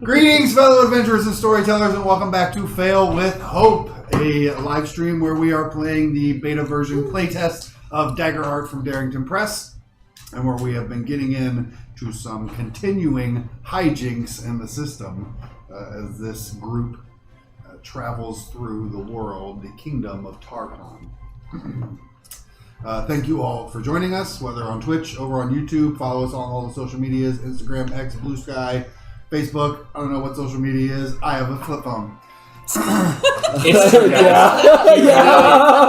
Greetings, fellow adventurers and storytellers, and welcome back to Fail with Hope, a live stream where we are playing the beta version playtest of Daggerheart from Darrington Press, and where we have been getting into some continuing hijinks in the system as this group travels through the world, the kingdom of Tarkon. Thank you all for joining us, whether on Twitch, over on YouTube, follow us on all the social medias, Instagram, X, Blue Sky, Facebook. I don't know what social media is. I have a flip phone.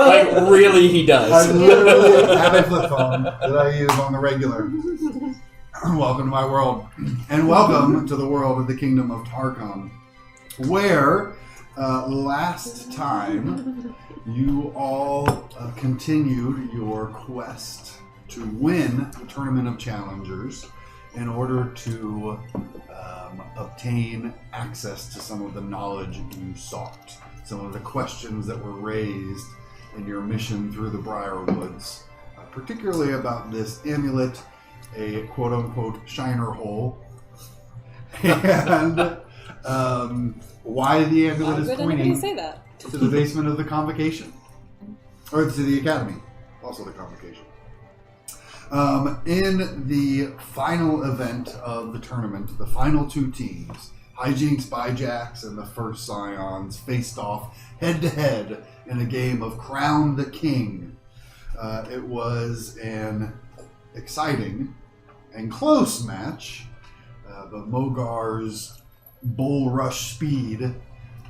Like, really, he does. I literally have a flip phone that I use on the regular. Welcome to my world. And welcome to the world of the kingdom of Tarkon, where last time you all continued your quest to win the Tournament of Challengers in order to obtain access to some of the knowledge you sought, some of the questions that were raised in your mission through the Briarwoods, particularly about this amulet, a quote-unquote shiner hole, and why the amulet is pointing say that? to the basement of the convocation, or to the academy, also the convocation. In the final event of the tournament, the final two teams, Hijinks Byjacks and the First Scions, faced off head-to-head in a game of Crown the King. It was an exciting and close match, but Mogar's bull rush speed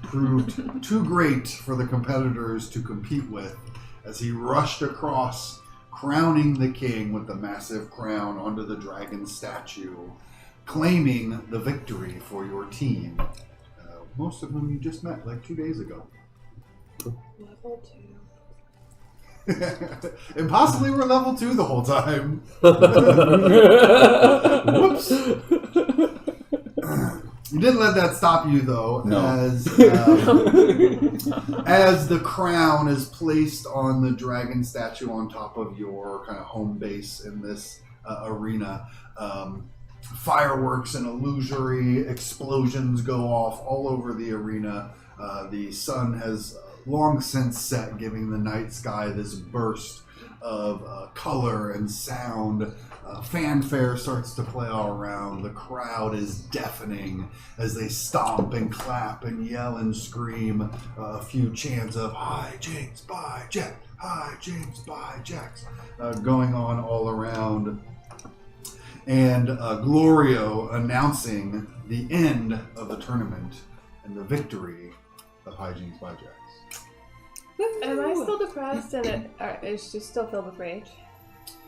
proved too great for the competitors to compete with as he rushed across, crowning the king with the massive crown onto the dragon statue, claiming the victory for your team, most of whom you just met like 2 days ago. Level 2. And possibly we're level 2 the whole time. Whoops. You didn't let that stop you, though, no. As the crown is placed on the dragon statue on top of your kind of home base in this arena. Fireworks and illusory explosions go off all over the arena. The sun has long since set, giving the night sky this burst of color and sound. Fanfare starts to play all around. The crowd is deafening as they stomp and clap and yell and scream a few chants of Hijinks Byjacks, Hijinks Byjacks, going on all around. And Glorio announcing the end of the tournament and the victory of Hijinks Byjacks. Am I still depressed and is she still filled with rage?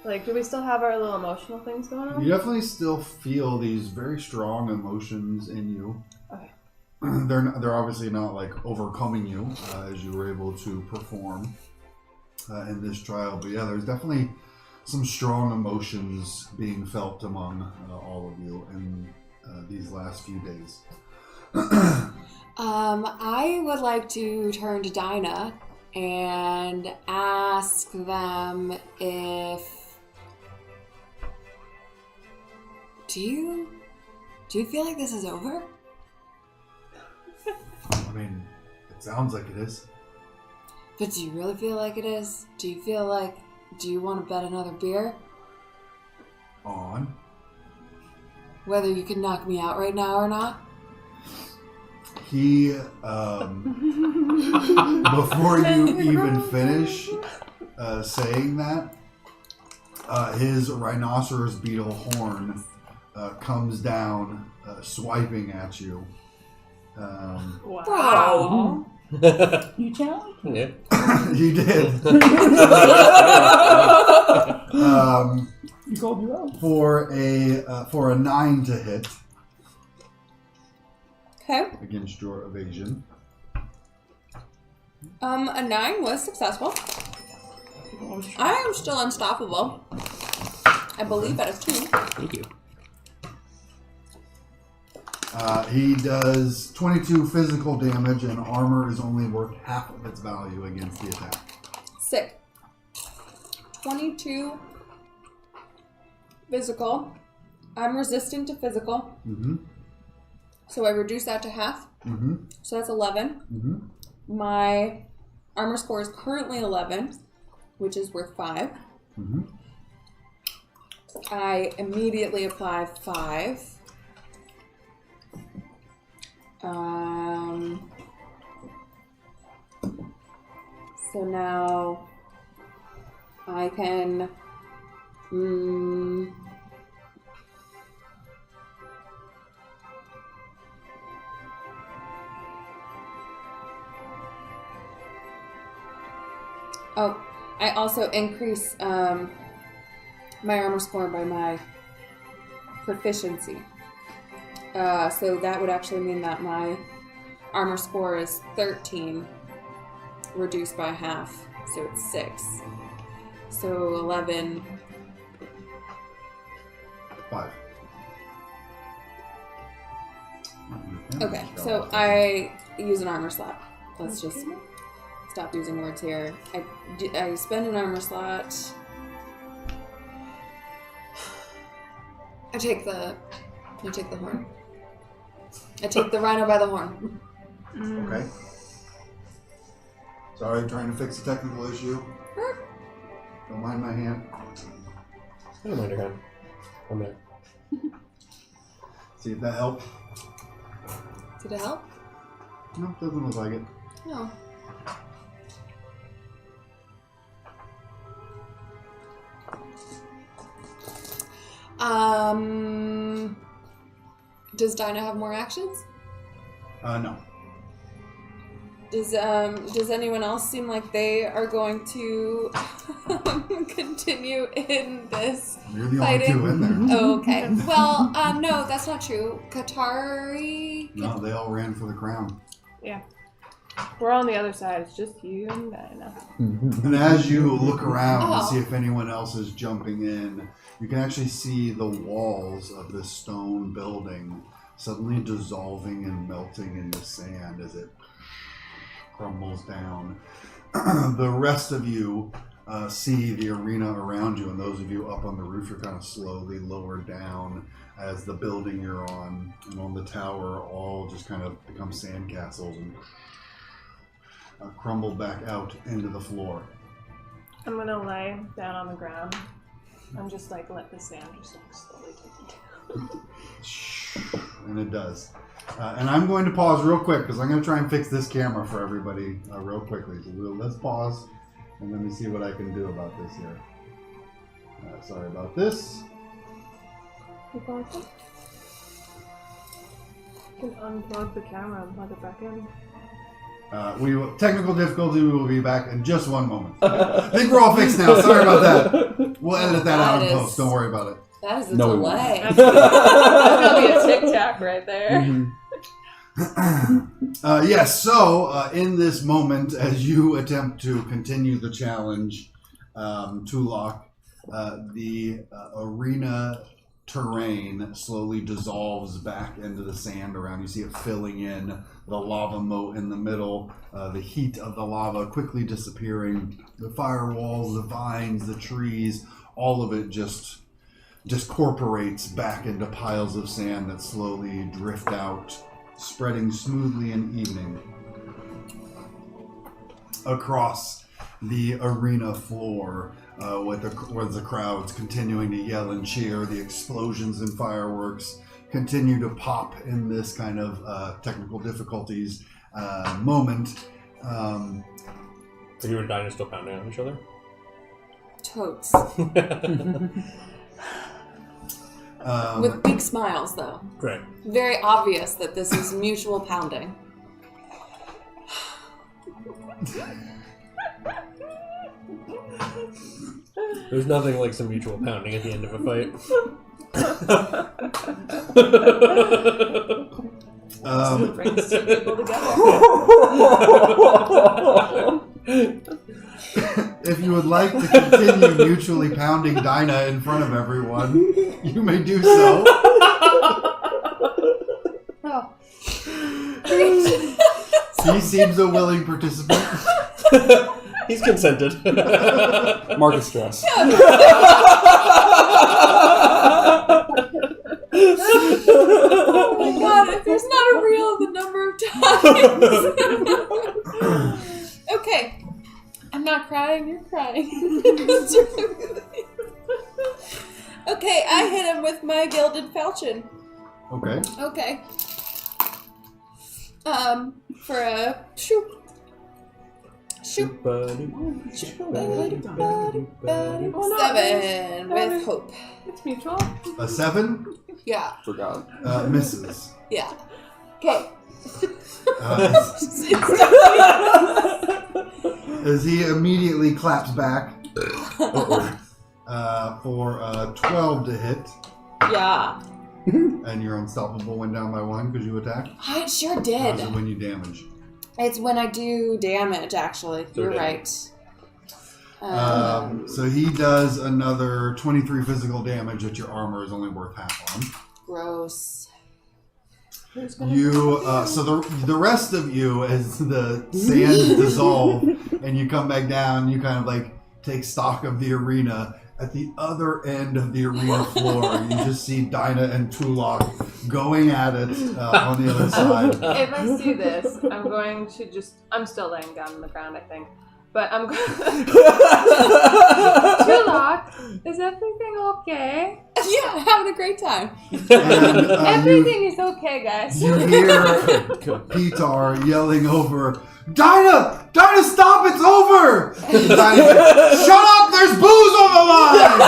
Like, do we still have our little emotional things going on? You definitely still feel these very strong emotions in you. Okay. They're obviously not like overcoming you as you were able to perform in this trial, but yeah, there's definitely some strong emotions being felt among all of you in these last few days. I would like to turn to Dinah and ask them if... Do you feel like this is over? I mean, it sounds like it is. But do you really feel like it is? Do you want to bet another beer? On? Whether you can knock me out right now or not? He, before you even finish saying that, his rhinoceros beetle horn comes down, swiping at you. Wow. You challenged? Yeah. You did. You called you out. For a 9 to hit Okay. against your evasion. A 9 was successful. I am still unstoppable. I believe that is 2. Thank you. He does 22 physical damage, and armor is only worth half of its value against the attack. Sick. 22 physical. I'm resistant to physical. Mm-hmm. So I reduce that to half. Mm-hmm. So that's 11. Mm-hmm. My armor score is currently 11, which is worth 5. Mm-hmm. I immediately apply 5. So now I can oh, I also increase my armor score by my proficiency. So that would actually mean that my armor score is 13, reduced by half, so it's 6. So 11. 5. Okay, so I use an armor slot. Let's just stop using words here. I spend an armor slot. I take the horn. I take the rhino by the horn. Okay. Sorry, trying to fix a technical issue. Don't mind my hand. I don't mind your hand. I'm there. See if that helped. Did it help? No, doesn't look like it. No. Does Dinah have more actions? No. Does anyone else seem like they are going to continue in this You're the fighting? only 2 in there. Oh, okay. Well, no, that's not true. Katari. No, they all ran for the crown. Yeah. We're on the other side. It's just you and Dinah. And as you look around to Oh. see if anyone else is jumping in, you can actually see the walls of this stone building suddenly dissolving and melting into sand as it crumbles down. The rest of you see the arena around you, and those of you up on the roof are kind of slowly lowered down as the building you're on and on the tower all just kind of become sandcastles and crumble back out into the floor. I'm gonna lay down on the ground and just like let the sand just like slowly take me down. And it does. And I'm going to pause real quick because I'm going to try and fix this camera for everybody real quickly. So let's pause and let me see what I can do about this here. Sorry about this. You can unplug the camera and plug it back in. Technical difficulty. We will be back in just one moment. I think we're all fixed now. Sorry about that. We'll edit that out in post. Don't worry about it. That is a delay. That's gonna be a tic-tac right there. Yes, so in this moment, as you attempt to continue the challenge, Tulok, the arena terrain slowly dissolves back into the sand around. You see it filling in the lava moat in the middle, the heat of the lava quickly disappearing, the firewalls, the vines, the trees, all of it just corporates back into piles of sand that slowly drift out, spreading smoothly and evening across the arena floor, with the crowds continuing to yell and cheer. The explosions and fireworks continue to pop in this kind of technical difficulties moment. Are you and Dinah still pounding on each other? Totes. With big smiles, though. Great. Very obvious that this is mutual pounding. There's nothing like some mutual pounding at the end of a fight. Brings two people together. If you would like to continue mutually pounding Dinah in front of everyone, you may do so. Oh. He seems a willing participant. He's consented. Marcus stress. Oh my god, if there's not a reel of the number of times. Okay. I'm not crying, you're crying. Okay, I hit him with my gilded falchion. Okay. Okay. For a shoot. Shoot. 7 with hope. It's mutual. A 7 Yeah. Forgot. misses. Yeah. Okay. As he immediately claps back for 12 to hit, Yeah. and you're unstoppable when down by 1 because you attack. I sure Or did. is it when you damage? It's when I do damage, actually. You're right. So he does another 23 physical damage that your armor is only worth half on. Gross. You, so the rest of you, as the sand dissolve and you come back down, you kind of like take stock of the arena. At the other end of the arena floor, you just see Dinah and Tulok going at it on the other side. If I see this, I'm going to I'm still laying down on the ground, I think. But I'm going Tulok, is everything okay? Yeah, having a great time. And, Everything is okay, guys. You hear Petar yelling over, Dinah! Dinah, stop! It's over! And Dinah's like, shut up! There's booze on the line!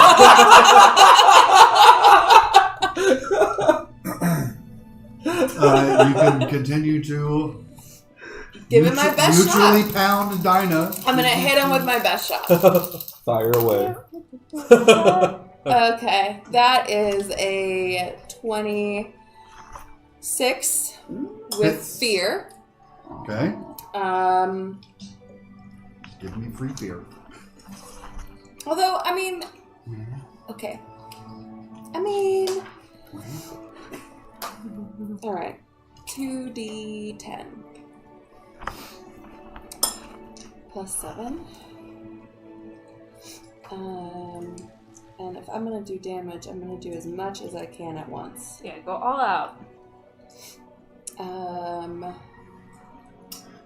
You can continue to Give him my best mutually shot. pound Dinah. I'm gonna hit him with my best shot. Fire away. Okay, that is a 26 with Hits. fear. Okay. Give me free fear. Although, I mean, okay. I mean, all right, 2d10 plus 7. And if I'm gonna do damage, I'm gonna do as much as I can at once. Yeah, go all out.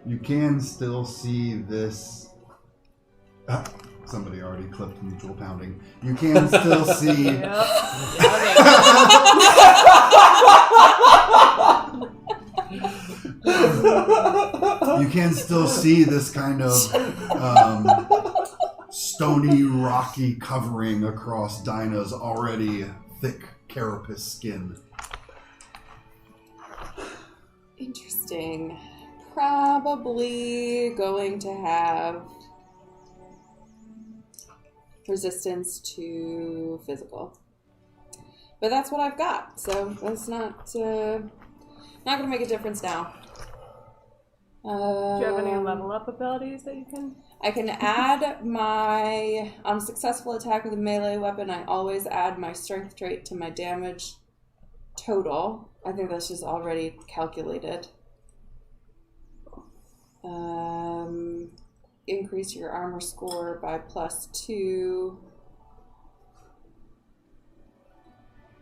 You can still see this. Somebody already clipped mutual pounding. You can still see. You can still see this kind of stony, rocky covering across Dinah's already thick carapace skin. Interesting. Probably going to have resistance to physical. But that's what I've got, so that's not going to make a difference now. Do you have any level up abilities that you can? I can add my, on successful attack with a melee weapon, I always add my strength trait to my damage total. I think that's just already calculated. Increase your armor score by +2.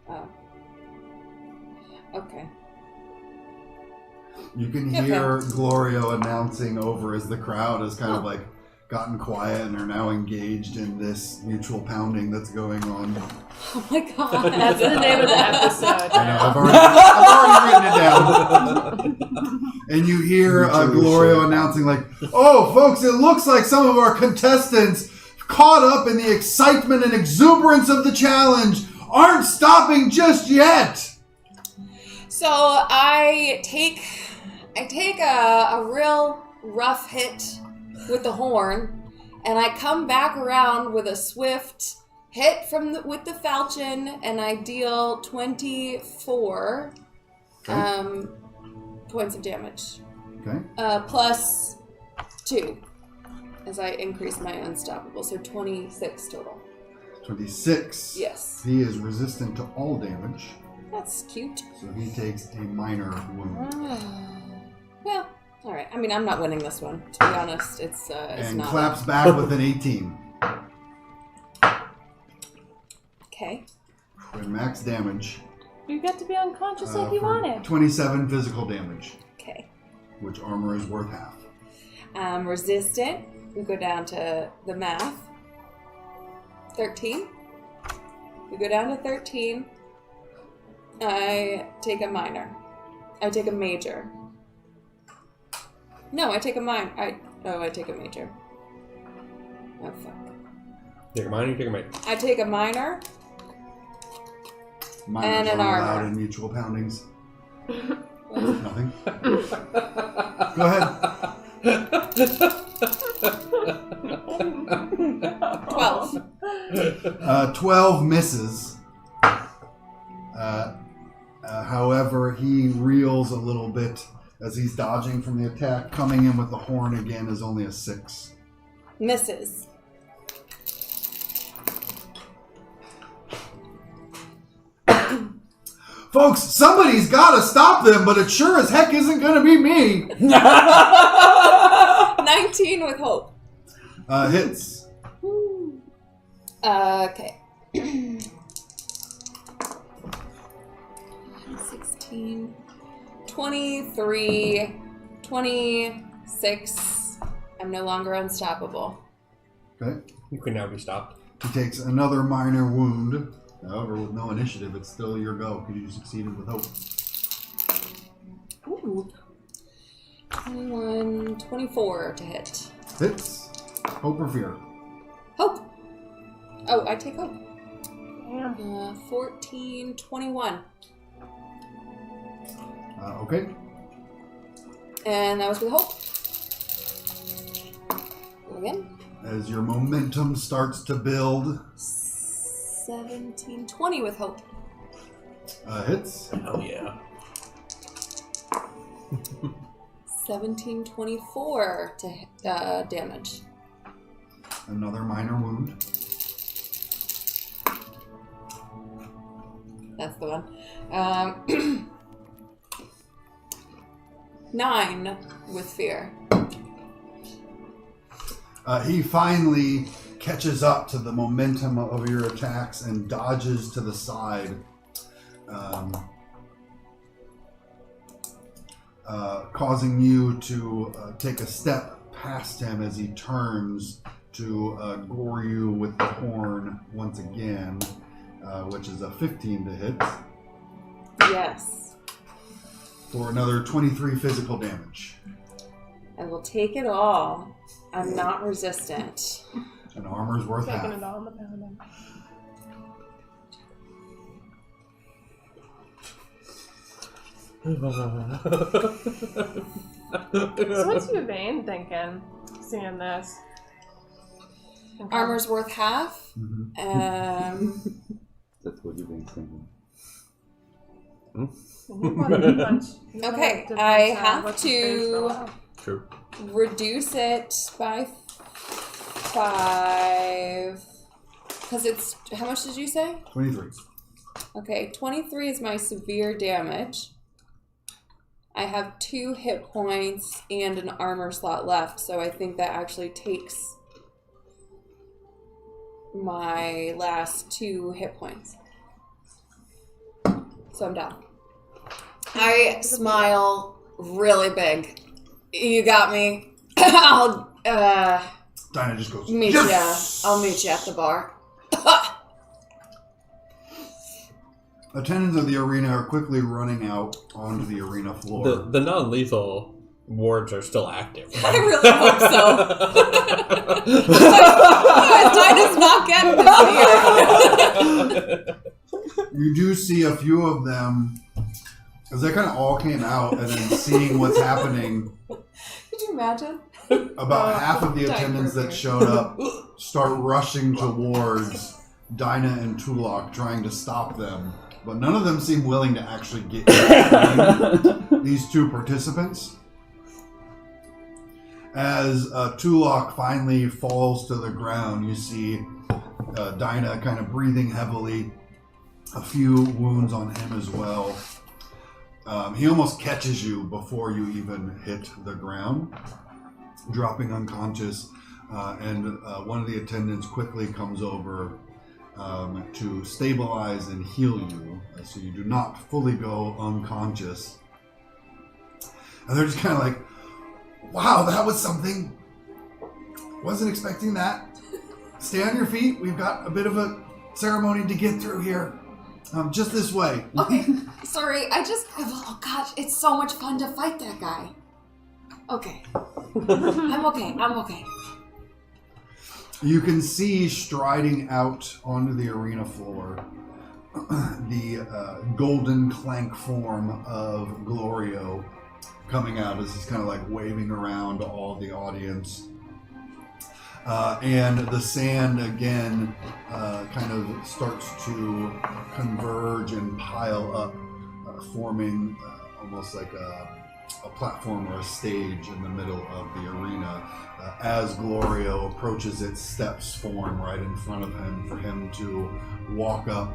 Oh. Okay. You can hear Glorio announcing over as the crowd has kind of like gotten quiet and are now engaged in this mutual pounding that's going on. Oh my god. That's the name of the episode. I know, I've already written it down. And you hear Glorio announcing like, oh, folks, it looks like some of our contestants caught up in the excitement and exuberance of the challenge aren't stopping just yet. So I take a real rough hit with the horn, and I come back around with a swift hit with the falchion, and I deal 24 points of damage. Okay. +2 as I increase my unstoppable, so 26 total. 26. Yes. He is resistant to all damage, That's cute. so he takes a minor wound. Well, all right. I mean, I'm not winning this one. To be honest, it's And not. claps back with an 18. Okay. With max damage. You get to be unconscious like you for wanted. 27 physical damage, Okay. which armor is worth half. Resistant. We go down to the math. 13. We go down to 13. I take a minor. I take a major. No, I take a minor. I take a major. Oh, fuck. Take a minor, you take a major. I take a minor. Minors And an aren't allowed armor. in mutual poundings. Nothing. Go ahead. 12. 12 misses. However, he reels a little bit as he's dodging from the attack. Coming in with the horn again is only a 6. Misses. Folks, somebody's got to stop them, but it sure as heck isn't going to be me. 19 with hope. Hits. Okay. 16, 23, 26. I'm no longer unstoppable. Okay. You can now be stopped. He takes another minor wound. However, with no initiative, it's still your go because you succeeded with hope. Ooh. 21, 24 to hit. Hits. Hope or fear? Hope. Oh, I take hope. Damn. 14, 21. Okay. And that was with hope. Go again. As your momentum starts to build, 17, 20 with hope. hits. Oh, yeah. 17, 24 to damage. Another minor wound. That's the one. 9 with fear. He finally catches up to the momentum of your attacks and dodges to the side, causing you to take a step past him as he turns to gore you with the horn once again, which is a 15 to hit, Yes. for another 23 physical damage. I will take it all. I'm not resistant. And armor's worth Taking half. it all in the pounding. So what's your vein thinking, seeing this? Armor's worth half. That's what you've been thinking. Okay, I have to True. reduce it by 5. Because it's... How much did you say? 23. Okay, 23 is my severe damage. I have 2 hit points and an armor slot left, so I think that actually takes my last 2 hit points. So I'm down. I smile really big. You got me. I'll Dinah just goes, meet yes! you. I'll meet you at the bar. Attendants of the arena are quickly running out onto the arena floor. The non-lethal wards are still active. I really hope so. Dinah's not getting this beer. You do see a few of them, because they kind of all came out, and then seeing what's happening, Could you imagine? about half of the Diaper attendants that beer. showed up start rushing towards Dinah and Tulok, trying to stop them. But none of them seem willing to actually get in these 2 participants. As Tulok finally falls to the ground, you see Dinah kind of breathing heavily, a few wounds on him as well. He almost catches you before you even hit the ground, dropping unconscious, and one of the attendants quickly comes over to stabilize and heal you, so you do not fully go unconscious. And they're just kind of like, wow, that was something. Wasn't expecting that. Stay on your feet. We've got a bit of a ceremony to get through here. Just this way. Okay, sorry, oh gosh, it's so much fun to fight that guy. Okay. I'm okay. You can see striding out onto the arena floor the golden clank form of Glorio coming out as he's kind of like waving around all the audience. And the sand again kind of starts to converge and pile up, forming almost like a platform or a stage in the middle of the arena. As Glorio approaches, its steps form right in front of him for him to walk up.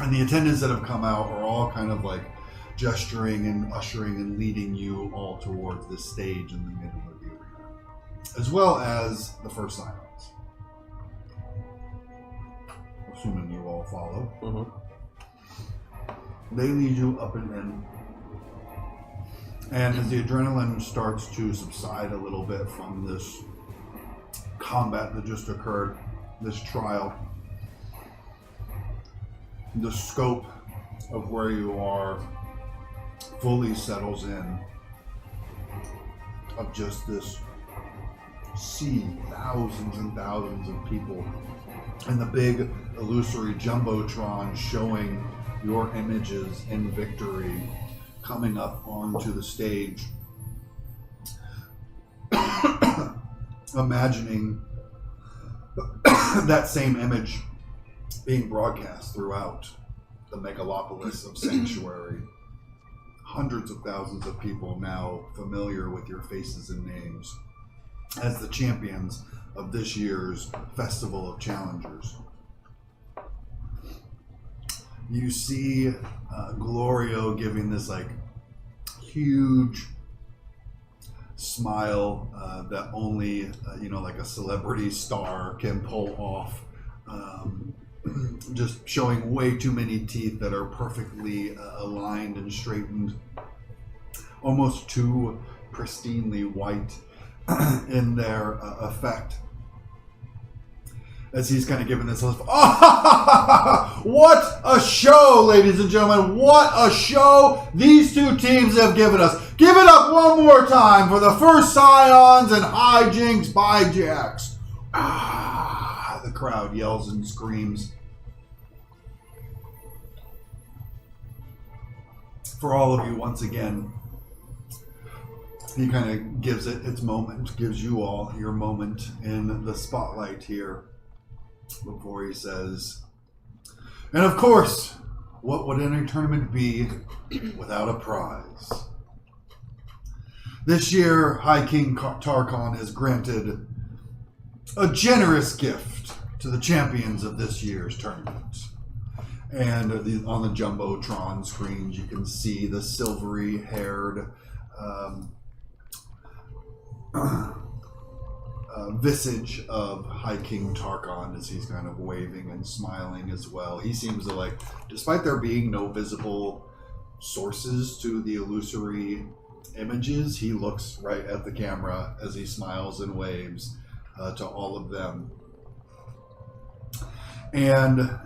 And the attendants that have come out are all kind of like gesturing and ushering and leading you all towards this stage in the middle of the arena, as well as the first silence. Assuming you all follow. Mm-hmm. They lead you up and in. And as the adrenaline starts to subside a little bit from this combat that just occurred, this trial, the scope of where you are fully settles in of just this sea, thousands and thousands of people, and the big illusory jumbotron showing your images in victory coming up onto the stage. Imagining that same image being broadcast throughout the megalopolis of Sanctuary. Hundreds of thousands of people now familiar with your faces and names as the champions of this year's Festival of Challengers. You see Glorio giving this like huge smile that only like a celebrity star can pull off, just showing way too many teeth that are perfectly aligned and straightened, almost too pristinely white in their effect. As he's kind of giving this list. Oh, what a show, ladies and gentlemen. What a show these two teams have given us. Give it up one more time for the first Scions and Hijinks by Jax. Ah, the crowd yells and screams. For all of you, once again, he kind of gives it its moment, gives you all your moment in the spotlight here. Before he says, and of course, what would any tournament be without a prize? This year, High King Tarkon has granted a generous gift to the champions of this year's tournament. And on the Jumbotron screens, you can see the silvery-haired visage of High King Tarkon as he's kind of waving and smiling as well. He seems to like, despite there being no visible sources to the illusory images, he looks right at the camera as he smiles and waves to all of them. And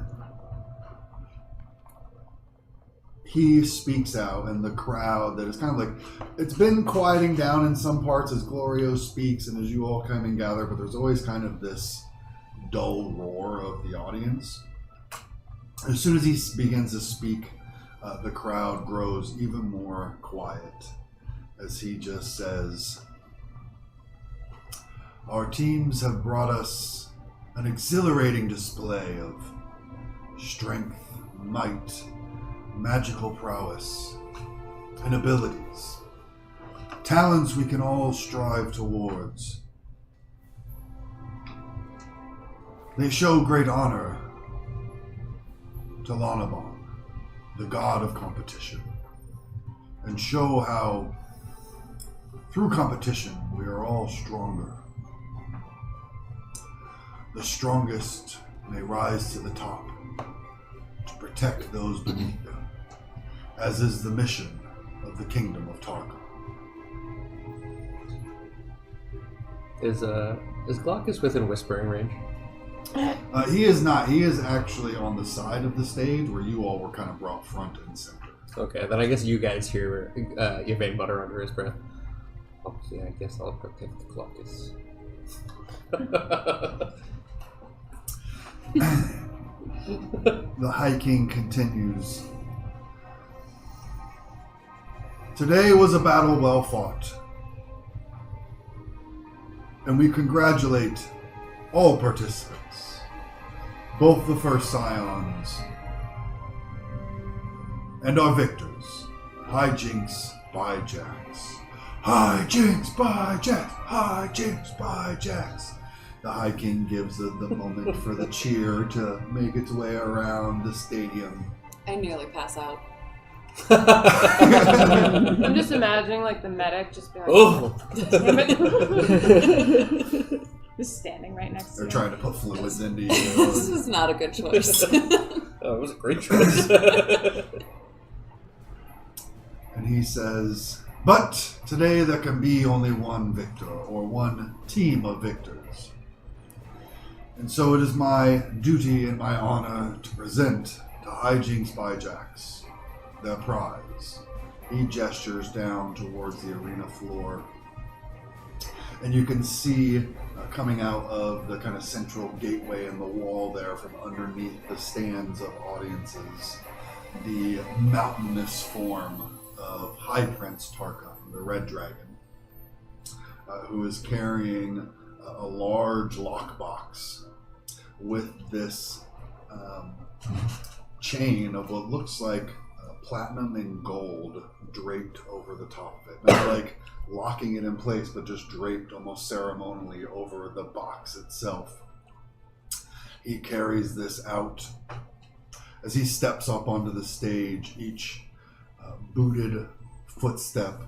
he speaks out, and the crowd that is kind of like, it's been quieting down in some parts as Glorio speaks and as you all come and gather, but there's always kind of this dull roar of the audience. As soon as he begins to speak, the crowd grows even more quiet as he just says, our teams have brought us an exhilarating display of strength, might, magical prowess, and abilities. Talents we can all strive towards. They show great honor to Lanabon, the god of competition, and show how, through competition, we are all stronger. The strongest may rise to the top to protect those beneath them, as is the mission of the Kingdom of Tarkon. Is Glaucus within whispering range? He is not. He is actually on the side of the stage where you all were kind of brought front and center. Okay, then I guess you guys hear Yvain mutter under his breath. Okay, I guess I'll protect Glaucus. The High King continues. Today was a battle well fought, and we congratulate all participants, both the first scions and our victors, Hijinks by Jax. Hijinks by Jax! Hijinks by Jax! The High King gives the moment for the cheer to make its way around the stadium. I nearly pass out. I'm just imagining like the medic just being like, Oh! damn it. Just standing right next to They're him. trying to put fluids into you. This was not a good choice. Oh, it was a great choice. And he says, but today there can be only one victor, or one team of victors. And so it is my duty and my honor to present to Hijinks by Jax their prize. He gestures down towards the arena floor. And you can see coming out of the kind of central gateway in the wall there from underneath the stands of audiences, the mountainous form of High Prince Tarkon, the Red Dragon, who is carrying a large lockbox with this chain of what looks like platinum and gold draped over the top of it. Not like locking it in place, but just draped almost ceremonially over the box itself. He carries this out. As he steps up onto the stage, each booted footstep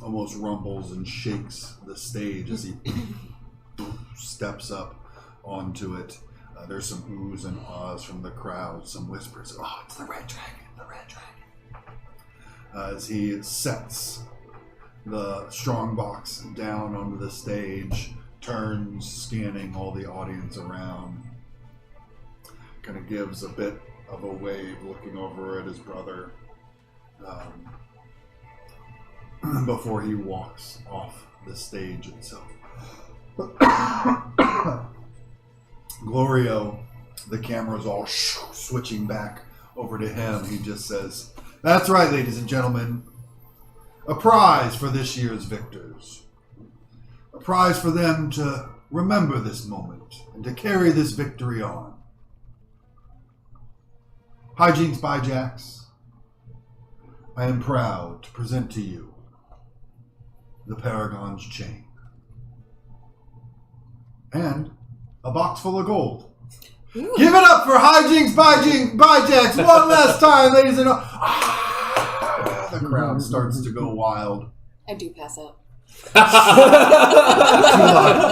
almost rumbles and shakes the stage as he steps up onto it. There's some oohs and ahs from the crowd, some whispers, oh, it's the Red Dragon, the Red Dragon. As he sets the strongbox down onto the stage, turns, scanning all the audience around, kind of gives a bit of a wave, looking over at his brother, before he walks off the stage itself. Glorio, the camera's all switching back over to him. He just says, that's right, ladies and gentlemen. A prize for this year's victors. A prize for them to remember this moment and to carry this victory on. Hijinks by Jax, I am proud to present to you the Paragon's chain. And a box full of gold. Ooh. Give it up for Hijinks by Jax one last time, ladies and gentlemen. The crowd starts to go wild. I do pass out.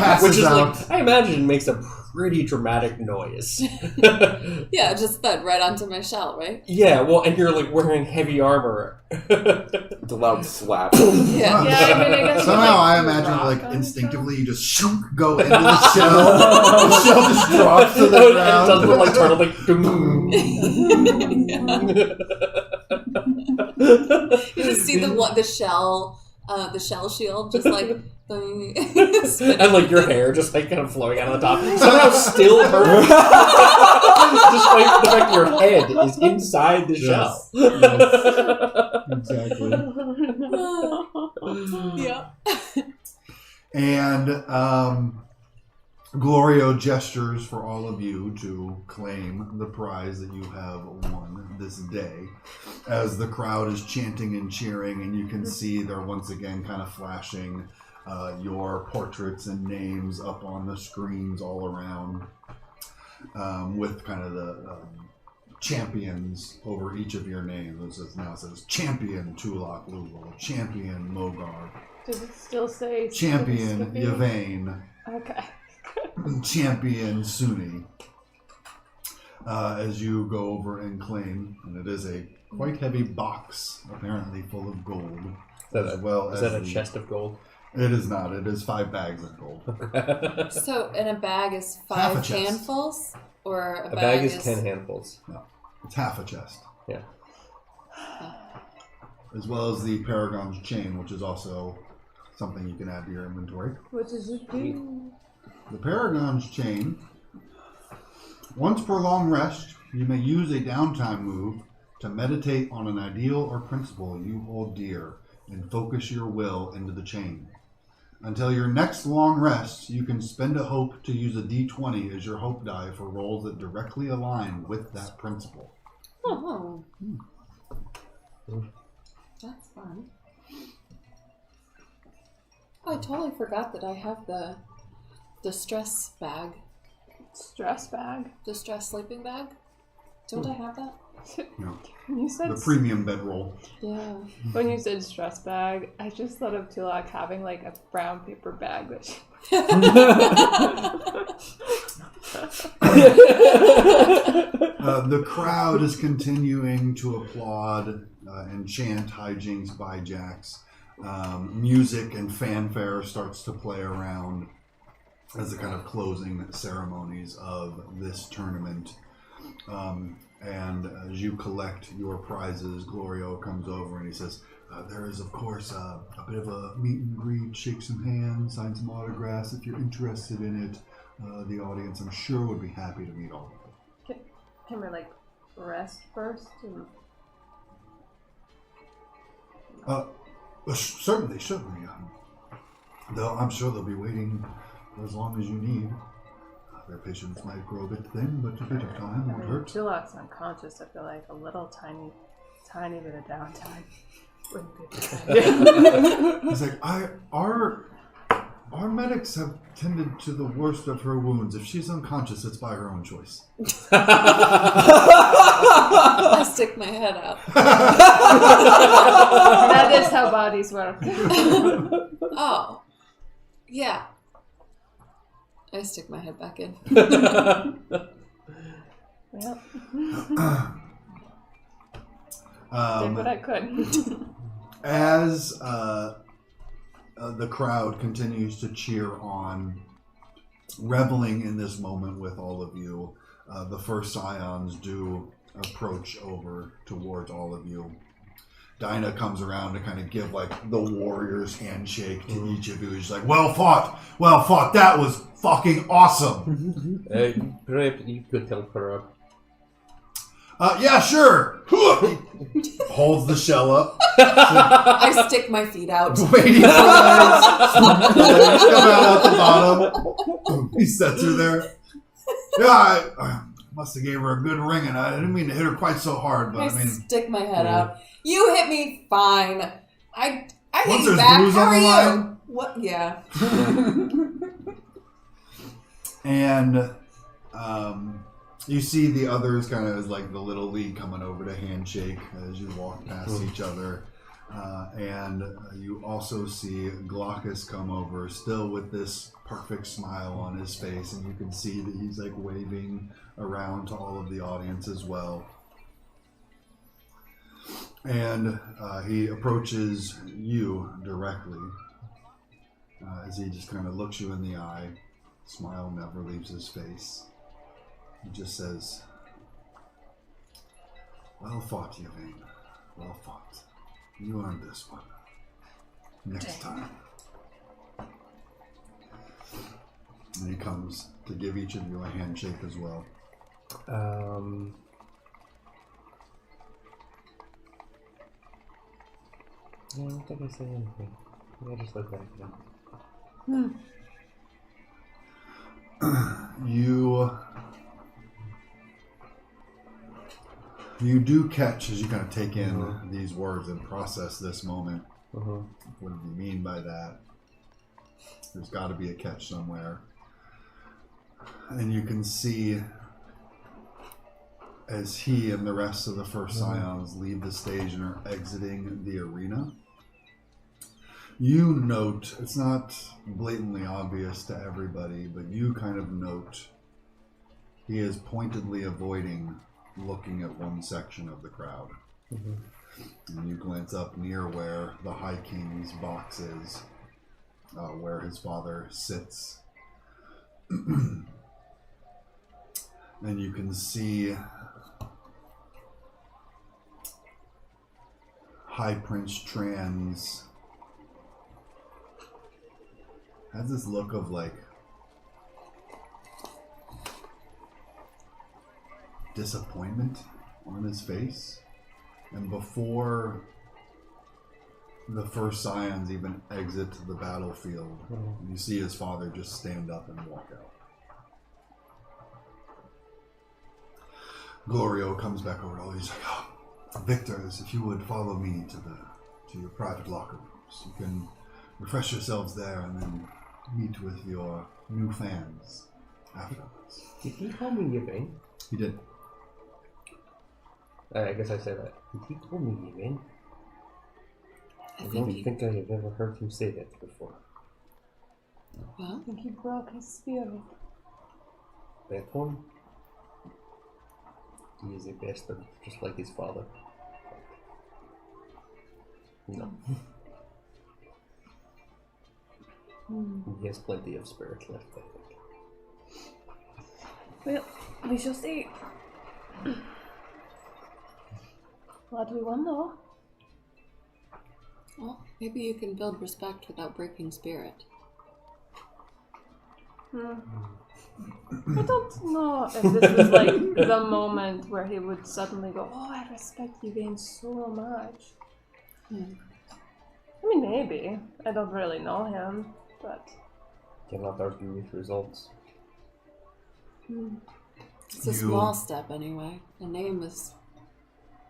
Passes Which is out. like, I imagine makes a pretty dramatic noise. Yeah, just thud right onto my shell, right? Yeah, well, and you're like wearing heavy armor. It's a loud slap. Yeah. Yeah, I mean, I guess Somehow I you imagine rock like on instinctively you just shoot, go into the shell. The shell just drops to the And it ground. does look like turtle, like You just see the shell shield, just like and like your hair just like kind of flowing out of the top. Somehow still perfect. Despite the fact your head is inside the shell. Exactly. Yeah. And Glorio gestures for all of you to claim the prize that you have won this day. As the crowd is chanting and cheering, and you can see they're once again kind of flashing your portraits and names up on the screens all around, with kind of the champions over each of your names. It now says Champion Tulak Lulul, Champion Mogar, Does it still say Champion Skippy? Yvain, Okay. champion Suni. As you go over and claim, and it is a quite heavy box, apparently full of gold. Is that a chest of gold? It is not. It is 5 bags of gold. So, in a bag is Half a 5 chest. handfuls? Or A bag is 10 handfuls. No, it's half a chest. Yeah. As well as the Paragon's chain, which is also something you can add to your inventory. What does it do? The Paragon's chain. Once per long rest, you may use a downtime move to meditate on an ideal or principle you hold dear and focus your will into the chain. Until your next long rest, you can spend a hope to use a d20 as your hope die for rolls that directly align with that principle. Oh. That's fun. Oh, I totally forgot that I have the stress bag. Stress bag? The stress sleeping bag? Don't I have that? No. When you said The premium bedroll. Yeah. when you said stress bag, I just thought of Tulak having like a brown paper bag that she The crowd is continuing to applaud and chant hijinks by Jax. Music and fanfare starts to play around as the kind of closing ceremonies of this tournament. And as you collect your prizes, Glorio comes over and he says, there is, of course, a bit of a meet and greet, shake some hands, sign some autographs. If you're interested in it, the audience, I'm sure, would be happy to meet all of you. can we like rest first? Certainly. Though I'm sure they'll be waiting for as long as you need. Their patience might grow a bit thin, but a bit of time won't hurt. Tulak's unconscious. I feel like a little tiny bit of downtime wouldn't be a bad idea. He's like, our medics have tended to the worst of her wounds. If she's unconscious, it's by her own choice. I stick my head out. That is how bodies work. Oh. Yeah. I stick my head back in. Yep. Um, Did what I could. As the crowd continues to cheer on, reveling in this moment with all of you, the first scions do approach over towards all of you. Dinah comes around to kind of give like the warrior's handshake to each of you. She's like, well fought, that was fucking awesome. Perhaps you could help her up. Yeah, sure. He holds the shell up. I stick my feet out. Waiting for legs. Legs come out at the bottom. He sets her there. Yeah, I must have gave her a good ring, and I didn't mean to hit her quite so hard, but I mean... stick my head out. You hit me fine. I hit Once you there's back. booze How on are the you? line. What? Yeah. And you see the others kind of as like the little league coming over to handshake as you walk past each other. And you also see Glaucus come over, still with this perfect smile on his face, and you can see that he's like waving around to all of the audience as well. And he approaches you directly as he just kind of looks you in the eye. Smile never leaves his face. He just says, well fought, Yvain. Well fought. You earned this one. Next time. And he comes to give each of you a handshake as well. I don't think I say anything. I just look back at him. You do catch as you kind of take in these words and process this moment. What do you mean by that? There's got to be a catch somewhere. And you can see as he and the rest of the first scions leave the stage and are exiting the arena, You note, it's not blatantly obvious to everybody, but you kind of note he is pointedly avoiding looking at one section of the crowd. Mm-hmm. And you glance up near where the High King's box is, where his father sits. And you can see High Prince Trans has this look of like disappointment on his face, and before the first scions even exit the battlefield, you see his father just stand up and walk out. Glorio comes back over to all. He's like, "Oh, victors, if you would follow me to your private locker rooms, you can refresh yourselves there and then meet with your new fans afterwards." Did he call me Yvain? He did. I guess I say that. Did he call me Yvain? I don't think I have ever heard him say that before. Well, I think he broke his spirit. That one? He is a bastard, just like his father. No. He has plenty of spirit left, I think. Well, we shall see. What we want though? well, maybe you can build respect without breaking spirit. I don't know if this was like the moment where he would suddenly go, "Oh, I respect you Yvain so much." I mean, maybe. I don't really know him, but... Cannot argue with results. It's a small step anyway. A name is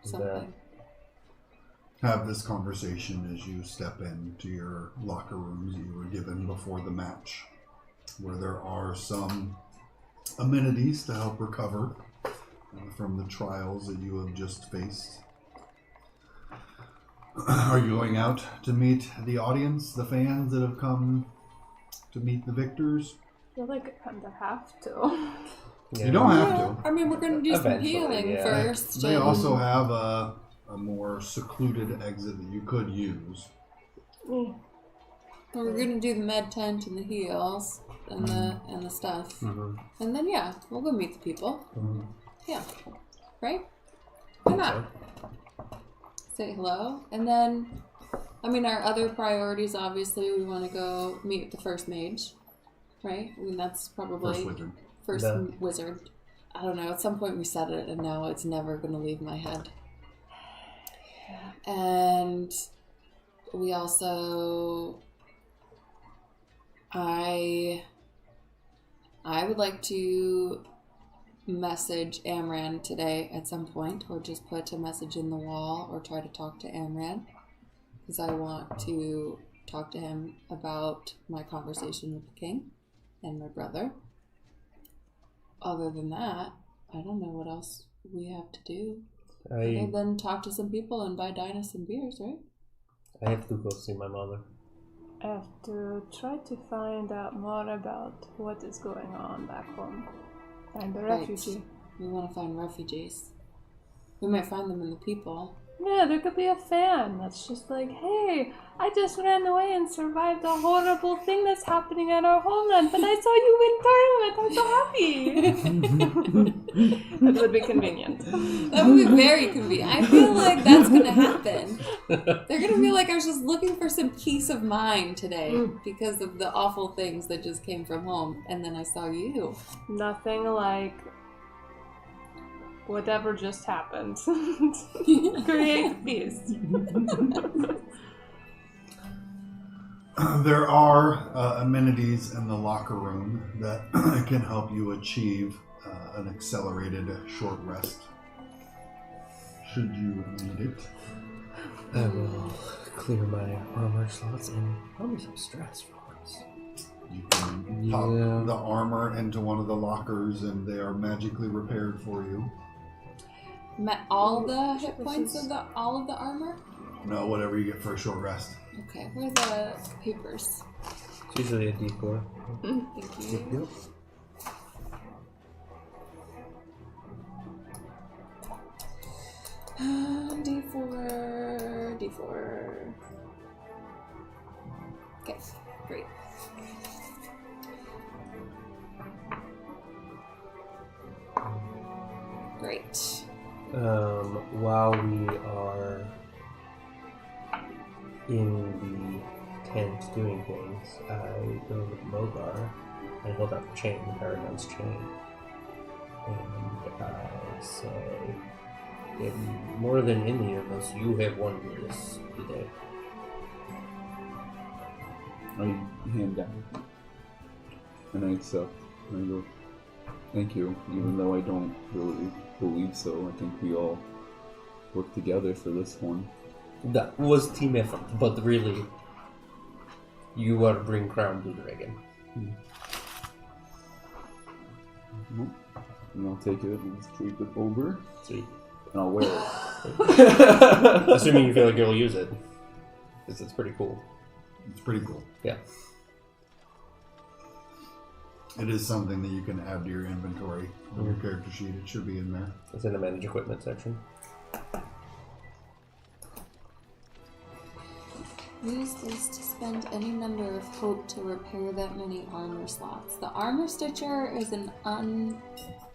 something. Have this conversation as you step into your locker rooms that you were given before the match, where there are some amenities to help recover from the trials that you have just faced. Are you going out to meet the audience, the fans that have come to meet the victors? I feel like I kind of have to. Yeah. You don't have to. I mean, we're going to do some Eventually, healing first. They also have a more secluded exit that you could use. We're going to do the med tent and the heals and the stuff. And then, yeah, we'll go meet the people. Yeah. Right? Why not? Say hello. And then, I mean, our other priorities, obviously, we want to go meet with the first mage. Right? I mean, that's probably... First wizard. I don't know. At some point we said it, and now it's never going to leave my head. And we also... I would like to message Amran today at some point, or just put a message in the wall, or try to talk to Amran, because I want to talk to him about my conversation with the king and my brother. Other than that, I don't know what else we have to do. Other than talk to some people and buy Dinah some beers, right? I have to go see my mother. I have to try to find out more about what is going on back home. Find a refugee. We want to find refugees. We might find them in the people. Yeah, there could be a fan that's just like, "Hey, I just ran away and survived a horrible thing that's happening at our homeland, but I saw you win tournament. I'm so happy." That would be convenient. That would be very convenient. I feel like that's going to happen. They're going to feel like I was just looking for some peace of mind today because of the awful things that just came from home, and then I saw you. Nothing like whatever just happened. Create peace. There are amenities in the locker room that can help you achieve an accelerated short rest, should you need it. I will clear my armor slots and probably some stress for once. You can pop the armor into one of the lockers and they are magically repaired for you. All the hit points of all of the armor? No, whatever you get for a short rest. Okay, where are the papers? It's usually a D4. Thank you. Yep. D4. Okay, great. Great. While we are in the tent doing things, I go with Mogar and hold out the chain, the Paragon's chain. And I say, more than any of us, you have won this today. I hand down. And I accept. And I go, thank you, even though I don't really believe so. I think we all work together for this one. That was team effort, but really, you are bring crown to dragon. And I'll take it and sweep it over. Sweet. And I'll wear it. Assuming you feel like you'll use it. Because it's pretty cool. It's pretty cool. Yeah. It is something that you can add to your inventory on your character sheet. It should be in there. It's in the manage equipment section. Use this to spend any number of hope to repair that many armor slots. The armor stitcher is an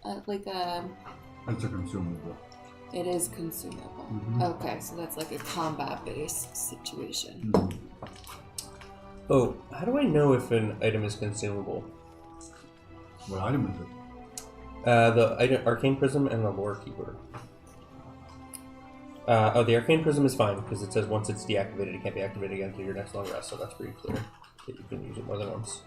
It's a consumable. It is consumable. Okay, so that's like a combat-based situation. Oh, how do I know if an item is consumable? What item is it? The item, Arcane Prism and the Lore Keeper. The Arcane Prism is fine, because it says once it's deactivated, it can't be activated again until your next long rest, so that's pretty clear that you can use it more than once.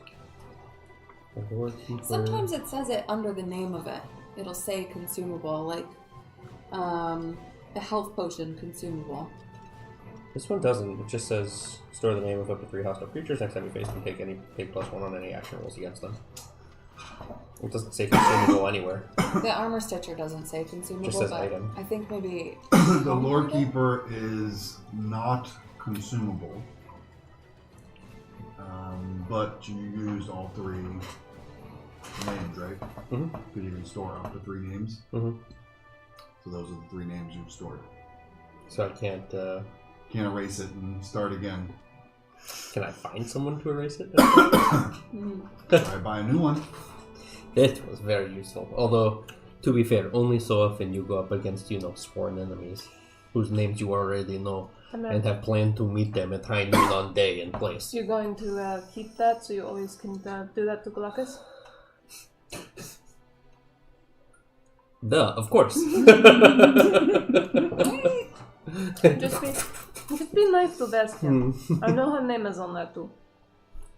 The Lore Keeper... Sometimes it says it under the name of it. It'll say consumable, like a health potion consumable. This one doesn't. It just says store the name of up to 3 hostile creatures. Next time you face them, take +1 on any action rolls against them. It doesn't say consumable anywhere. The armor stitcher doesn't say consumable, Just says but item. I think maybe The Lore Keeper is not consumable. But you used all 3 names, right? Mm-hmm. Because you can store up to 3 names. Mm-hmm. So those are the 3 names you've stored. So I can't... Can't erase it and start again. Can I find someone to erase it? Try buy a new one. That was very useful. Although, to be fair, only so often you go up against, sworn enemies, whose names you already know, and have planned to meet them at high noon on day and place. You're going to keep that so you always can do that to Glockus? Duh, of course. Just be nice to Bastion. I know her name is on that too.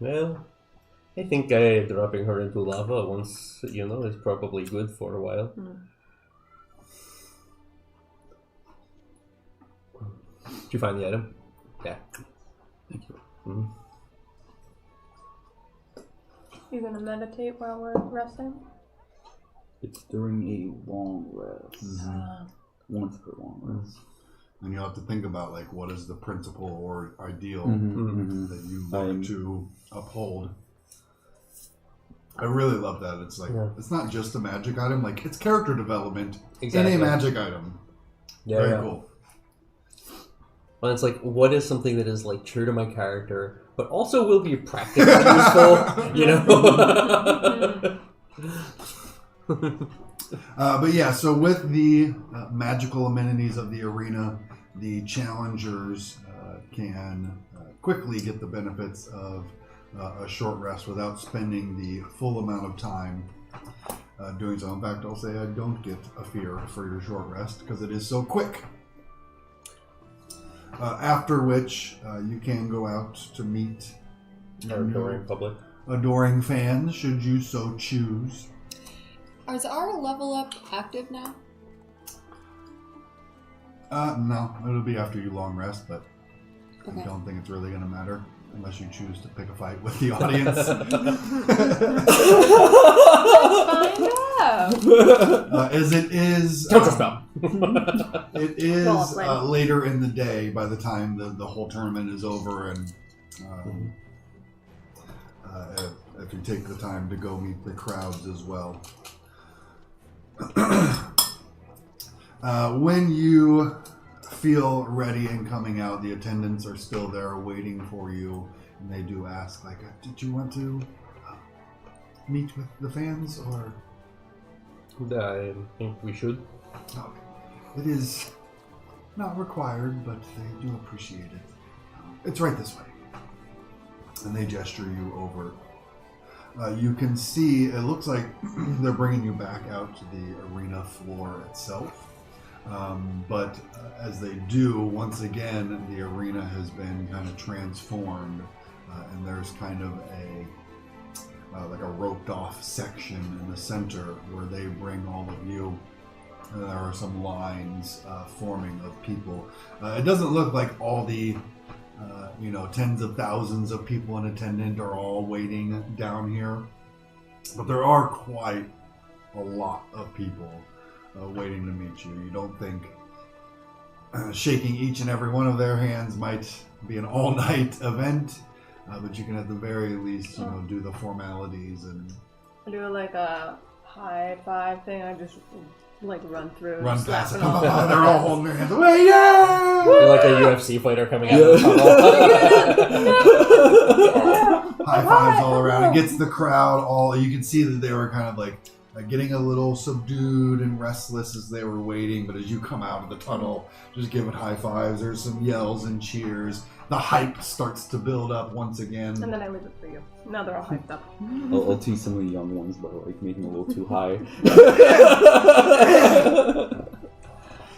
Well, I think dropping her into lava once, is probably good for a while. Did you find the item? Yeah. Thank you. You're gonna meditate while we're resting? It's during a long rest. Once per long rest. And you'll have to think about, what is the principle or ideal that you want to uphold. I really love that. It's it's not just a magic item, it's character development in a magic item. Yeah, Very cool. Well, it's what is something that is true to my character, but also will be practically useful, But yeah, so with the magical amenities of the arena, the challengers can quickly get the benefits of a short rest without spending the full amount of time doing so. In fact, I'll say I don't get a fear for your short rest because it is so quick. After which you can go out to meet adoring public. Adoring fans, should you so choose. Is our level up active now? No, it'll be after you long rest, but Okay. I don't think it's really going to matter. unless you choose to pick a fight with the audience. As it is, Counterspell. it is later in the day by the time the whole tournament is over, and if you take the time to go meet the crowds as well. When you feel ready and coming out, the attendants are still there waiting for you, and they do ask, like, did you want to meet with the fans, or? I think we should. Okay. It is not required, but they do appreciate it. It's right this way. And they gesture you over. You can see, it looks like they're bringing you back out to the arena floor itself. But as they do, once again, the arena has been kind of transformed, and there's kind of like a roped off section in the center where they bring all of you. And there are some lines forming of people. It doesn't look like all the tens of thousands of people in attendance are all waiting down here, but there are quite a lot of people waiting to meet you. You don't think shaking each and every one of their hands might be an all-night event, but you can at the very least, do the formalities and do like a high five thing. I just like run through, run past it. them all. They're all holding their hands away. Yeah! You're like a UFC fighter coming out of the tunnel. High fives all around. It gets the crowd all. You can see that they were kind of like getting a little subdued and restless as they were waiting. But as you come out of the tunnel, just giving high fives. There's some yells and cheers. The hype starts to build up once again. And then I leave it for you. Now they're all hyped up. I'll tease some of the young ones by like making a little too high.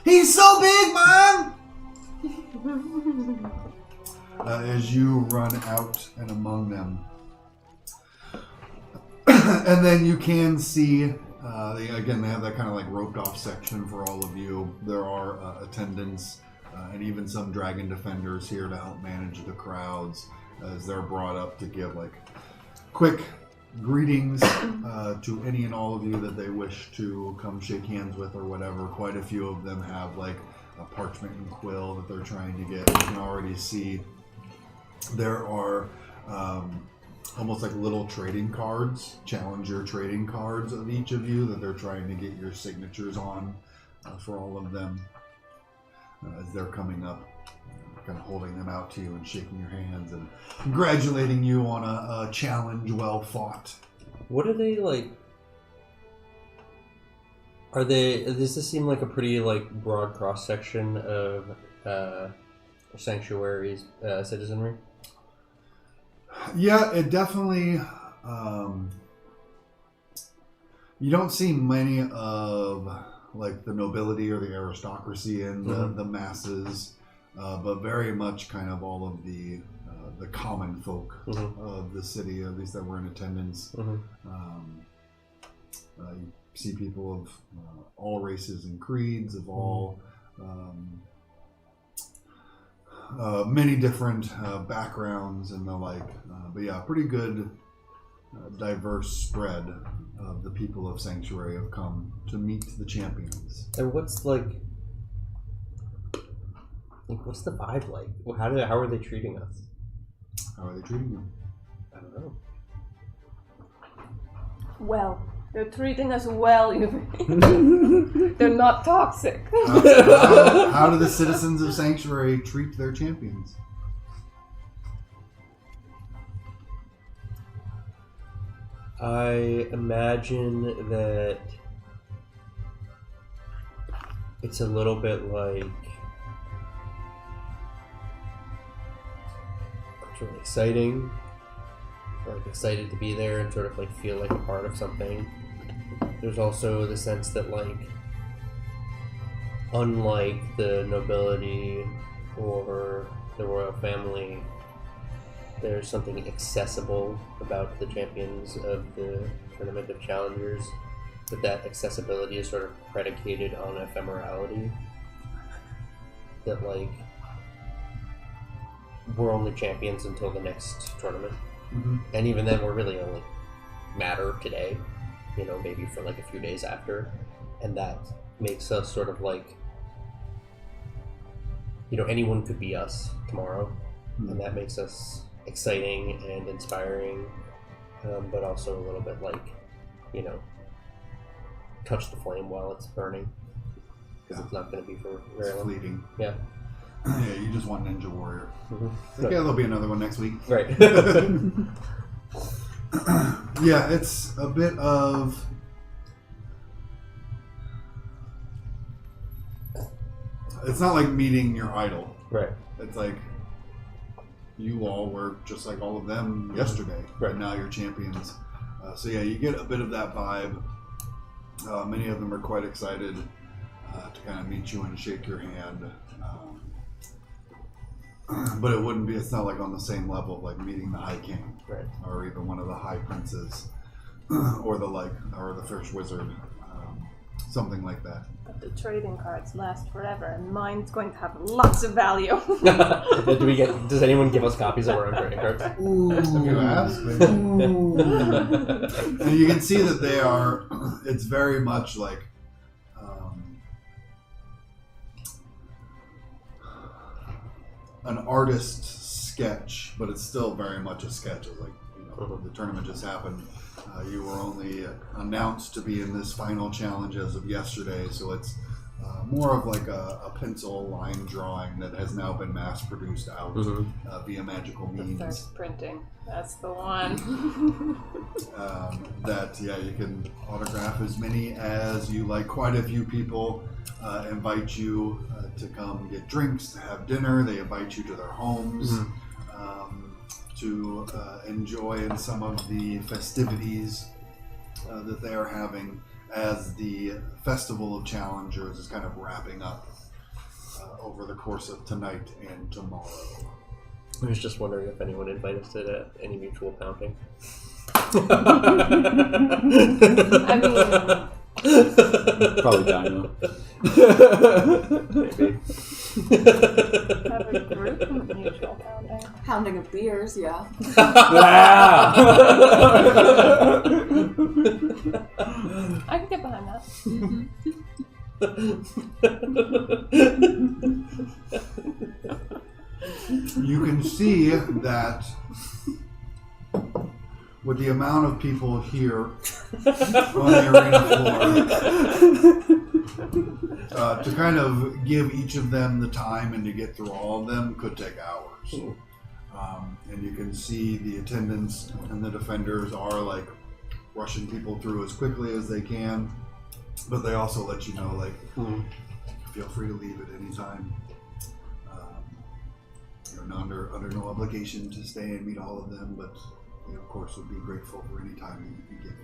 He's so big, Mom! As you run out and among them. And then you can see, they have that kind of like roped off section for all of you. There are attendants and even some dragon defenders here to help manage the crowds as they're brought up to give like quick greetings to any and all of you that they wish to come shake hands with or whatever. Quite a few of them have like a parchment and quill that they're trying to get. You can already see there are almost like little trading cards, challenger trading cards of each of you that they're trying to get your signatures on for all of them as they're coming up, kind of holding them out to you and shaking your hands and congratulating you on a challenge well fought. What are they like? Are they? Does this seem like a pretty like broad cross section of Sanctuary's citizenry? Yeah, it definitely. You don't see many of like the nobility or the aristocracy in the masses, but very much kind of all of the common folk of the city, at least that were in attendance. You see people of all races and creeds, of all many different backgrounds and the like. But yeah, pretty good diverse spread of the people of Sanctuary have come to meet the champions. And what's what's the vibe like? How are they treating us? How are they treating you? I don't know. Well, they're treating us well, They're not toxic. How do the citizens of Sanctuary treat their champions? I imagine that it's a little bit like it's really exciting, like excited to be there and sort of like feel like a part of something. There's also the sense that like unlike the nobility or the royal family, there's something accessible about the champions of the Tournament of Challengers, but that accessibility is sort of predicated on ephemerality. That, like, we're only champions until the next tournament. Mm-hmm. And even then, we're really only matter today, you know, maybe for like a few days after. And that makes us sort of like, you know, anyone could be us tomorrow. Mm-hmm. And that makes us exciting and inspiring, but also a little bit like, you know, touch the flame while it's burning. Because it's not going to be for very It's long. fleeting. Yeah. Yeah, you just want Ninja Warrior. Mm-hmm. It's like, yeah, there'll be another one next week. Right. Yeah, it's a bit of... It's not like meeting your idol. Right. It's like you all were just like all of them yesterday, Right. and now you're champions. So yeah, you get a bit of that vibe. Many of them are quite excited to kind of meet you and shake your hand. But it wouldn't be, it's not like on the same level of like meeting the High King, Right. or even one of the High Princes, or the First Wizard, something like that. But the trading cards last forever, and mine's going to have lots of value. Does anyone give us copies of our own trading cards? If you ask. And you can see that they are, it's very much like an artist's sketch, but it's still very much a sketch. It's like, you know, the tournament just happened. You were only announced to be in this final challenge as of yesterday, so it's more of like a pencil line drawing that has now been mass produced out via magical The means. first printing. That's the one. That, yeah, you can autograph as many as you like. Quite a few people invite you to come get drinks, to have dinner. They invite you to their homes to enjoy in some of the festivities that they are having as the Festival of Challengers is kind of wrapping up over the course of tonight and tomorrow. I was just wondering if anyone invited us to any mutual pounding. I mean, Probably Dino. Maybe. have a group mutual pounding. Pounding of beers, yeah. I can get behind that. You can see that with the amount of people here on the arena floor, to kind of give each of them the time and to get through all of them could take hours. And you can see the attendants and the defenders are like rushing people through as quickly as they can, but they also let you know, like, feel free to leave at any time. You're not under no obligation to stay and meet all of them, but we of course would be grateful for any time that you can give it.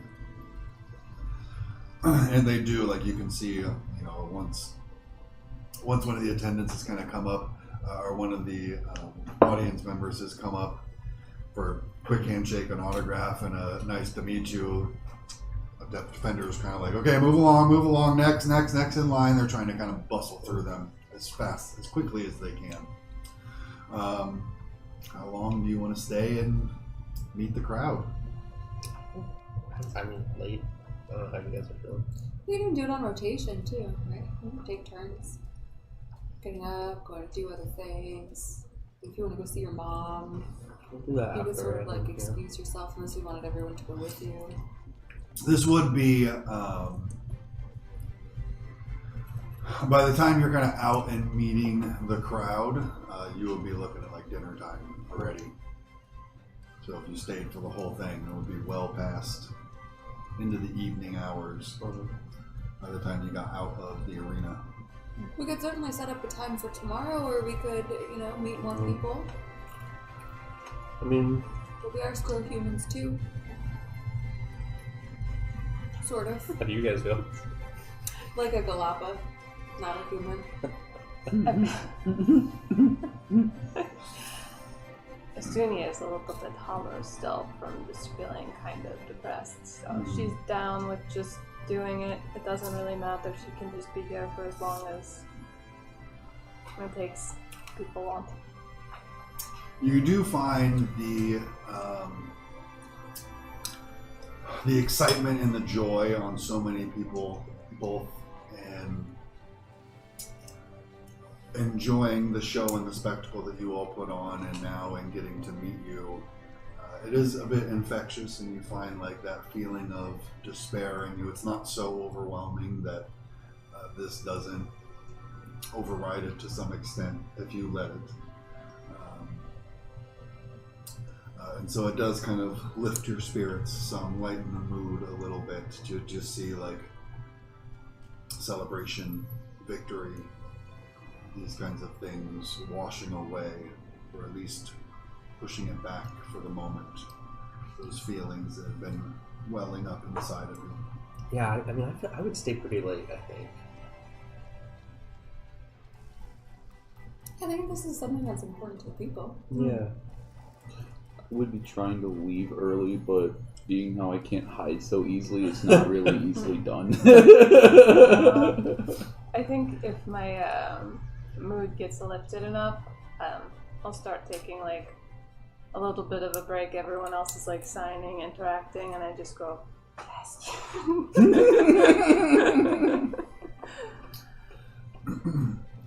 And they do, like, you can see, you know, once one of the attendants has kind of come up, or one of the audience members has come up for a quick handshake, an autograph, and a nice to meet you. The defender is kind of like, okay, move along, next in line. They're trying to kind of bustle through them as quickly as they can. How long do you want to stay and meet the crowd? I mean, late. I don't know how you guys are feeling. We can do it on rotation too, right? We can take turns. Getting up, going to do other things. If you want to go see your mom, We'll do that you could after, sort I of like think, yeah. excuse yourself unless you wanted everyone to go with you. This would be, by the time you're kind of out and meeting the crowd, you will be looking at like dinner time already. So if you stayed for the whole thing, it would be well past into the evening hours by the time you got out of the arena. We could certainly set up a time for tomorrow, or we could, you know, meet more people. I mean, But we are still humans too. Sort of. how do you guys feel? Like a Galapa, not a human. Asunia is a little bit hollow still from just feeling kind of depressed. So she's down with just doing it. It doesn't really matter. She can just be here for as long as it takes people want. You do find the excitement and the joy on so many people, both and enjoying the show and the spectacle that you all put on, and now in getting to meet you. It is a bit infectious, and you find like that feeling of despair in you. It's not so overwhelming that this doesn't override it to some extent if you let it. And so it does kind of lift your spirits some, lighten the mood a little bit to just see like celebration, victory, these kinds of things washing away, or at least pushing it back for the moment. Those feelings that have been welling up inside of you. Yeah, I mean, I would stay pretty late, I think. I think this is something that's important to people. Yeah. Would be trying to leave early, but being how I can't hide so easily, it's not really easily done. I think if my mood gets lifted enough, I'll start taking like a little bit of a break. Everyone else is like signing, interacting, and I just go, yes.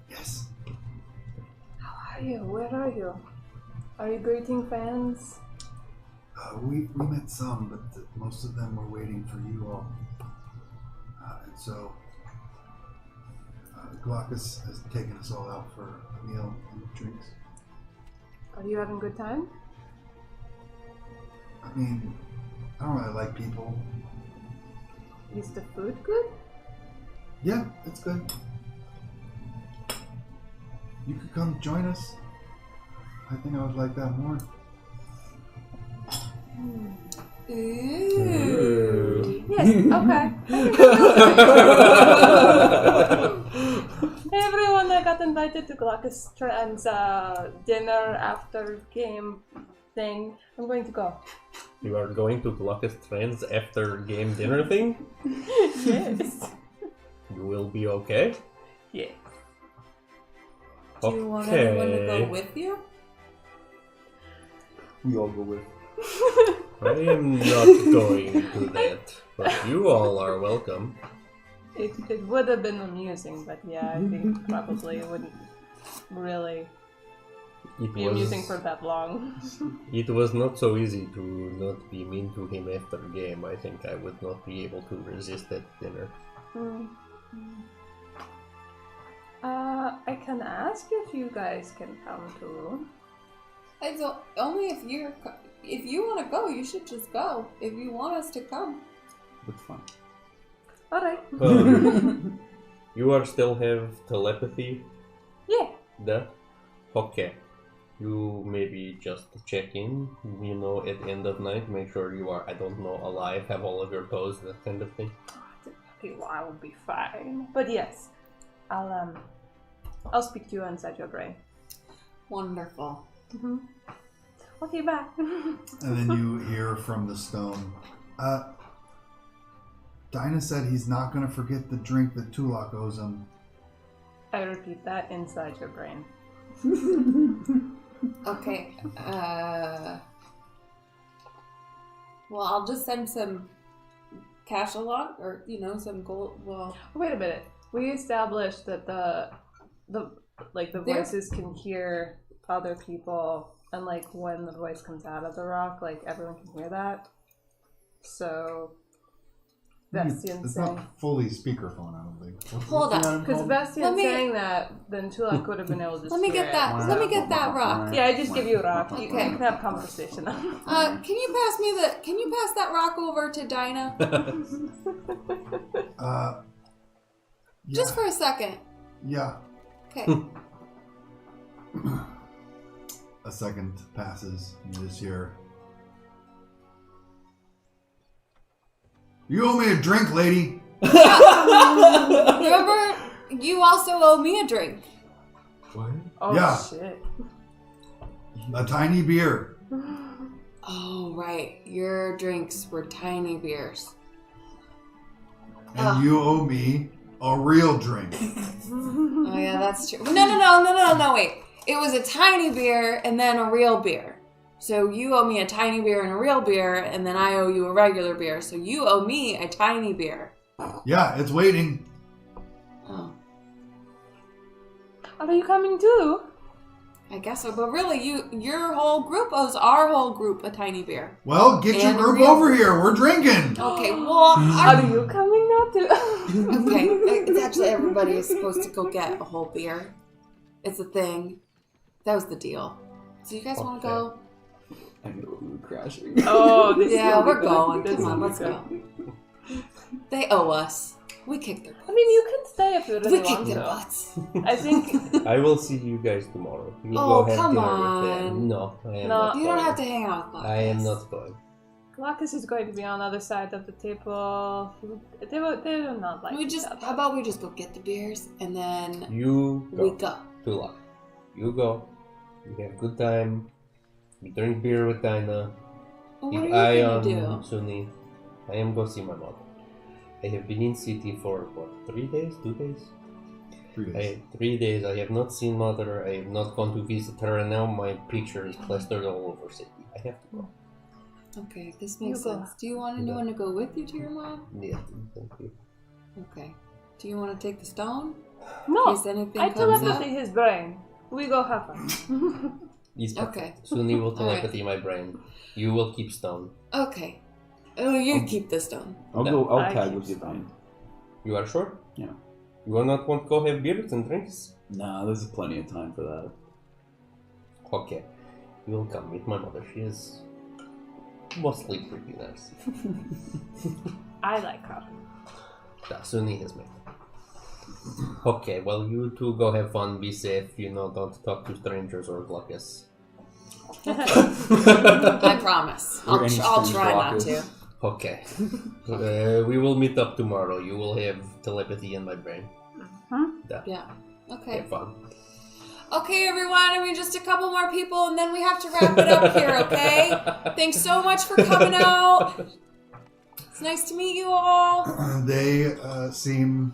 Yes. How are you? Where are you? Are you greeting fans? We met some, but most of them were waiting for you all. And so Glaucus has taken us all out for a meal and drinks. Are you having a good time? I mean, I don't really like people. Is the food good? Yeah, it's good. You could come join us. I think I would like that more. Ooh. Yes, okay. Hey everyone, I got invited to Glaucus Trans dinner after game thing. I'm going to go. You are going to Glaucus Trends after game dinner thing? Yes. You will be okay? Yeah. Do you want anyone to go with you? We all go with. I am not going to that, but you all are welcome. It would have been amusing, but yeah, I think probably it wouldn't really be amusing for that long. It was not so easy to not be mean to him after the game. I think I would not be able to resist that dinner. I can ask if you guys can come too. It's only if you want to go, you should just go. If you want us to come. It's fine. Alright. You are still have telepathy? Yeah. That? Okay. You maybe just check in, at the end of night, make sure you are, alive, have all of your toes, that kind of thing. Okay, well, I will be fine. But yes, I'll speak to you inside your brain. Wonderful. Mm-hmm. Okay, bye. And then you hear from the stone, Dinah said he's not going to forget the drink that Tulak owes him. I repeat that inside your brain. Okay. Well, I'll just send some cash along, or some gold. Well, wait a minute. We established that the voices can hear other people, and when the voice comes out of the rock, everyone can hear that. So Bastian's it's saying, not fully speakerphone, I don't think. Hold on. because Bastian's saying that, then Tulak would have been able to. Let me get that. Let me get that rock. Yeah, I just give you a rock. You Okay. can have conversation. Can you pass that rock over to Dinah? Yeah. Just for a second. Yeah. Okay. A second passes, and you just hear, "You owe me a drink, lady." Remember, you also owe me a drink. What? Oh Yeah. shit. A tiny beer. Oh, right. Your drinks were tiny beers. And you owe me a real drink. Oh, yeah, that's true. No, wait. it was a tiny beer and then a real beer. So you owe me a tiny beer and a real beer, and then I owe you a regular beer. So you owe me a tiny beer. Yeah, it's waiting. Oh. Are you coming too? I guess so, but really, your whole group owes our whole group a tiny beer. Well, get your And group real- over here. We're drinking. Okay, well, Are you coming now too? okay. It's actually everybody is supposed to go get a whole beer. It's a thing. That was the deal. So you guys want to go? I knew we were crashing. Oh, this Yeah, is we're going. This Come on, is let's good. go. They owe us. We kicked their butts. I mean, you can stay if you We really kicked want their to. butts. I think I will see you guys tomorrow. You Oh, go have come dinner on. with them. No, I am No. not You going. don't have to hang out with us. I am not going. Glockus is going to be on the other side of the table. They will not like We each just, other. how about we just go get the beers and then You go. we go. To luck. You go. You have good time. You drink beer with Dinah. Well, what Keep are you eye gonna on do? Sunni. I am going to see my mother. I have been in city for, what, 3 days? 2 days? 3 days. 3 days. I have not seen mother. I have not gone to visit her, and now my picture is plastered all over city. I have to go. Okay, this makes You go. sense. Do you want anyone to go with you to your mom? Yeah, thank you. Okay. Do you want to take the stone? No, In case anything I comes up? telepathy his brain. We go have fun. He's Okay. Sunni will All telepathy my brain. You will keep stone. Okay. Oh, you keep the stone. I'll I tag keep with you, some. Vine. You are sure? Yeah. You will not want to go have beers and drinks? Nah, there's plenty of time for that. Okay. You will come meet my mother. She is mostly pretty nice. I like her. Yeah, Sunni is me. Okay, well, you two go have fun, be safe, don't talk to strangers or Glockus. I promise. Or any I'll strange try not blockers. to. Okay. We will meet up tomorrow. You will have telepathy in my brain. Yeah. Okay. Have fun. Okay, everyone. I mean, just a couple more people, and then we have to wrap it up here. Okay. Thanks so much for coming out. It's nice to meet you all. They seem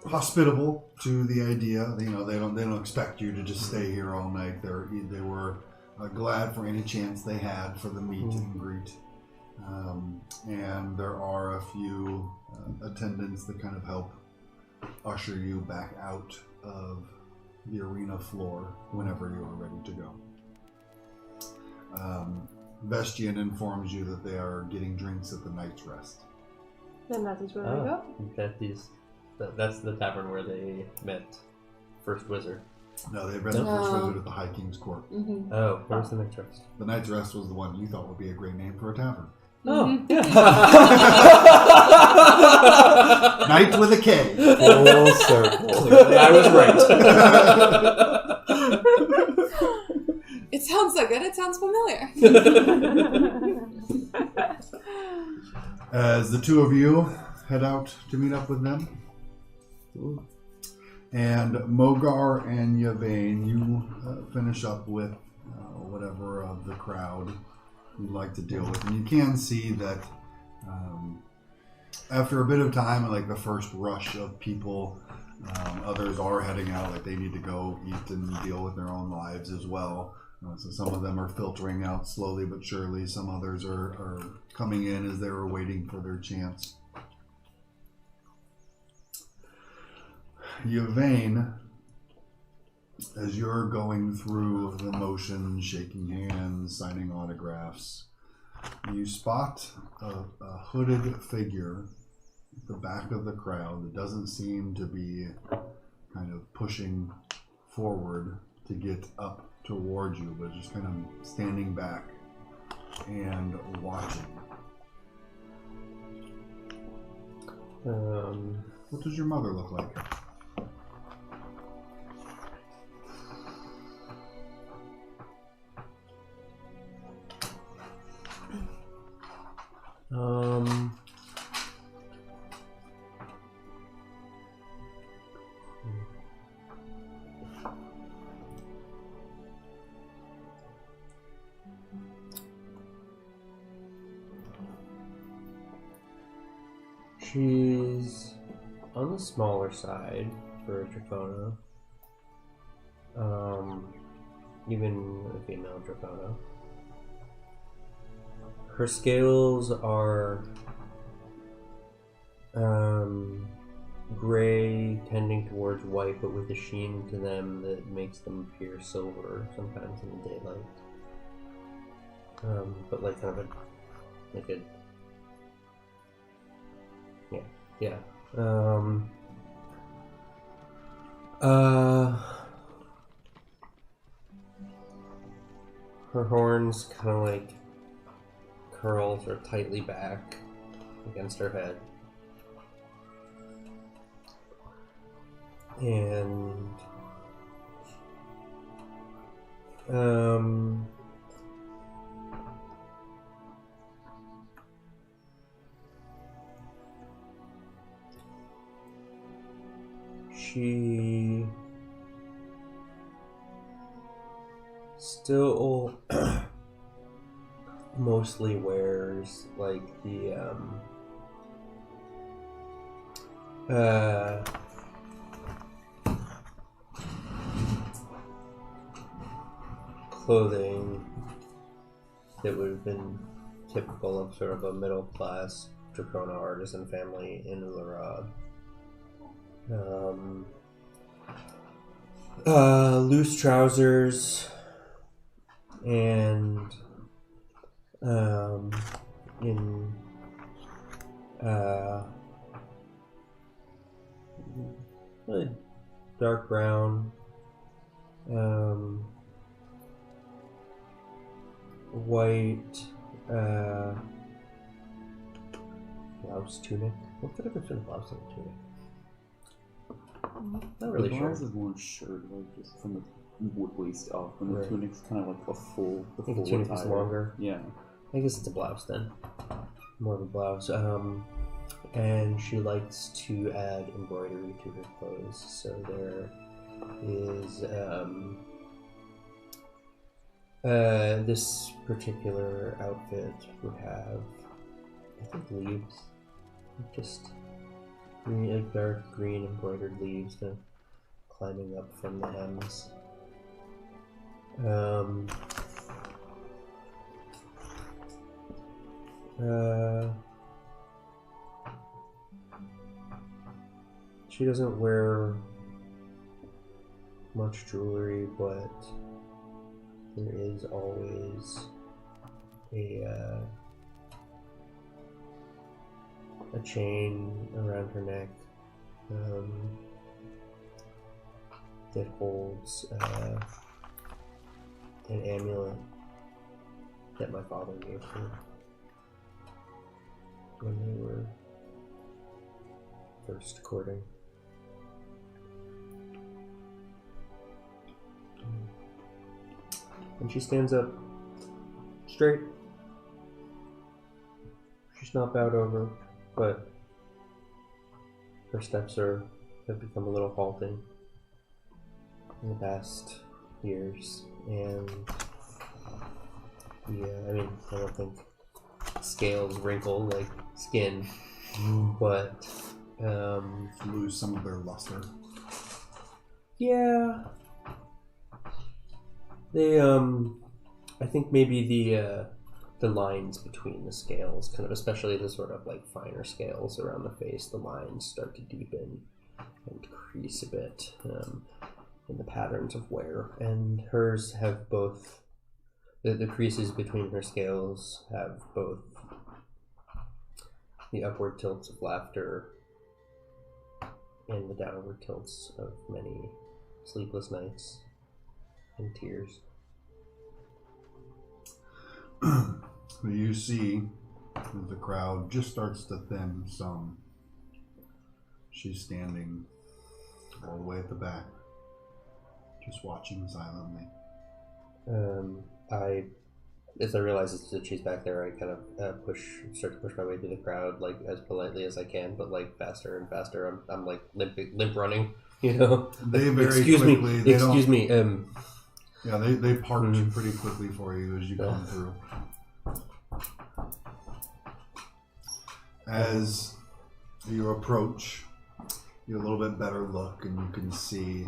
hospitable to the idea. They don't expect you to just stay here all night. They were glad for any chance they had for the meet and greet. And there are a few attendants that kind of help usher you back out of the arena floor whenever you are ready to go. Vestian informs you that they are getting drinks at the Night's Rest. Then that is where we go. That's the tavern where they met First Wizard. No, they've read the first visit at the High King's Court. Mm-hmm. Oh, where's the next rest? The Night's Rest was the one you thought would be a great name for a tavern. Oh, Night with a K. full circle. I was right. It sounds so good. It sounds familiar. As the two of you head out to meet up with them, and Mogar and Yvain, you finish up with whatever of the crowd you'd like to deal with. And you can see that after a bit of time, like the first rush of people, others are heading out, like they need to go eat and deal with their own lives as well. So some of them are filtering out slowly but surely. Some others are coming in as they were waiting for their chance. Yvain, as you're going through the motions, shaking hands, signing autographs, you spot a hooded figure at the back of the crowd that doesn't seem to be kind of pushing forward to get up towards you, but just kind of standing back and watching. What does your mother look like? She's on the smaller side for Dracona. even a female Dracona. Her scales are gray, tending towards white, but with a sheen to them that makes them appear silver sometimes in the daylight. But like kind of yeah. Her horns kind of like curls or tightly back against her head. And she still mostly wears like the clothing that would have been typical of sort of a middle class Dracona artisan family in Ularad. Loose trousers and in really dark brown, white blouse tunic. What's the difference between blouse and a tunic? Not really the sure. blouse is more shirt, like just from the waist up, and the Right. tunic's kind of like a full. I think the tunic is attire. longer. Yeah. I guess it's a blouse then. More of a blouse. And she likes to add embroidery to her clothes. So there is this particular outfit would have, I think, leaves. Just green, like dark green embroidered leaves kind of climbing up from the hems. She doesn't wear much jewelry, but there is always a chain around her neck that holds an amulet that my father gave her when they were first courting. And she stands up straight. She's not bowed over, but her steps have become a little halting in the past years. And yeah, I mean, I don't think scales wrinkle like skin, but lose some of their luster. Yeah. They I think maybe the lines between the scales, kind of, especially the sort of like finer scales around the face, the lines start to deepen and crease a bit in the patterns of wear. And hers have both, the creases between her scales have both the upward tilts of laughter and the downward tilts of many sleepless nights and tears. You see, as the crowd just starts to thin some, she's standing all the way at the back, just watching silently. As I realize that she's back there, I kind of start to push my way through the crowd, like as politely as I can, but like faster and faster. I'm like limp running, you know. They very excuse quickly, me, excuse me. Yeah, they park pretty quickly for you as you come through. As you approach, you have a little bit better look, and you can see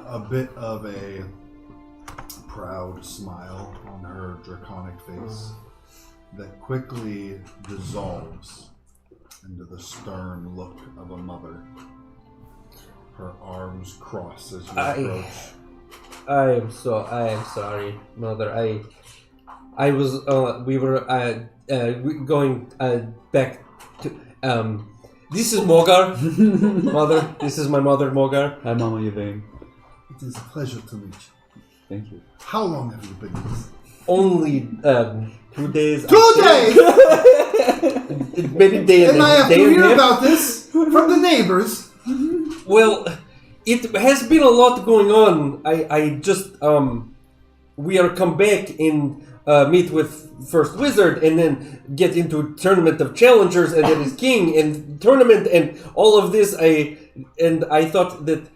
a bit of a proud smile on her draconic face that quickly dissolves into the stern look of a mother. Her arms cross as you approach. I am sorry, Mother. I was we were going back to this is Mogar. Mother, this is my mother, Mogar. Hi, Mama Yvain. It is a pleasure to meet you. Thank you. How long have you been in this? Only 2 days. 2 days! Maybe day and And I have to day and hear half. about this from the neighbors. Well, it has been a lot going on. I just we are come back and meet with first wizard and then get into tournament of challengers and then is king and tournament and all of this. I thought that.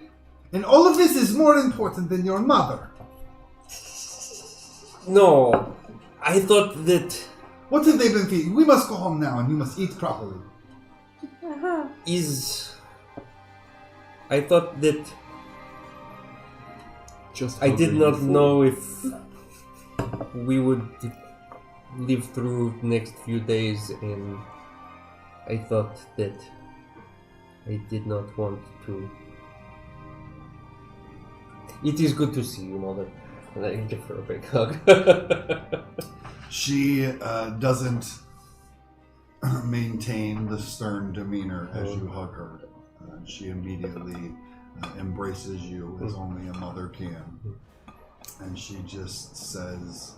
And all of this is more important than your mother. No, I thought that What have they been feeding? We must go home now and you must eat properly. I thought that Just I did hungry not before. know if we would live through the next few days, and I thought that I did not want to. It is good to see you, Mother. And I give her a big hug. She doesn't maintain the stern demeanor as you hug her. She immediately embraces you as only a mother can. And she just says,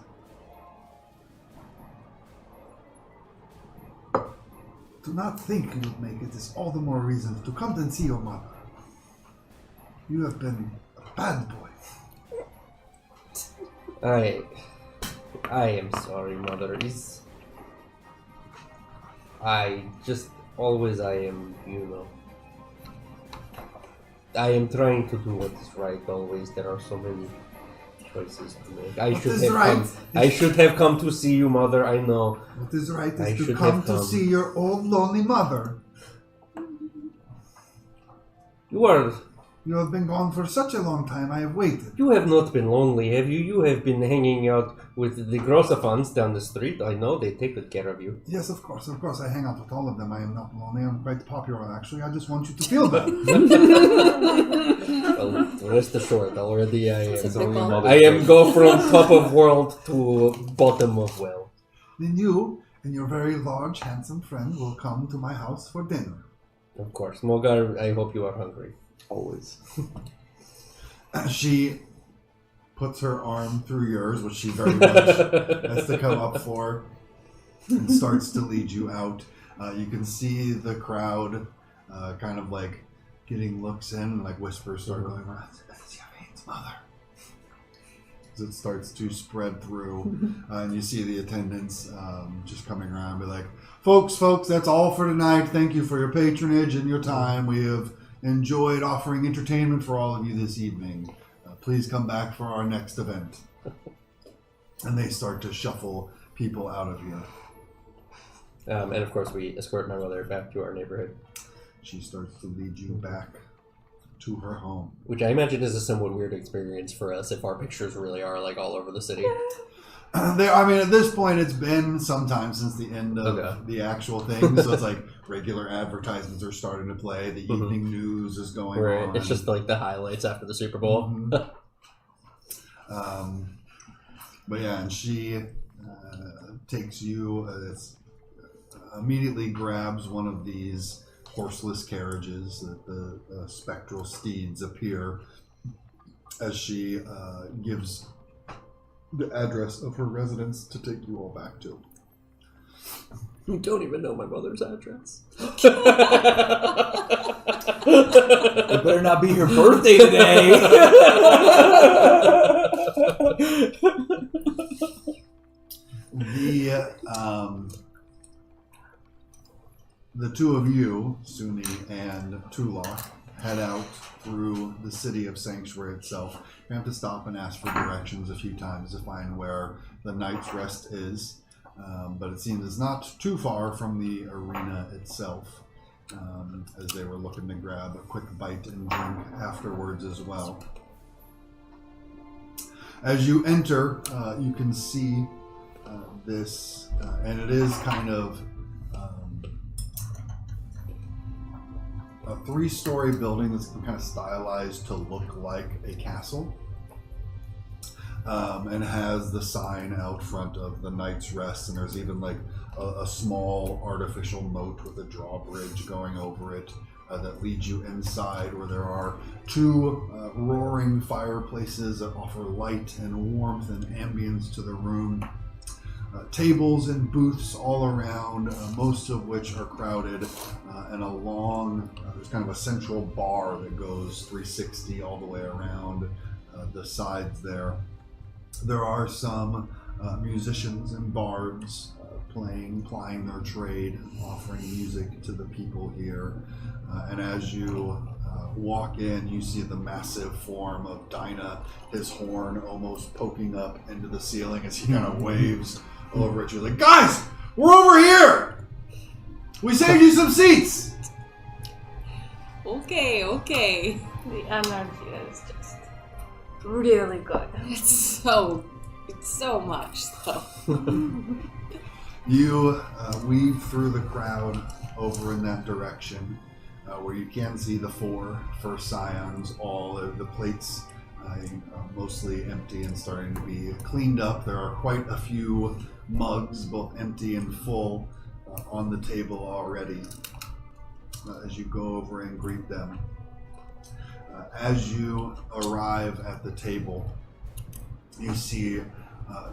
"Do not think you would make it is all the more reason to come and see your mother. You have been a bad boy." I am sorry, Mother. I am, I am trying to do what is right always. There are so many choices to make. I should have come to see you, Mother. I know. What is right I is to should come have to come. see your old lonely mother. You have been gone for such a long time, I have waited. You have not been lonely, have you? You have been hanging out with the Grossafans down the street. I know they take good care of you. Yes, of course. I hang out with all of them. I am not lonely. I'm quite popular, actually. I just want you to feel better. Well, rest assured, already I It's a am. big one. I am go from top of world to bottom of well. Then you and your very large, handsome friend will come to my house for dinner. Of course. Mogar, I hope you are hungry. Always. She puts her arm through yours, which she very much has to come up for, and starts to lead you out. You can see the crowd kind of like getting looks in, like whispers start going around. That's Yvain's mother. As it starts to spread through, and you see the attendants just coming around, be like, folks, that's all for tonight. Thank you for your patronage and your time. We have enjoyed offering entertainment for all of you this evening. Please come back for our next event. And they start to shuffle people out of here. And of course, we escort my mother back to our neighborhood. She starts to lead you back to her home. Which I imagine is a somewhat weird experience for us if our pictures really are like all over the city. At this point, it's been some time since the end of the actual thing. So it's like regular advertisements are starting to play. The evening news is going on. It's just like the highlights after the Super Bowl. But yeah, and she takes you, immediately grabs one of these horseless carriages that the spectral steeds appear as she gives the address of her residence to take you all back to. You don't even know my mother's address. It better not be her birthday today. The two of you, Suni and Tulok, head out through the city of Sanctuary itself. You have to stop and ask for directions a few times to find where the Night's Rest is. But it seems it's not too far from the arena itself, as they were looking to grab a quick bite and drink afterwards as well. As you enter, you can see this, and it is kind of a 3-story building that's kind of stylized to look like a castle, and has the sign out front of the Knight's Rest, and there's even like a small artificial moat with a drawbridge going over it that leads you inside, where there are 2 roaring fireplaces that offer light and warmth and ambience to the room. Tables and booths all around, most of which are crowded, and there's kind of a central bar that goes 360 all the way around the sides there. There are some musicians and bards plying their trade, offering music to the people here. And as you walk in, you see the massive form of Dinah, his horn almost poking up into the ceiling as he kind of waves over at you like, guys, we're over here! We saved you some seats! Okay. The energy is just really good. It's so much, though. You weave through the crowd over in that direction, where you can see the 4 first scions. All the plates are mostly empty and starting to be cleaned up. There are quite a few mugs, both empty and full, on the table already. As you go over and greet them. As you arrive at the table, you see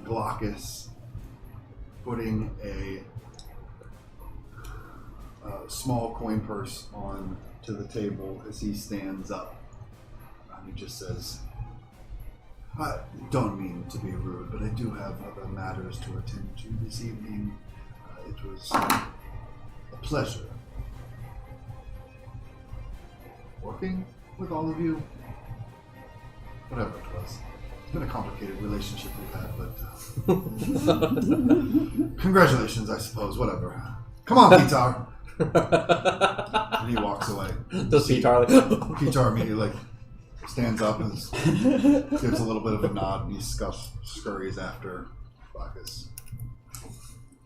Glaucus putting a small coin purse on to the table as he stands up. He just says, I don't mean to be rude, but I do have other matters to attend to this evening. It was a pleasure working with all of you. Whatever it was. It's been a complicated relationship we've had, but congratulations, I suppose. Whatever. Come on, Pitar. And he walks away. Does Pitar Pitar immediately stands up and gives a little bit of a nod, and he scurries after Bacchus.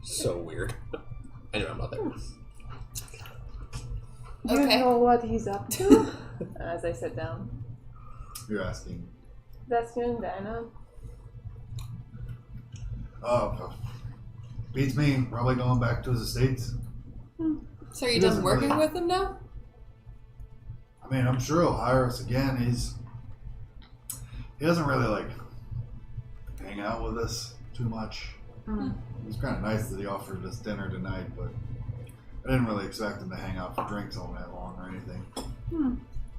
So weird. Anyway, I'm not there. Do you know what he's up to? As I sit down. You're asking. That's you and Dinah. Oh, beats me. Probably going back to his estates. So are you done working with him now? I mean, I'm sure he'll hire us again. He doesn't really hang out with us too much. It was kind of nice that he offered us dinner tonight, but I didn't really expect him to hang out for drinks all night long or anything.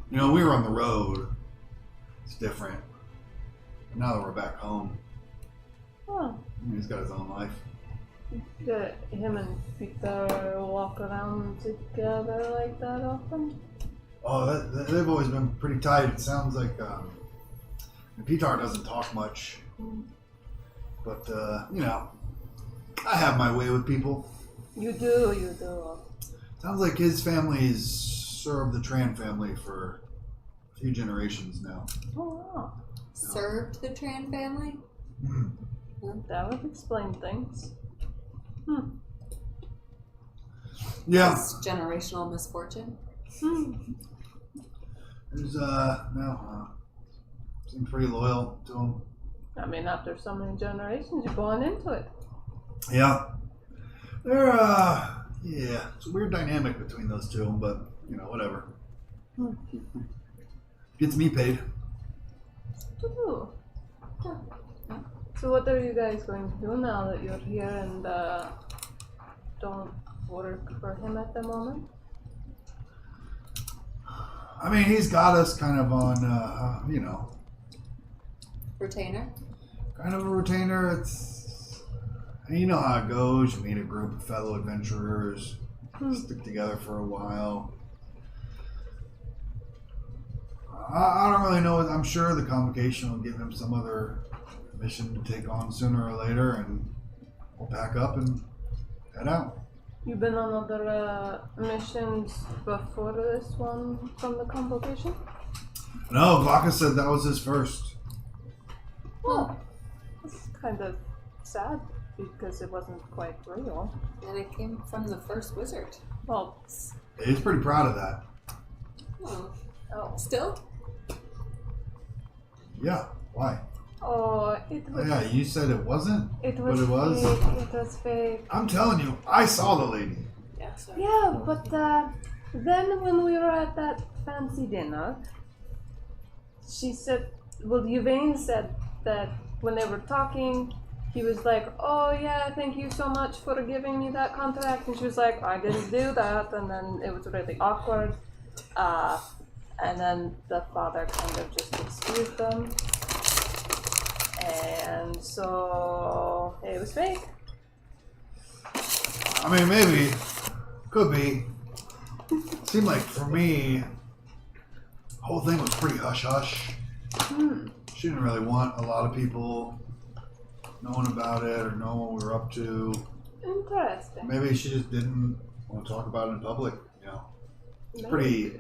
You know, we were on the road. It's different. But now that we're back home, he's got his own life. Do him and Peter walk around together like that often? Oh, they've always been pretty tight. It sounds like Pitar doesn't talk much. But, I have my way with people. You do. Sounds like his family's served the Tran family for a few generations now. Oh, wow. Served the Tran family? That would explain things. Yeah. It's generational misfortune. There's, seems pretty loyal to him. I mean, after so many generations, you're going into it. Yeah. They're, it's a weird dynamic between those two, but, whatever. Gets me paid. Ooh. So what are you guys going to do now that you're here and don't work for him at the moment? I mean, he's got us kind of on, Retainer? kind of a retainer. It's, you know how it goes. You meet a group of fellow adventurers, stick together for a while. I don't really know. I'm sure the convocation will give him some other mission to take on sooner or later, and we'll pack up and head out. You've been on other missions before this one from the convocation? No, Glaucus said that was his first. Well, it's kind of sad because it wasn't quite real. And it came from the first wizard. Well, He's pretty proud of that. oh. Still? Yeah. Why? Oh, it Oh, was. yeah, you said it wasn't. It was But it was? fake. It was fake. I'm telling you, I saw the lady. Yeah, sorry. Yeah, but then when we were at that fancy dinner, she said, well, Yvain said that when they were talking, he was like, oh yeah, thank you so much for giving me that contract. And she was like, I didn't do that. And then it was really awkward. And then the father kind of just excused them. And so it was fake. I mean, maybe. Could be. Seemed like for me, the whole thing was pretty hush-hush. She didn't really want a lot of people knowing about it or knowing what we were up to. Interesting. Maybe she just didn't want to talk about it in public, you know. It's pretty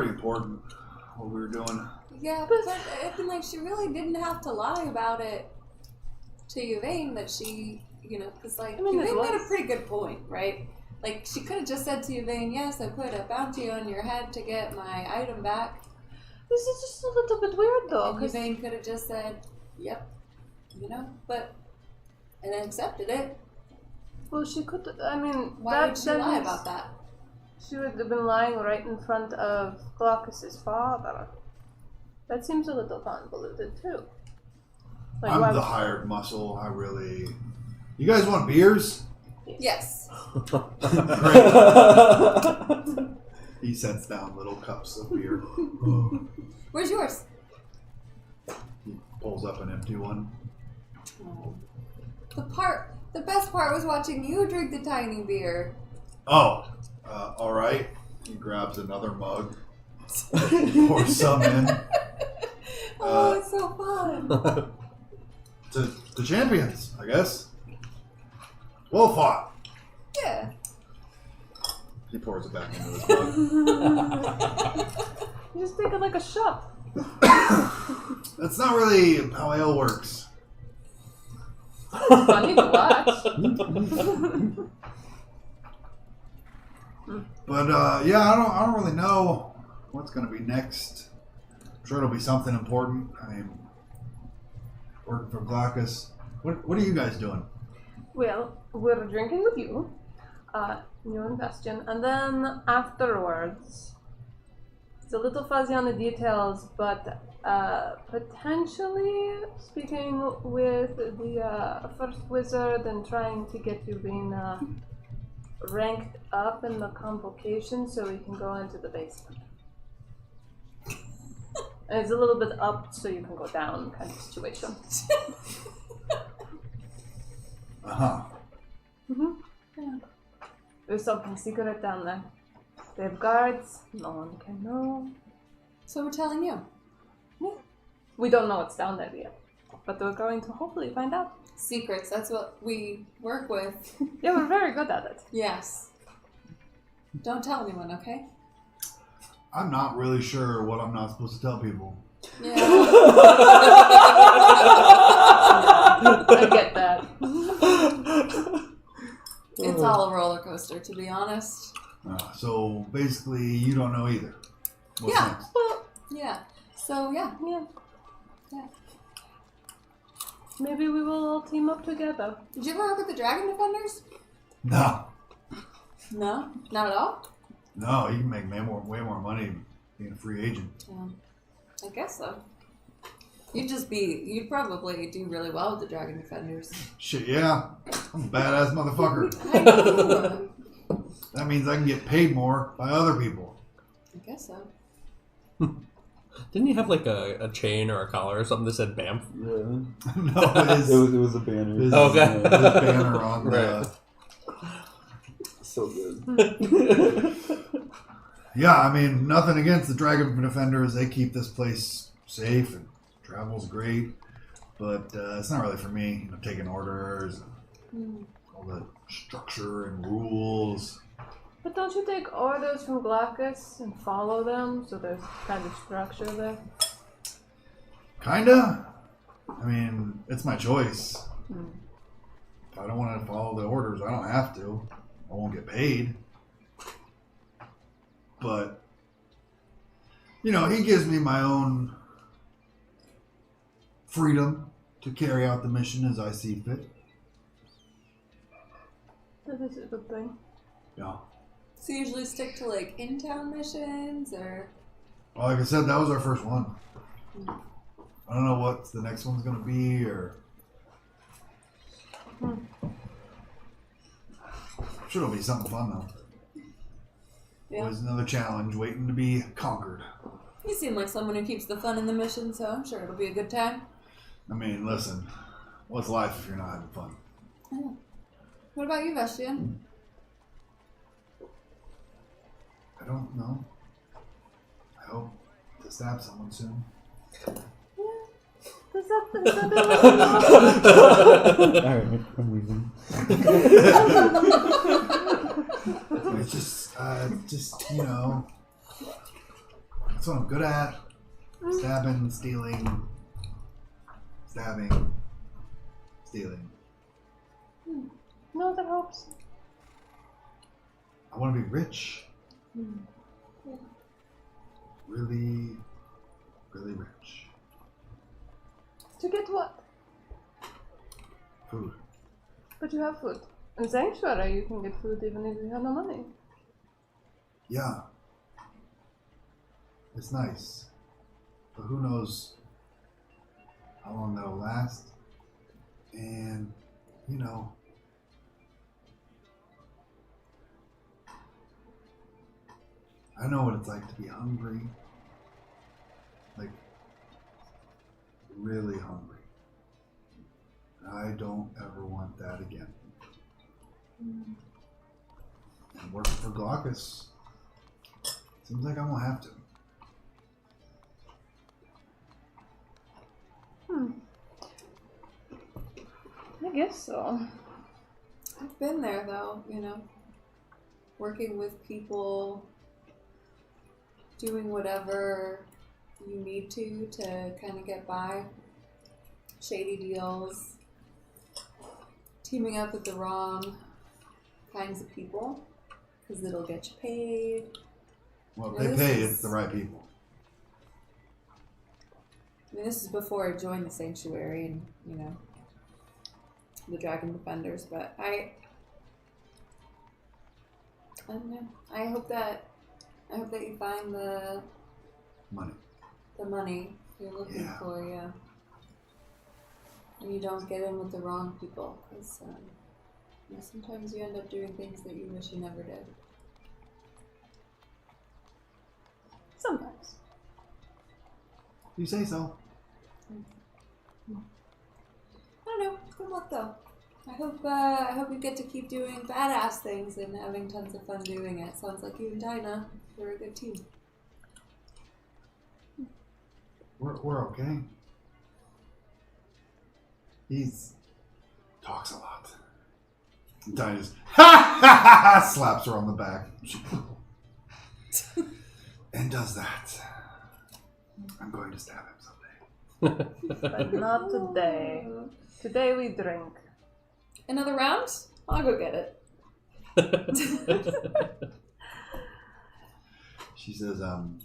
important what we were doing. Yeah, but I feel like she really didn't have to lie about it to Yvain that she, you know, because like Yvain made a pretty good point, right? Like she could have just said to Yvain, yes, I put a bounty on your head to get my item back. This is just a little bit weird though. And Yvain could have just said, yep, you know, and then accepted it. Well, she could, I mean... Why would she lie about that? She would have been lying right in front of Glaucus's father. That seems a little convoluted, too. Like, I'm the hired muscle. I really... You guys want beers? Yes. Great. He sets down little cups of beer. Where's yours? He pulls up an empty one. Oh. The best part was watching you drink the tiny beer. Oh, all right. He grabs another mug, pours some in. Oh, it's so fun. To the champions, I guess. Well fought. Yeah. He pours it back into his mug. You just take it like a shot. That's not really how ale works. It's funny to watch. But yeah, I don't really know what's going to be next. I'm sure it'll be something important. I mean, working for Glaucus. What are you guys doing? Well, we're drinking with you, you and Bastion, and then afterwards, it's a little fuzzy on the details, but potentially speaking with the first wizard and trying to get you being ranked up in the convocation so we can go into the basement. And it's a little bit up so you can go down kind of situation. Uh-huh. Yeah. There's something secret down there. They have guards, no one can know. So we're telling you. Yeah. We don't know what's down there yet, but we're going to hopefully find out. Secrets, that's what we work with. Yeah, we're very good at it. Yes. Don't tell anyone, okay? I'm not really sure what I'm not supposed to tell people. Yeah. I get that. It's all a roller coaster, to be honest. So basically, you don't know either. What's Yeah. next? Well, yeah. So, yeah. Yeah. Maybe we will all team up together. Did you ever work with the Dragon Defenders? No. No? Not at all? No, you can make way more money being a free agent. I guess so. You'd probably do really well with the Dragon Defenders. Shit, yeah. I'm a badass motherfucker. I know. That means I can get paid more by other people. I guess so. Didn't you have like a chain or a collar or something that said BAMF? Yeah. No, It was a banner. his Okay. banner on Right. So good. Yeah, I mean, nothing against the Dragon Defenders. They keep this place safe and travel's great. But it's not really for me. You know, taking orders, and all the structure and rules. But don't you take orders from Glaucus and follow them so there's kind of structure there? Kinda. I mean, it's my choice. If I don't want to follow the orders, I don't have to. I won't get paid. But, you know, he gives me my own freedom to carry out the mission as I see fit. That is a good thing. Yeah. So you usually stick to like in-town missions, or? Well, like I said, that was our first one. I don't know what the next one's gonna be, or sure it'll be something fun though. Yeah. Always another challenge waiting to be conquered. You seem like someone who keeps the fun in the mission, so I'm sure it'll be a good time. I mean, listen, what's life if you're not having fun? Oh. What about you, Vestian? I don't know. I hope to stab someone soon. Alright, I'm leaving. It's just, you know, that's what I'm good at. Stabbing, stealing, stabbing, stealing. No, that helps. I want to be rich. Really, really rich. To get what? Food. But you have food. In Sanctuary, you can get food even if you have no money. Yeah. It's nice. But who knows how long that'll last. And, you know, I know what it's like to be hungry. Like, really hungry. I don't ever want that again. And working for Glaucus seems like I won't have to. I guess so. I've been there though, you know, working with people, doing whatever you need to kind of get by, shady deals, teaming up with the wrong kinds of people, because it'll get you paid. Well, if Yeah, they this pay, is- it's the right people. I mean, this is before I joined the Sanctuary and, you know, the Dragon Defenders, but I don't know. I hope that you find the Money. money you're looking Yeah. for, yeah. And you don't get in with the wrong people, because you know, sometimes you end up doing things that you wish you never did. Sometimes. You say so. I don't know. Good luck though. I hope you get to keep doing badass things and having tons of fun doing it. Sounds like you and Dinah are a good team. We're okay. He's talks a lot. And Dinah just slaps her on the back. And does that. I'm going to stab him someday. But not today. Today we drink. Another round? I'll go get it. She says, I'm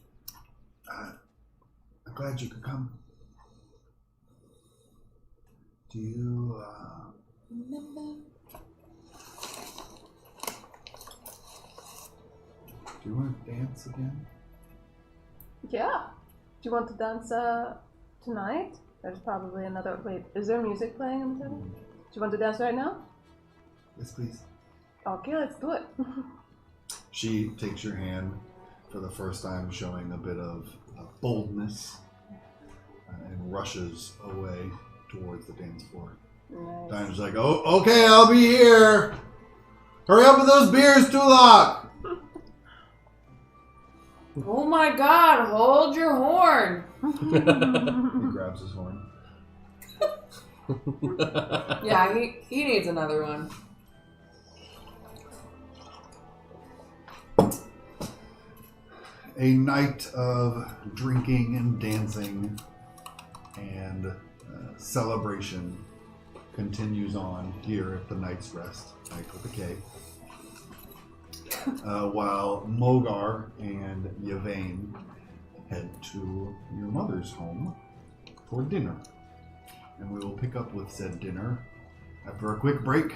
glad you could come. Do you, do you want to dance again? Yeah. Do you want to dance tonight? There's probably another. Wait, is there music playing in the city? Do you want to dance right now? Yes, please. Okay, let's do it. She takes your hand for the first time, showing a bit of boldness, and rushes away towards the dance floor. Nice. Dinah's like, oh, okay, I'll be here. Hurry up with those beers, Tulak. Oh my god, hold your horn! He grabs his horn. Yeah, he needs another one. A night of drinking and dancing and celebration continues on here at the Night's Rest, Night with a K. While Mogar and Yvain head to your mother's home for dinner. And we will pick up with said dinner after a quick break.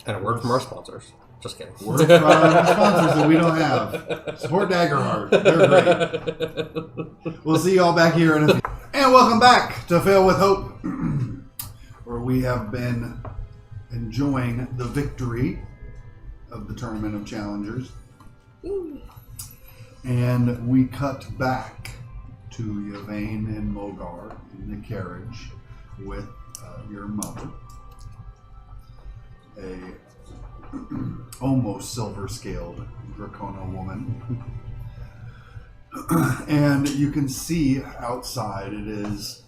And a word from our sponsors. Just kidding. Word from our sponsors that we don't have. Support Daggerheart. They're great. We'll see you all back here in a few. And welcome back to Fail with Hope, where we have been enjoying the victory of the Tournament of Challengers. And we cut back to Yvain and Mogar in the carriage with your mother, a almost silver-scaled Dracona woman. And you can see outside it is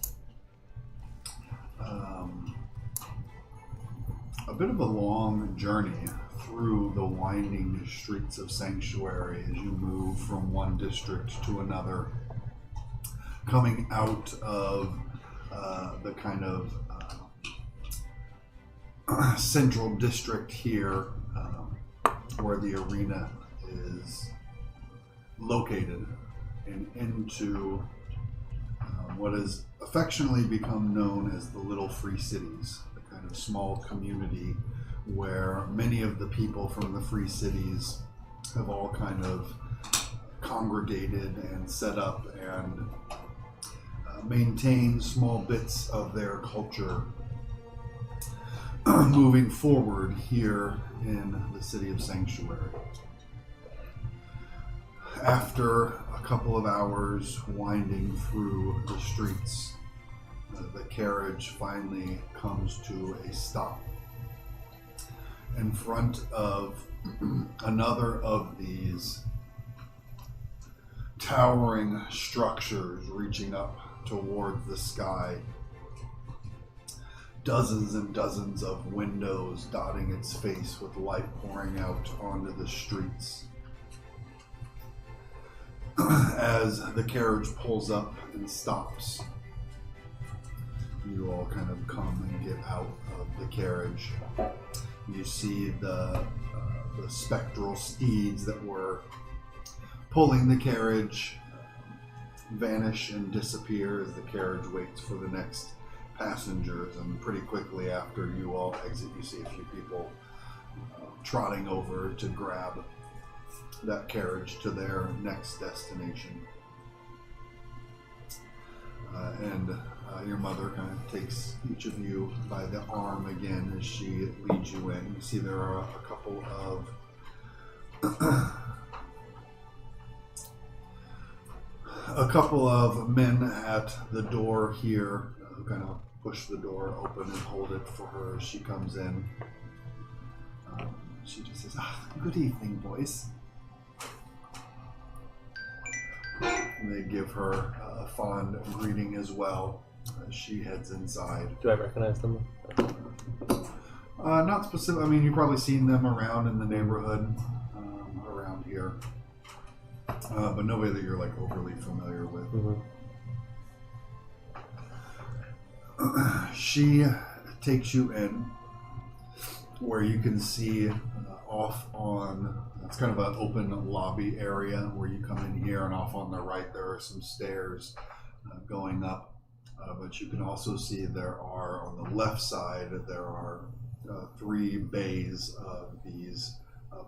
a bit of a long journey through the winding streets of Sanctuary as you move from one district to another, coming out of the kind of central district here, where the arena is located, and into what has affectionately become known as the Little Free Cities, the kind of small community where many of the people from the Free Cities have all kind of congregated and set up and maintain small bits of their culture moving forward here in the city of Sanctuary. After a couple of hours winding through the streets, the carriage finally comes to a stop in front of another of these towering structures reaching up towards the sky. Dozens and dozens of windows dotting its face with light pouring out onto the streets. As the carriage pulls up and stops, you all kind of come and get out of the carriage. You see the spectral steeds that were pulling the carriage vanish and disappear as the carriage waits for the next passengers, and pretty quickly after you all exit, you see a few people trotting over to grab that carriage to their next destination. And your mother kind of takes each of you by the arm again as she leads you in. You see there are a couple of men at the door here who kind of push the door open and hold it for her as she comes in. She just says, "Good evening, boys." And they give her a fond greeting as well as she heads inside. Do I recognize them? Not specific. I mean, you've probably seen them around in the neighborhood, around here. But nobody that you're like overly familiar with. Mm-hmm. She takes you in where you can see off on, it's kind of an open lobby area where you come in here, and off on the right there are some stairs going up. But you can also see there are, on the left side, there are 3 bays of these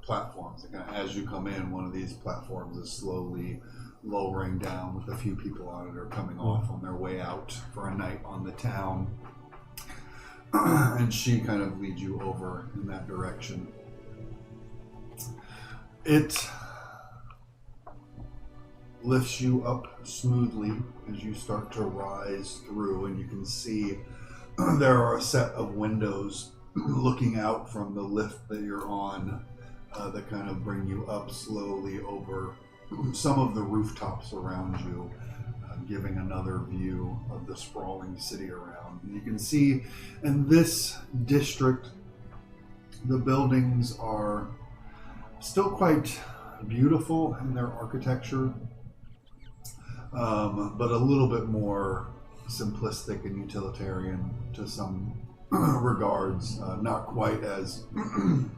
platforms. And as you come in, one of these platforms is slowly lowering down with a few people on it or coming off on their way out for a night on the town. And she kind of leads you over in that direction. It lifts you up smoothly as you start to rise through, and you can see there are a set of windows looking out from the lift that you're on that kind of bring you up slowly over some of the rooftops around you, giving another view of the sprawling city around. And you can see in this district, the buildings are still quite beautiful in their architecture, but a little bit more simplistic and utilitarian to some regards, not quite as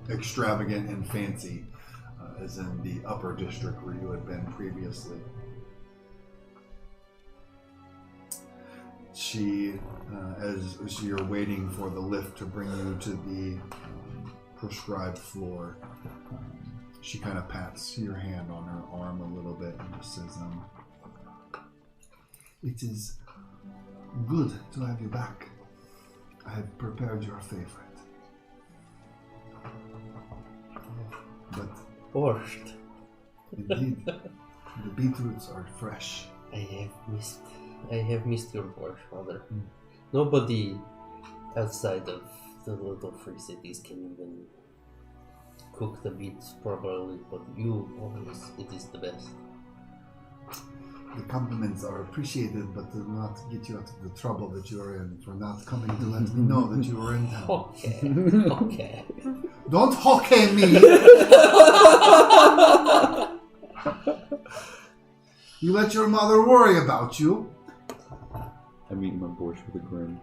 extravagant and fancy as in the upper district where you had been previously. She, as you're waiting for the lift to bring you to the prescribed floor, she kind of pats your hand on her arm a little bit and just says, "It is good to have you back. I have prepared your favorite." But Borscht. indeed, the beetroots are fresh. I have missed your borscht, Mother. Nobody outside of the little free cities can even cook the meats properly, but you always, it is the best. The compliments are appreciated, but do not get you out of the trouble that you are in for not coming to let me know that you were in town. Okay. Don't hockey me! You let your mother worry about you. I'm eating my borscht with a grin.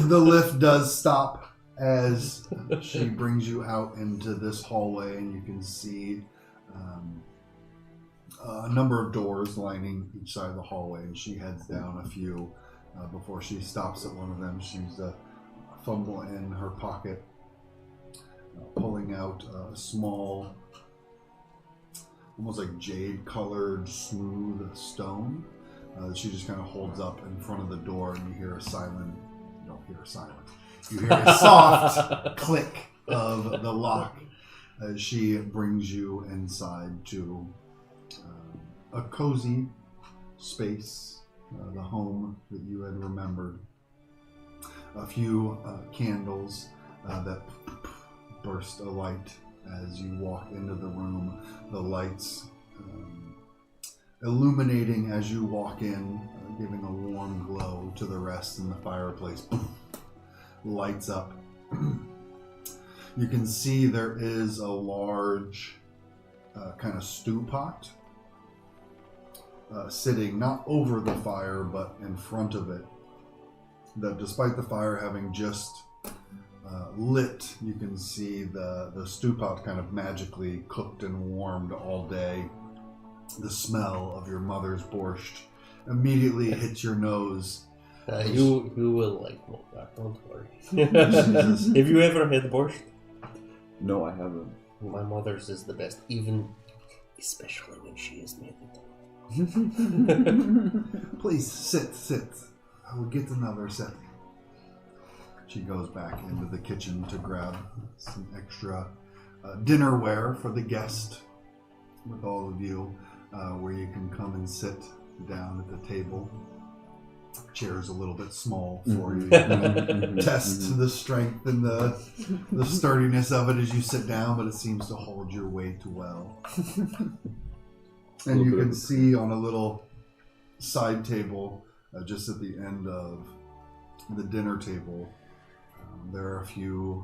The lift does stop as she brings you out into this hallway, and you can see a number of doors lining each side of the hallway, and she heads down a few before she stops at one of them. She's fumble in her pocket, pulling out a small, almost like jade-colored, smooth stone. She just kind of holds up in front of the door, and you hear a silent. You don't hear a silent. You hear a soft click of the lock as she brings you inside to a cozy space, the home that you had remembered. A few candles that burst alight as you walk into the room. The lights illuminating as you walk in, giving a warm glow to the rest, and the fireplace lights up. You can see there is a large kind of stew pot sitting not over the fire but in front of it, that despite the fire having just lit, you can see the stew pot kind of magically cooked and warmed all day. The smell of your mother's borscht immediately hits your nose. You will like Mocha, don't worry. Have you ever had borscht? No, I haven't. My mother's is the best, especially when she has made it. Please sit. I will get another set. She goes back into the kitchen to grab some extra dinnerware for the guest with all of you, where you can come and sit down at the table. Chair's a little bit small for you. Test the strength and the sturdiness of it as you sit down, but it seems to hold your weight well. And you can see on a little side table, just at the end of the dinner table, there are a few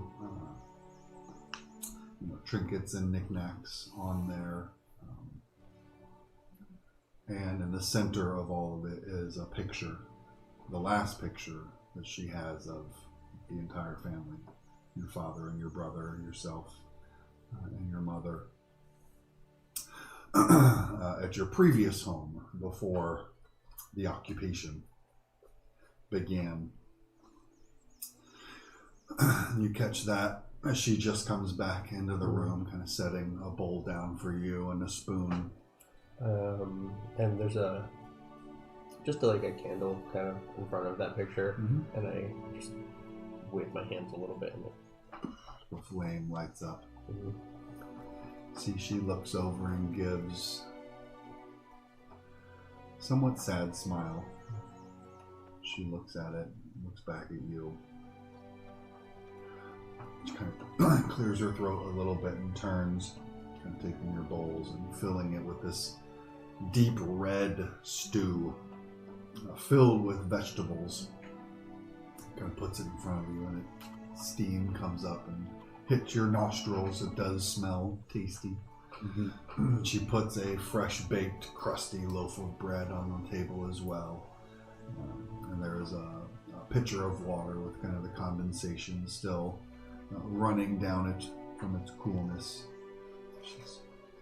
trinkets and knickknacks on there. And in the center of all of it is a picture, the last picture that she has of the entire family, your father and your brother, yourself, and your mother, at your previous home before the occupation began. You catch that as she just comes back into the room, kind of setting a bowl down for you and a spoon. And there's just like a candle kind of in front of that picture, and I just wave my hands a little bit, and the flame lights up. See, she looks over and gives a somewhat sad smile. She looks at it, looks back at you. She kind of clears her throat a little bit and turns, kind of taking your bowls and filling it with this deep red stew filled with vegetables. Kind of puts it in front of you, and steam comes up and hits your nostrils. It does smell tasty. She puts a fresh baked, crusty loaf of bread on the table as well. And there is a pitcher of water with kind of the condensation still running down it from its coolness. She says,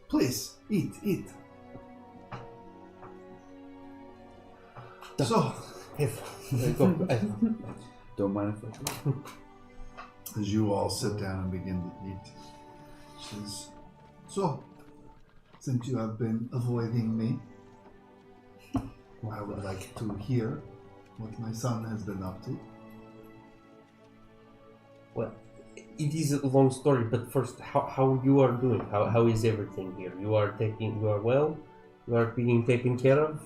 please, eat. So, Don't mind if I try. as you all sit down and begin to eat, she says, so, since you have been avoiding me, I would like to hear what my son has been up to. Well, it is a long story, but first, how you are doing? How is everything here? You are well? You are being taken care of?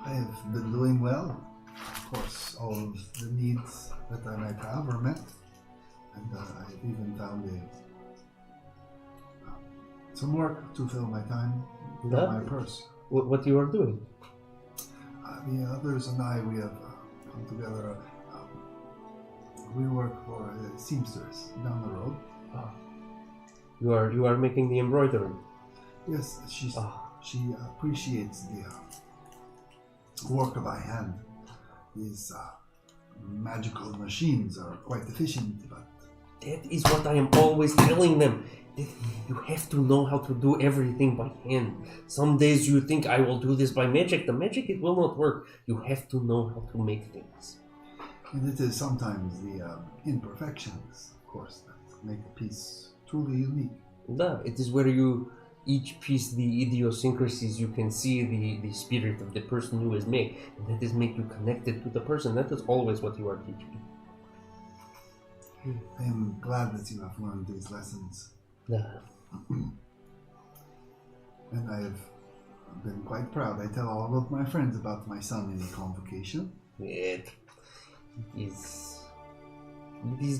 I have been doing well. Of course, all of the needs that I might have are met. And I've even found some work to fill my time, fill my purse. What you are doing? The others and I, we have come together. We work for a seamstress down the road. You are making the embroidery. Yes, she appreciates the work of my hand. These magical machines are quite efficient, but that is what I am always telling them. That you have to know how to do everything by hand. Some days you think I will do this by magic. The magic, it will not work. You have to know how to make things. And it is sometimes the imperfections, of course, that make a piece truly unique. It is where each piece, the idiosyncrasies, you can see the spirit of the person who is made. And that is make you connected to the person. That is always what you are teaching. I am glad that you have learned these lessons. And I have been quite proud. I tell all of my friends about my son in convocation. It is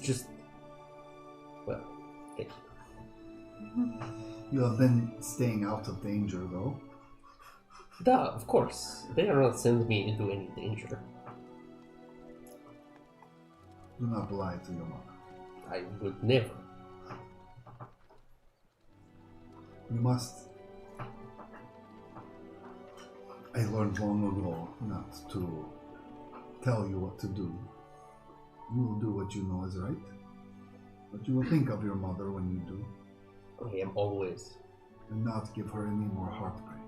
just, well, thank you. You have been staying out of danger, though. Of course. They are not sending me into any danger. Do not lie to your mother. I would never. You must. I learned long ago not to tell you what to do. You will do what you know is right, but you will think of your mother when you do, I am always. and not give her any more heartbreak.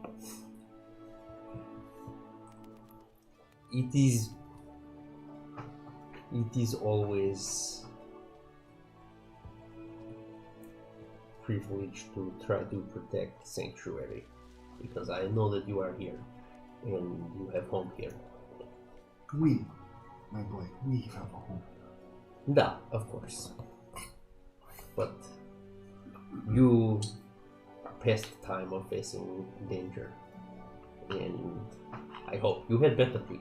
It is always privilege to try to protect Sanctuary, because I know that you are here and you have home here. We, my boy, we have a home. Of course. But you are past the time of facing danger, and I hope you had better be.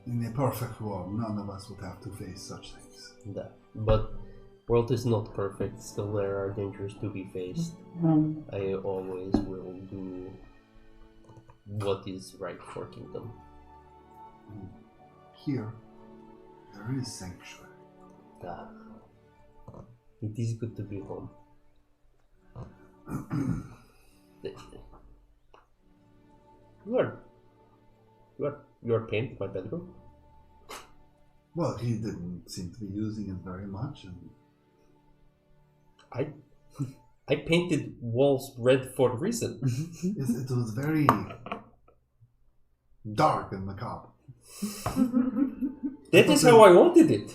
In a perfect world, none of us would have to face such things. But world is not perfect. Still, there are dangers to be faced. I always will do what is right for Kingdom. Here, there is sanctuary. It is good to be home. You are painting my bedroom? Well, he didn't seem to be using it very much, and I painted walls red for a reason. it was very dark and macabre. That is how I wanted it.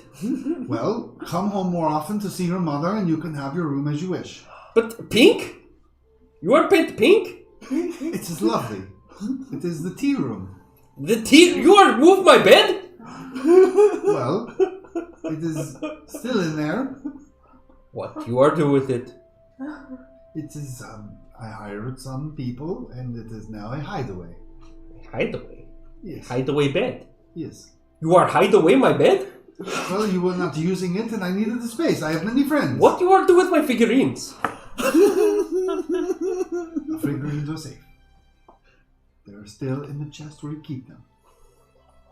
Well, come home more often to see your mother, and you can have your room as you wish. But pink? You are painted pink? It is lovely. It is the tea room. The tea? You are moved my bed? Well, it is still in there. What you are doing with it? It is, I hired some people, and it is now a hideaway. Hideaway? Yes. Hideaway bed? Yes. You are hide away my bed? Well, you were not using it, and I needed the space. I have many friends. What you are doing with my figurines? The figurines are safe. They are still in the chest where you keep them.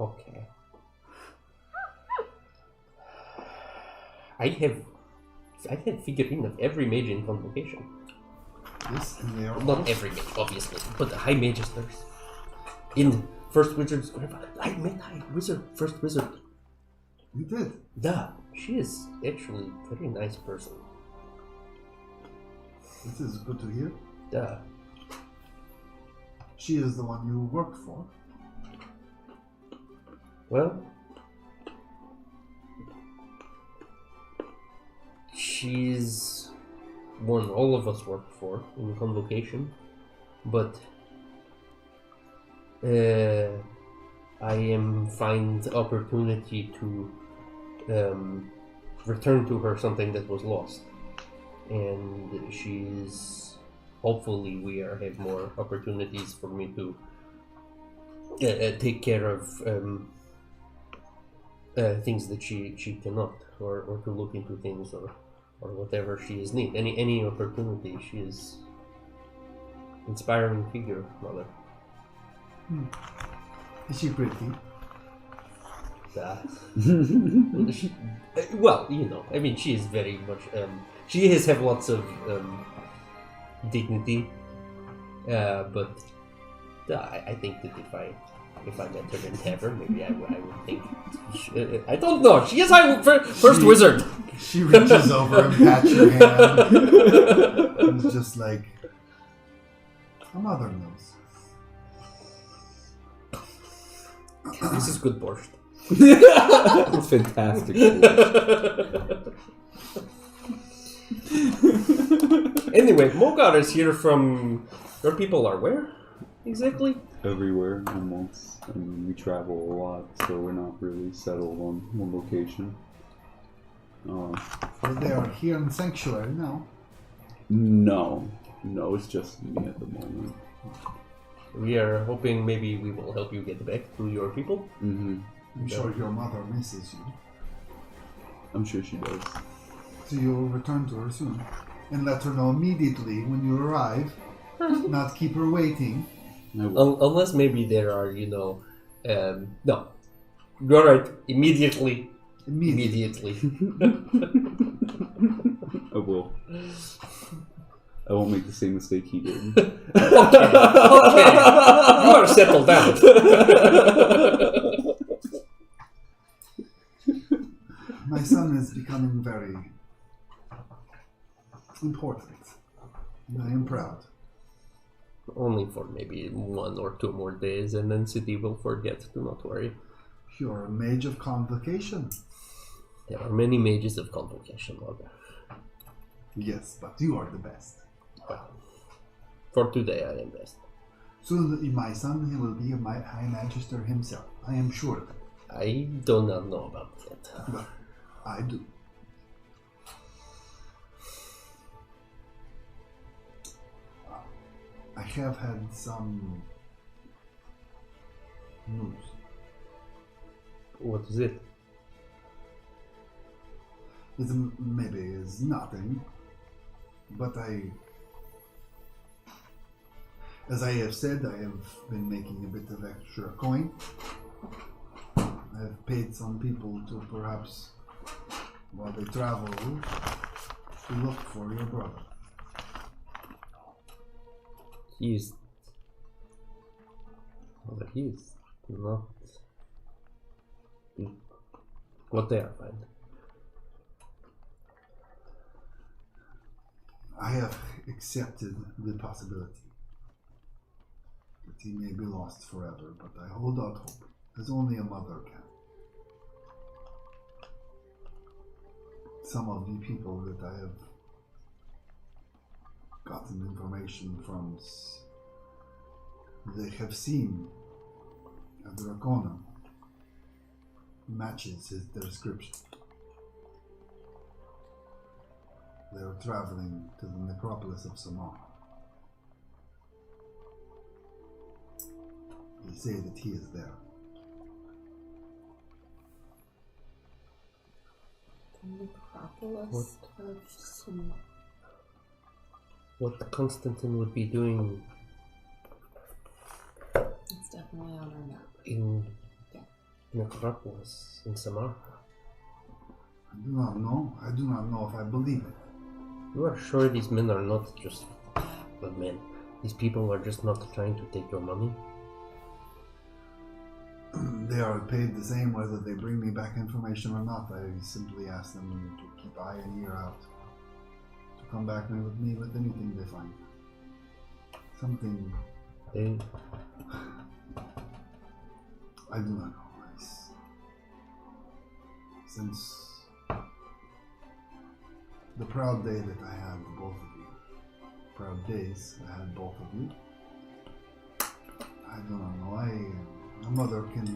Okay. I have I had figurine of every mage in Convocation. Yes, and they are Not every mage, obviously, but the High Mage's Thirst. In First Wizard's Grandpa. I met First Wizard. You did. Yeah, she is actually a very nice person. This is good to hear. Yeah. She is the one you work for. Well, she's one all of us work for in Convocation, but I find opportunity to return to her something that was lost, and she's hopefully have more opportunities for me to take care of things that she cannot, or to look into things or whatever she is need. Any opportunity. She is inspiring figure, mother. Is she pretty? Well, I mean, she is very much. She has have lots of dignity, but I think that if I met her in tavern, maybe I would think. I don't know. She is first wizard. She reaches over and pats your hand. It's just like a mother knows. This is good borscht. It's fantastic. Anyway, Mogar is here from. Your people are where exactly? Everywhere, almost. I mean, we travel a lot, so we're not really settled on one location. But they are here in Sanctuary now. No, it's just me at the moment. We are hoping maybe we will help you get back to your people. Mm-hmm. I'm sure your mother misses you. I'm sure she does. So you'll return to her soon. And let her know immediately when you arrive. Not keep her waiting. Unless maybe there are, no. You're right. Immediately. I will. I won't make the same mistake he did. Okay. You are settled down. My son is becoming very important. And I am proud. Only for maybe 1 or 2 more days, and then City will forget. Do not worry. You're a mage of convocation. There are many mages of Convocation, Logger. Yes, but you are the best. Well, for today I am best. Soon my son he will be a High Magister himself. I am sure of it. I do not know about that. But I do. I have had some news. What is it? It maybe is nothing, but as I have said, I have been making a bit of extra coin. I have paid some people to perhaps, while they travel, to look for your brother. He's not what they are fine. I have accepted the possibility that he may be lost forever, but I hold out hope, as only a mother can. Some of the people that I have gotten information from, they have seen a Draconan matches his description. They are traveling to the necropolis of Samar. They say that he is there. The necropolis of Samar. What Constantine would be doing It's definitely on our map. in Necropolis in Samar. I do not know. I do not know if I believe it. You are sure these men are not just the men? These people are just not trying to take your money? They are paid the same whether they bring me back information or not. I simply ask them to keep eye and ear out. To come back with me with anything they find. Something... They... I do not know. Since the proud day that I had both of you, proud days I had both of you, I do not know. My mother can...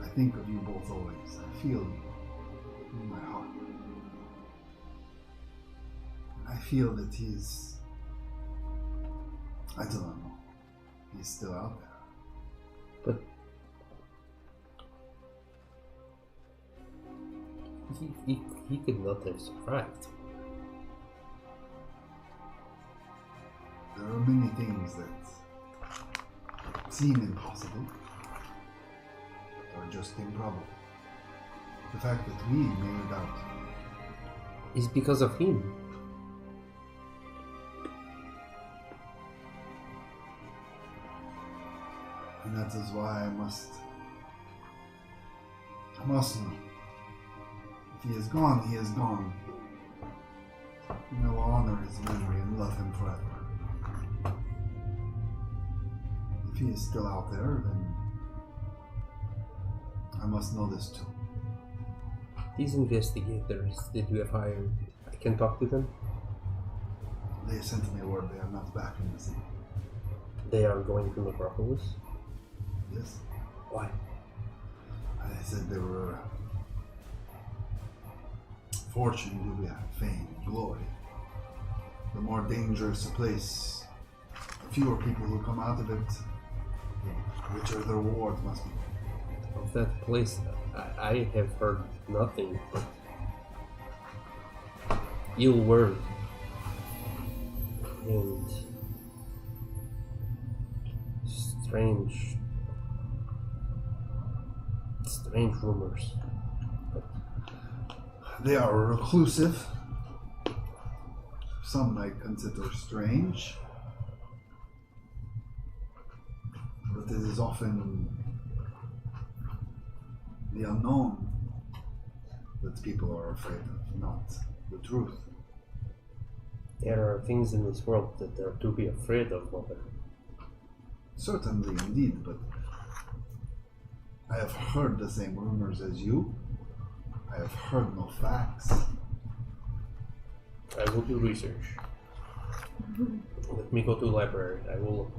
I think of you both always. I feel you in my heart. And I feel that he's... I do not know. He's still out there. But... He could not have survived. There are many things that seem impossible, or just improbable. The fact that we made it out is because of him. And that is why I must know. If he is gone, he is gone. And I will honor his memory and love him forever. If he is still out there, then I must know this too. These investigators that you have hired, I can talk to them? They sent me word they are not back in the city. They are going to Necropolis? Yes. Why? They said they were fortune, fame, glory. The more dangerous a place, the fewer people who come out of it, the richer the reward must be. Of that place, I have heard nothing but ill word and strange rumors. They are reclusive. Some might consider strange. But it is often the unknown that people are afraid of, not the truth. There are things in this world that are to be afraid of, Mother. Certainly, indeed, but I have heard the same rumors as you. I have heard no facts. I will do research. Let me go to the library. I will look.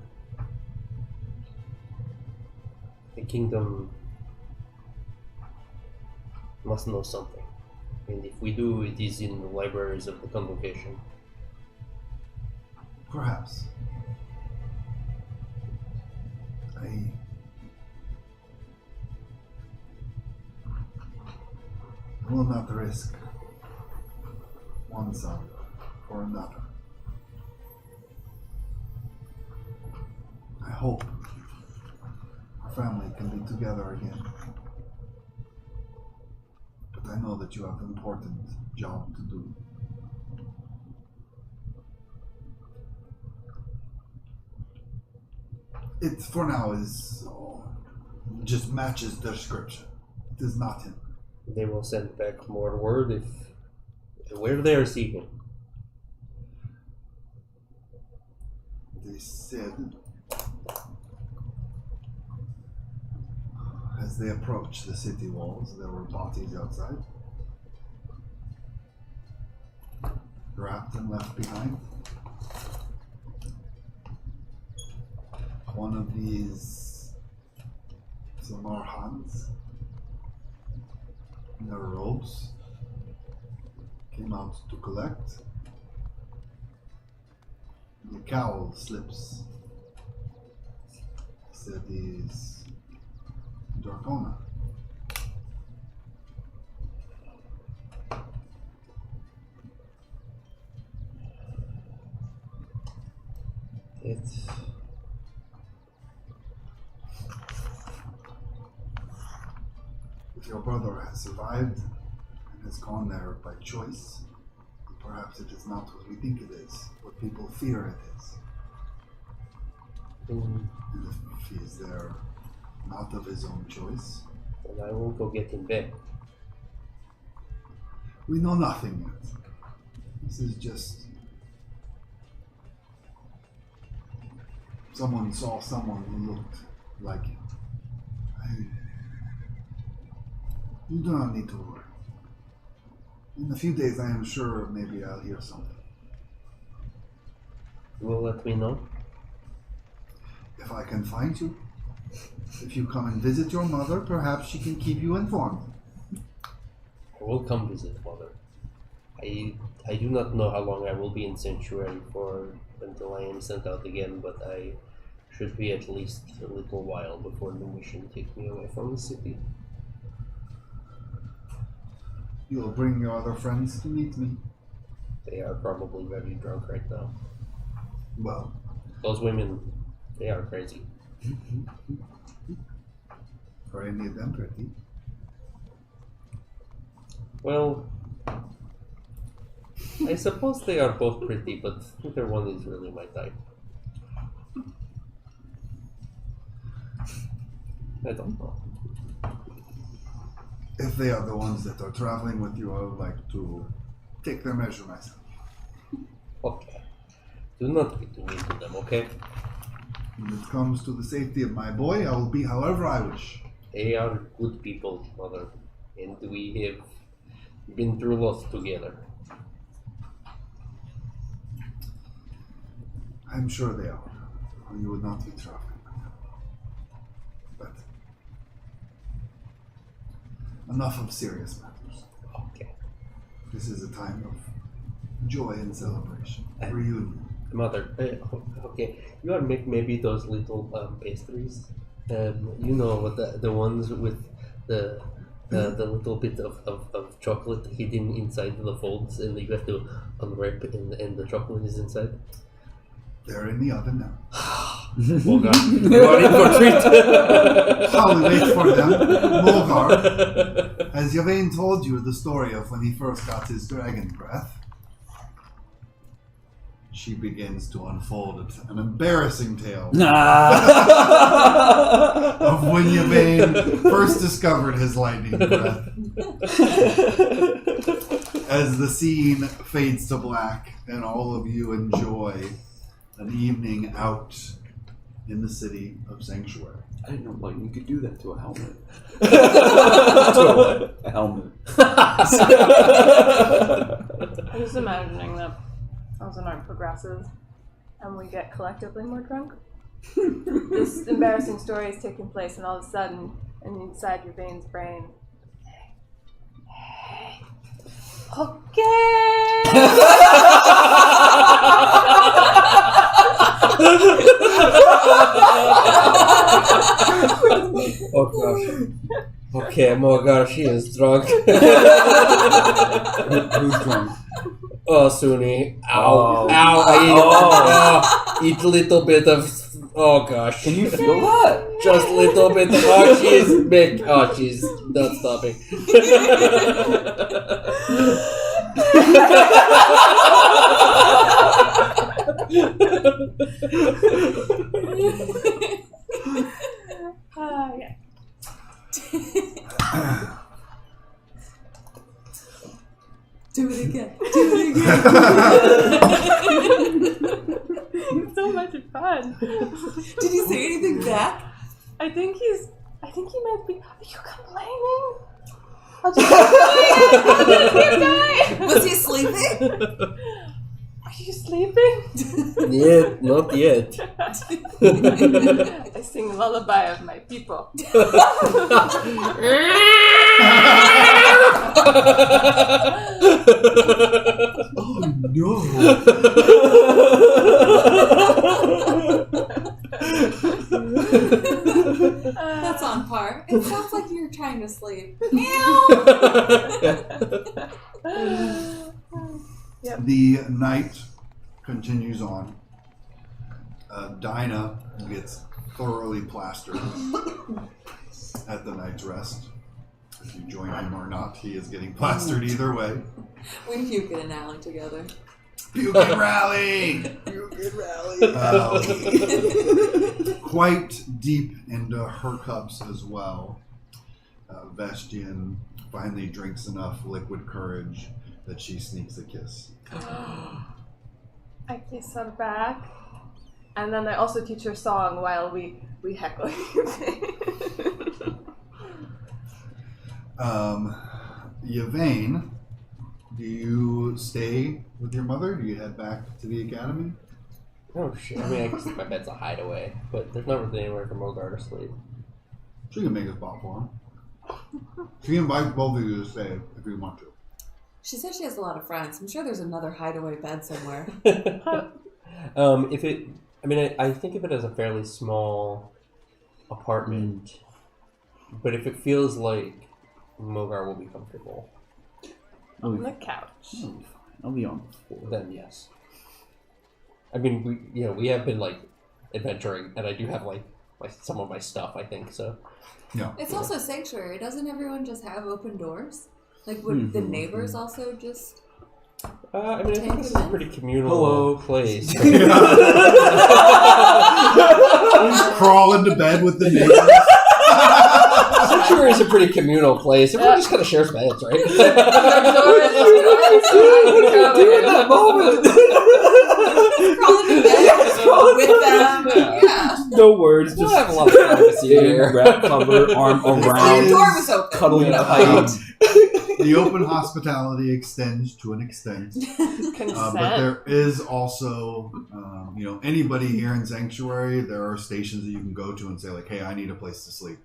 The kingdom must know something. And if we do, it is in the libraries of the convocation. Perhaps. I will not risk one son for another. I hope our family can be together again. But I know that you have an important job to do. It, for now, is just matches the description. It is not him. They will send back more word if where they are seeking. They said, as they approached the city walls, there were bodies outside, wrapped and left behind. One of these Samarhans in their robes came out to collect. The cowl slips. Said he's Darkona. If your brother has survived and has gone there by choice, perhaps it is not what we think it is, what people fear it is. And if he is there not of his own choice, then I will go get him back. we know nothing yet. This is just someone saw someone who looked like him. You do not need to worry. In a few days, I am sure maybe I'll hear something. You will let me know? If I can find you, if you come and visit your mother, perhaps she can keep you informed. I will come visit, Mother. I do not know how long I will be in Sanctuary for until I am sent out again, but I should be at least a little while before the mission takes me away from the city. You will bring your other friends to meet me. They are probably very drunk right now. Well, Those women, they are crazy. for any of them pretty. Well, I suppose they are both pretty, but neither one is really my type. I don't know. If they are the ones that are traveling with you, I would like to take their measure myself. Okay. Do not be too mean to them, okay? When it comes to the safety of my boy, I will be however I wish. They are good people, Mother, and we have been through lots together. I'm sure they are, or you would not be traveling with them. But enough of serious matters. Okay. This is a time of joy and celebration. Reunion. Mother, okay, you are make maybe those little pastries. You know the ones with the little bit of chocolate hidden inside the folds, and you have to unwrap it, and the chocolate is inside. They're in the oven now. Mulgar, you are in for a treat. While we wait for them, Mulgar, has Yvain told you the story of when he first got his dragon breath? She begins to unfold an embarrassing tale of when Yvain first discovered his lightning breath. As the scene fades to black and all of you enjoy an evening out in the city of Sanctuary. I didn't know lightning could do that to a helmet. A helmet. I'm just imagining that as the night progresses and we get collectively more drunk. This embarrassing story is taking place, and all of a sudden, inside your Vane's brain, hey, okay. Oh gosh. Okay, Mulgar, she is drunk. Who's drunk? Oh, Suni. Ow. Oh. Ow. Eat a little bit of... Oh, gosh. Can you feel that? Just a little bit. Oh, she's big. Oh, she's not stopping. Yeah. Do it again. Do it again. It's so much fun. Did he say anything back? I think he might be. Are you complaining? I'll just keep going. Was he sleeping? Are you sleeping? Yet, not yet. I sing a lullaby of my people. Oh no! That's on par. It sounds like you're trying to sleep. Meow. Yep. The night continues on. Dinah gets thoroughly plastered at the night's rest. If you join him or not, he is getting plastered either way. We puke in an alley together. Puke and rally! Puke and rally. Quite deep into her cups as well. Vestian finally drinks enough liquid courage that she sneaks a kiss. I kiss her back, and then I also teach her song while we heckle Yvain, do you stay with your mother? Do you head back to the academy? Oh shit. I mean, I guess my bed's a hideaway, but there's not really anywhere for Mogar to sleep. She can make a spot for him. She can invite both of you to stay if you want to. She says she has a lot of friends. I'm sure there's another hideaway bed somewhere. I think of it as a fairly small apartment, but if it feels like Mogar will be comfortable, on the couch. I'll be on the floor. then yes. I mean, we have been like adventuring, and I do have like some of my stuff. I think so. Yeah. It's also sanctuary. Doesn't everyone just have open doors? Like, would the neighbors also just... I think this is a pretty communal place. You just crawl into bed with the neighbors. Sanctuary is a pretty communal place. Everyone just kind of shares beds, right? Do it that moment. Crawl into bed with them. Yeah. No words. We Just have a lot of privacy here. wrap cover, arm The around, door was open. cuddling tight. The open hospitality extends to an extent. Consent. But there is also, anybody here in Sanctuary, there are stations that you can go to and say, like, hey, I need a place to sleep.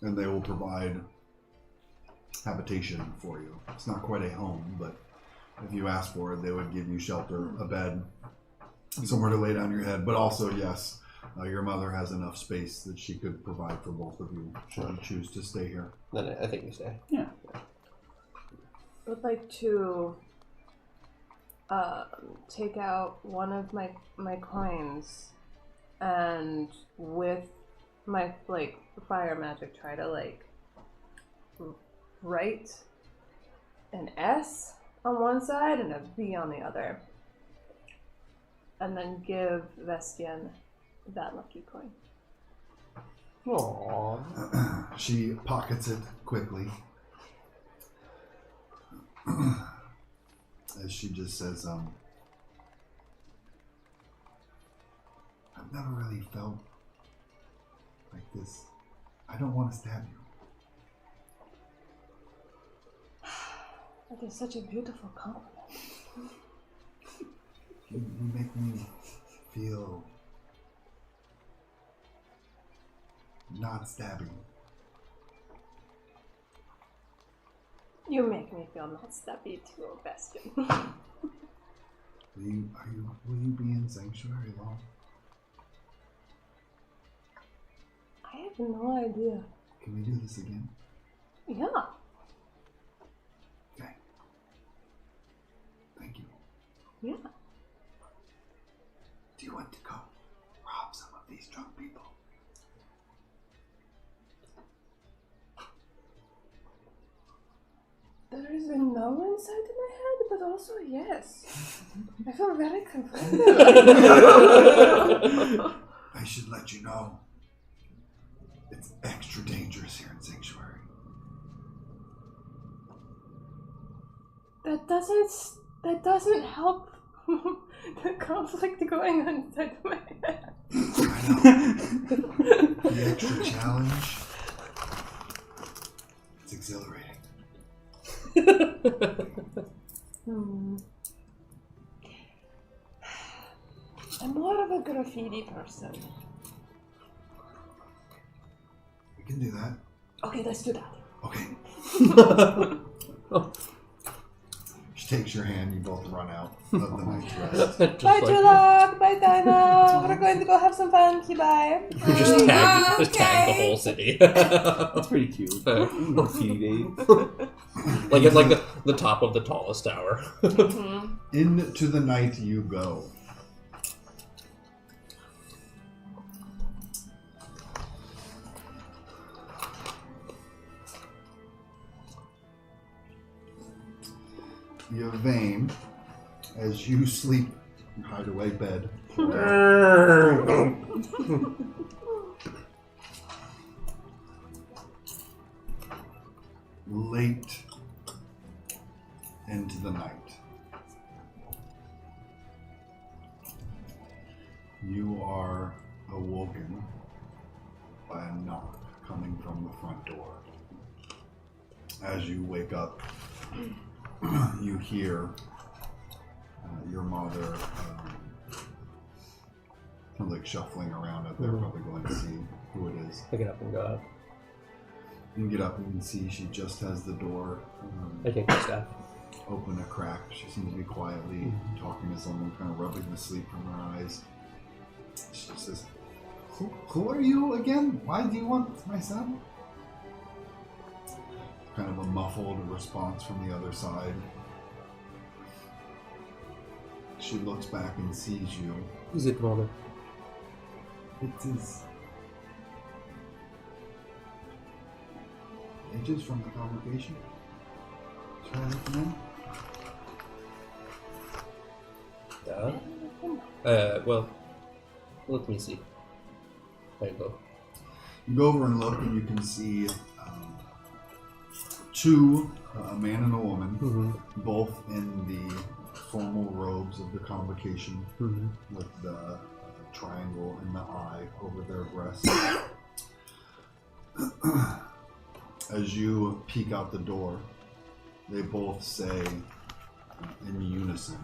And they will provide habitation for you. It's not quite a home, but if you ask for it, they would give you shelter, a bed, somewhere to lay down your head. But also, yes, your mother has enough space that she could provide for both of you should you choose to stay here. Then I think we stay. Yeah. I would like to take out one of my coins and with my fire magic try to write an S on one side and a V on the other, and then give Vestian that lucky coin. Aww. She pockets it quickly. As she just says, I've never really felt like this. I don't want to stab you. That is such a beautiful compliment. You make me feel not stabbing. You make me feel not stabby too, Bastion. Will you be in Sanctuary long? I have no idea. Can we do this again? Yeah. Okay. Thank you. Yeah. Do you want to go rob some of these drunk people? There is a no inside of my head, but also yes. I feel very conflicted. I should let you know. It's extra dangerous here in Sanctuary. That doesn't help the conflict going on inside of my head. I know. The extra challenge. It's exhilarating. I'm more of a graffiti person. We can do that. Okay, let's do that. Okay. She takes your hand, you both run out of the night's rest. Bye, Tulak. Bye, Dinah. We're going to go have some fun. Bye. We just tag the whole city. That's pretty cute. Graffiti day. It's like the top of the tallest tower. Into the night you go. Yvain, as you sleep in your hideaway bed. Late into the night, you are awoken by a knock coming from the front door. As you wake up, you hear your mother kind of like shuffling around out there, probably going to see who it is. I get up and go out. You can get up and you can see she just has the door I take my staff. open a crack. She seems to be quietly talking to someone, kind of rubbing the sleep from her eyes. She says, who are you again? Why do you want my son? Kind of a muffled response from the other side. She looks back and sees you. Is it mother? It is ages from the congregation. Try it now. Well, let me see. There you go. You go over and look, and you can see two, a man and a woman, both in the formal robes of the convocation, with the triangle in the eye over their breast. As you peek out the door, they both say in unison,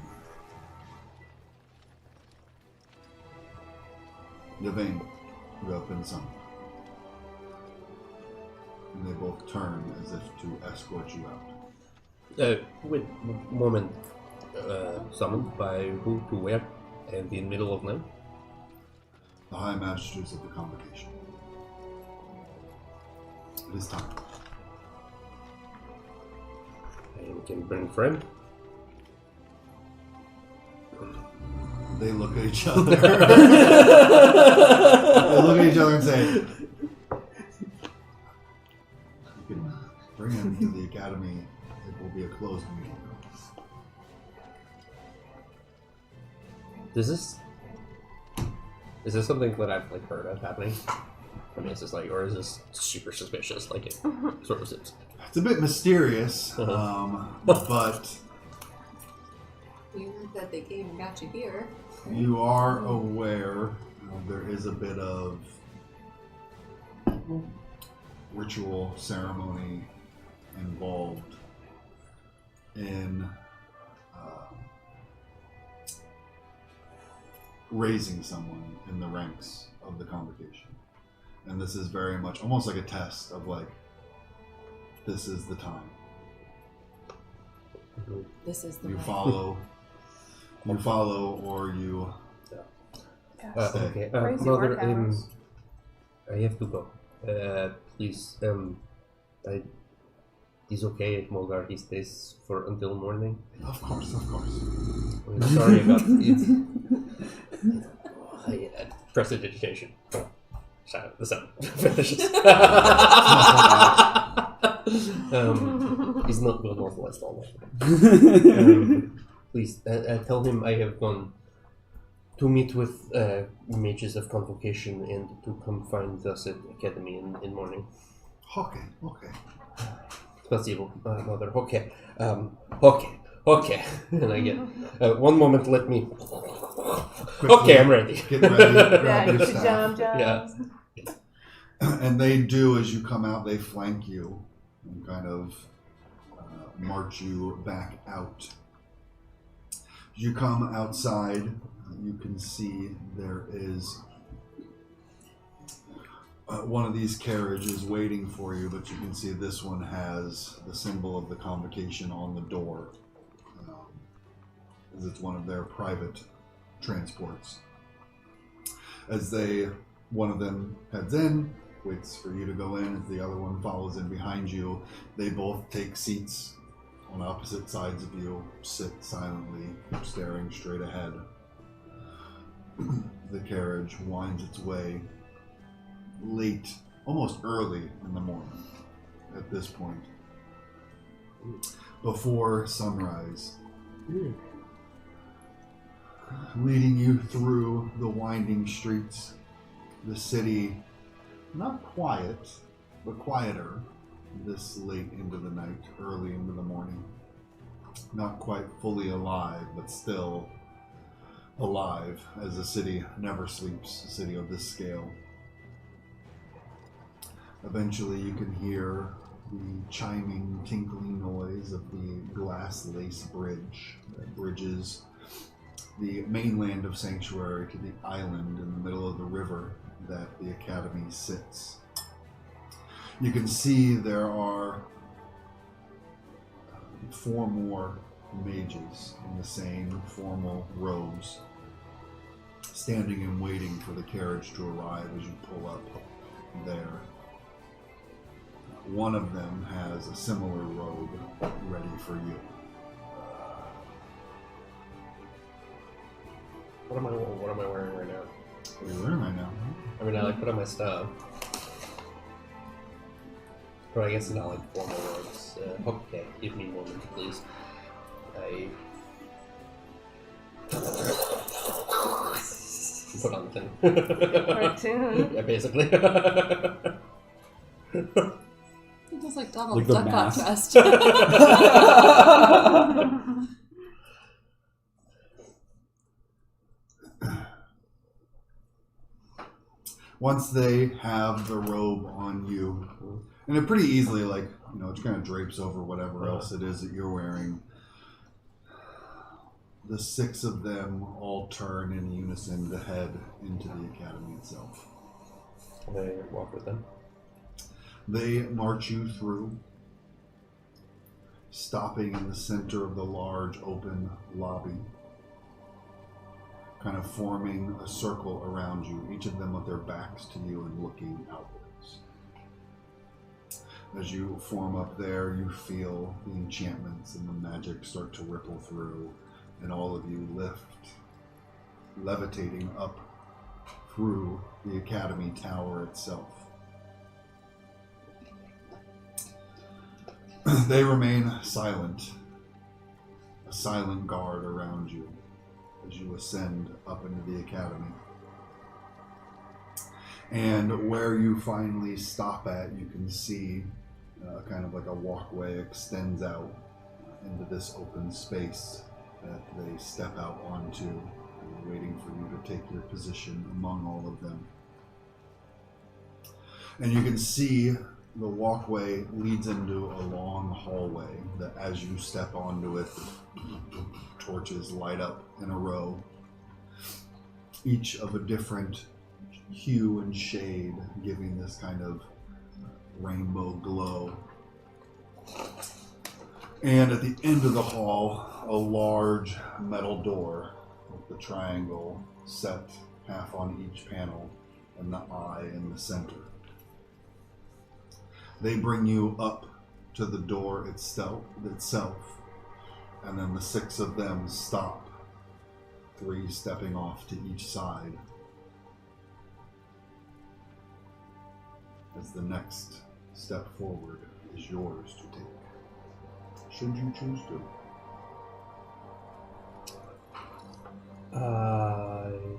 Yvain, you have been summoned. And they both turn as if to escort you out. Wait, moment. Summoned by who to where? And in middle of night? The High Masters of the Convocation. It is time. I can bring friend. They look at each other. They look at each other and say, you can bring him to the academy. It will be a closed meeting. Is this something that I've like heard of happening? I mean, is this like, or is this super suspicious? Like it sort of seems. It's a bit mysterious, but We heard that they came and got you here. you are aware there is a bit of ritual ceremony involved in raising someone in the ranks of the congregation. And this is very much almost like a test of like, this is the time. This is the You way. follow, or you stay. Okay, Crazy mother, work hours. I have to go. Please, it's okay if Mulgar he stays for until morning. Of course, of course. I'm sorry about it. Prestidigitation. The sun finishes. He's not going northwest all night. Please, tell him I have gone to meet with mages of convocation and to come find us at academy in morning. Okay. Спасибо, mother. Okay. Okay. And I get one moment. Let me. Quickly, Okay, I'm ready. Get ready. Yeah, Grab you your should staff. jump. Yeah. And they do, as you come out, they flank you and kind of march you back out. As you come outside, you can see there is one of these carriages waiting for you, but you can see this one has the symbol of the convocation on the door, as it's one of their private transports. As one of them heads in, waits for you to go in, as the other one follows in behind you. They both take seats on opposite sides of you, sit silently, staring straight ahead. The carriage winds its way late, almost early in the morning at this point. before sunrise, leading you through the winding streets. The city, not quiet, but quieter this late into the night, early into the morning. Not quite fully alive, but still alive, as a city never sleeps, a city of this scale. Eventually you can hear the chiming, tinkling noise of the glass lace bridge that bridges the mainland of Sanctuary to the island in the middle of the river that the Academy sits. You can see there are 4 more mages in the same formal robes, standing and waiting for the carriage to arrive as you pull up there. One of them has a similar robe ready for you. What am I wearing right now? What are you wearing right now? I mean, I put on my stuff. But I guess it's not formal robes. Okay, give me a moment, please. I put on the thing. Cartoon. Yeah, basically. It was like Donald Like the Duck mask. contest. Once they have the robe on you, and it pretty easily, it kind of drapes over whatever else it is that you're wearing, the 6 of them all turn in unison to head into the Academy itself. They walk with them. They march you through, stopping in the center of the large open lobby, kind of forming a circle around you, each of them with their backs to you and looking outwards. As you form up there, you feel the enchantments and the magic start to ripple through, and all of you levitating up through the Academy Tower itself. They remain silent, a silent guard around you as you ascend up into the Academy. And where you finally stop at, you can see kind of like a walkway extends out into this open space that they step out onto, waiting for you to take your position among all of them. And you can see the walkway leads into a long hallway that, as you step onto it, torches light up in a row, each of a different hue and shade, giving this kind of rainbow glow. And at the end of the hall, a large metal door with the triangle set half on each panel and the eye in the center. They bring you up to the door itself, and then the 6 of them stop, 3 stepping off to each side, as the next step forward is yours to take, should you choose to.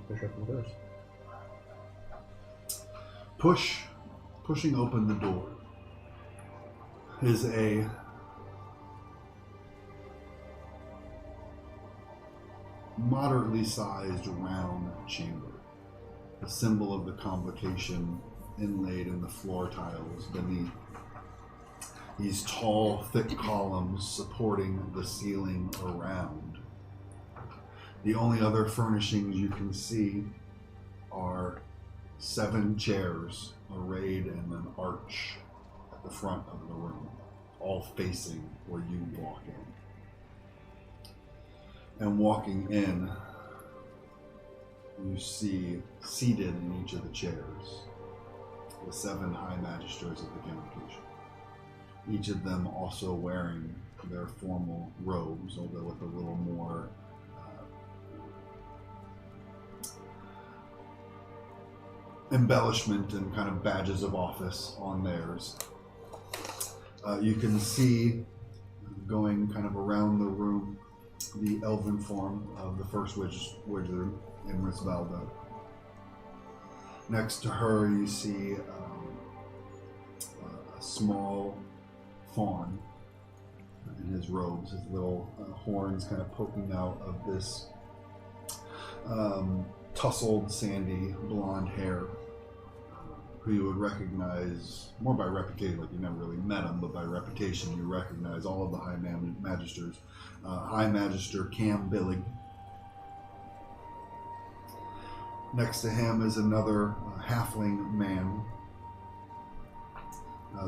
Push open the doors. Pushing open the door is a moderately sized round chamber, a symbol of the convocation inlaid in the floor tiles beneath. These tall, thick columns supporting the ceiling around. The only other furnishings you can see are 7 chairs arrayed in an arch at the front of the room, all facing where you walk in. And walking in, you see seated in each of the chairs the 7 High Magisters of the Convocation, each of them also wearing their formal robes, although with a little more embellishment and kind of badges of office on theirs. You can see going kind of around the room, the elven form of the first wizard, Imris Valda. Next to her, you see a small fawn in his robes, his little horns kind of poking out of this tousled, sandy, blonde hair, who you would recognize more by reputation, like you never really met him, but by reputation you recognize all of the High Magisters. High Magister Cam Billig. Next to him is another halfling man,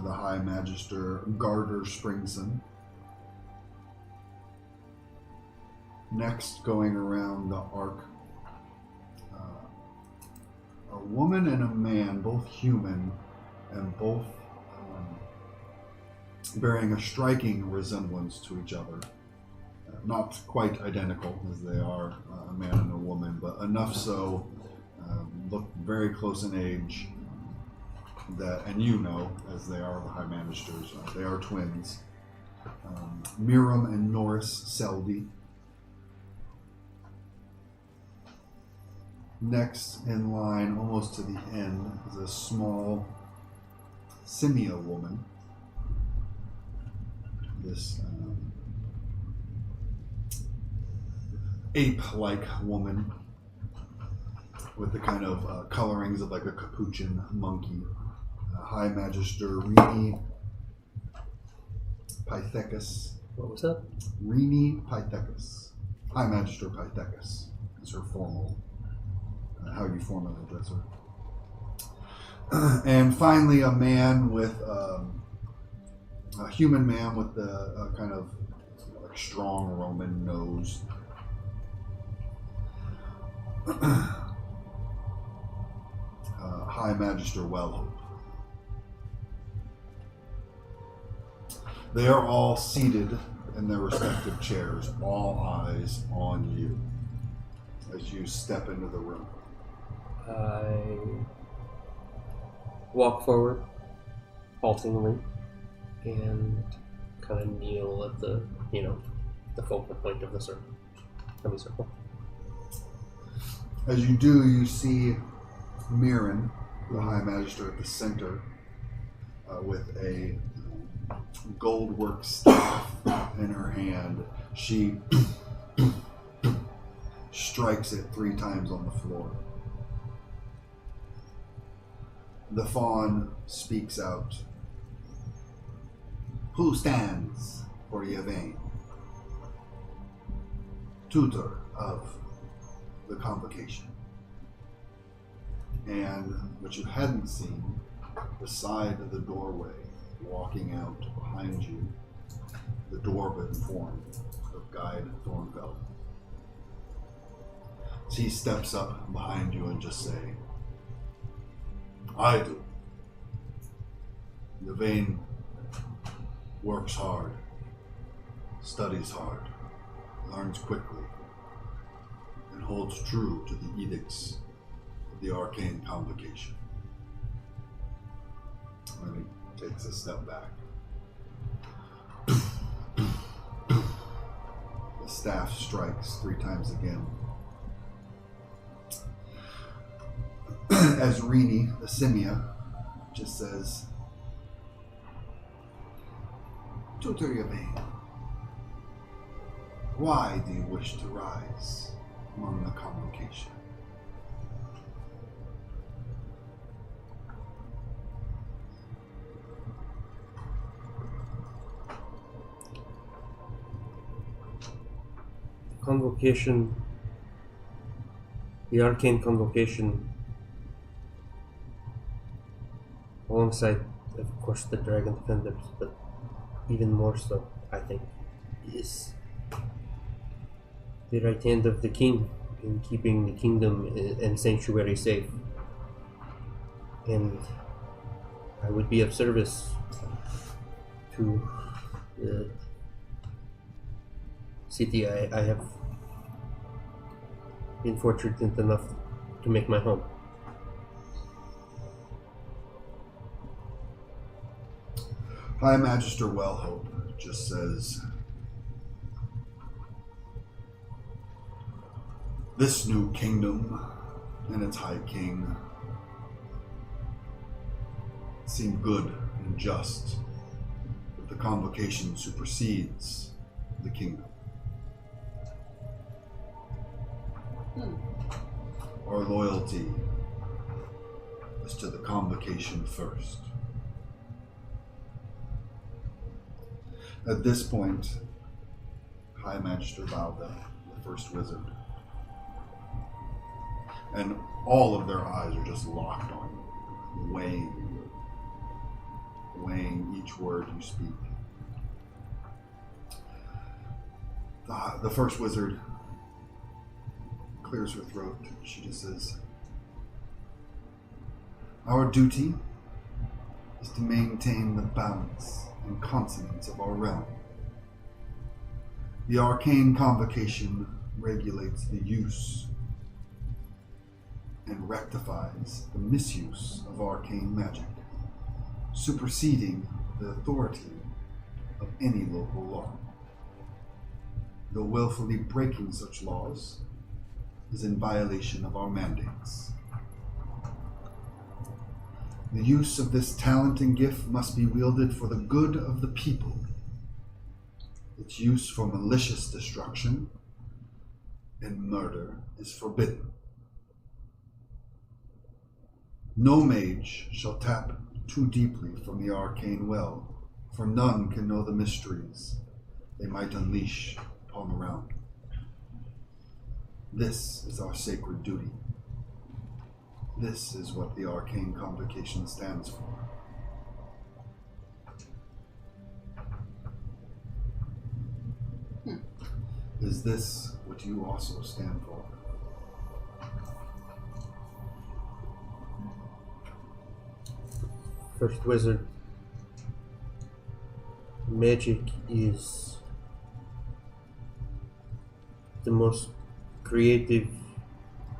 the High Magister Garter Springson. Next, going around the arc, a woman and a man, both human and both bearing a striking resemblance to each other. Not quite identical as they are a man and a woman, but enough so, look very close in age, that, and you know, as they are the High Magisters, they are twins. Miriam and Norris Seldy. Next in line, almost to the end, is a small Simia woman. This ape-like woman with the kind of colorings of like a capuchin monkey. High Magister Rini Pythecus. What was that? Rini Pythecus. High Magister Pythecus is her formal, how you formally address her. And finally, a man with, a human man with a kind of like strong Roman nose. High Magister Wellhope. They are all seated in their respective chairs, all eyes on you as you step into the room. I walk forward, haltingly, and kind of kneel at the, the focal point of the semicircle. As you do, you see Mirren, the High Magister, at the center, with a gold-work staff in her hand. She strikes it 3 times on the floor. The fawn speaks out. Who stands for Yvain? Tutor of the convocation. And what you hadn't seen, beside the doorway, walking out behind you, the dwarven form of Guide Thornfeld. So he steps up behind you and just say, I do. Yvain works hard, studies hard, learns quickly, and holds true to the edicts of the arcane convocation. And he takes a step back. The staff strikes 3 times again. As Rini, the Simia, just says, Tutor Yvain, why do you wish to rise among the convocation? Convocation, the arcane convocation, alongside, of course, the Dragon Defenders, but even more so, I think, is the right hand of the king in keeping the kingdom and sanctuary safe. And I would be of service to the city I have been fortunate enough to make my home. High Magister Wellhope just says, This new kingdom and its high king seem good and just, but the convocation supersedes the kingdom. Our loyalty is to the convocation first. At this point, High Magister Valda, the first wizard, and all of their eyes are just locked on you, weighing each word you speak. The first wizard clears her throat. She just says, "Our duty is to maintain the balance and consonance of our realm. The arcane convocation regulates the use and rectifies the misuse of arcane magic, superseding the authority of any local law. Though willfully breaking such laws is in violation of our mandates. The use of this talent and gift must be wielded for the good of the people. Its use for malicious destruction and murder is forbidden. No mage shall tap too deeply from the arcane well, for none can know the mysteries they might unleash upon the realm. This is our sacred duty. This is what the arcane convocation stands for." Is this what you also stand for? First wizard, magic is the most creative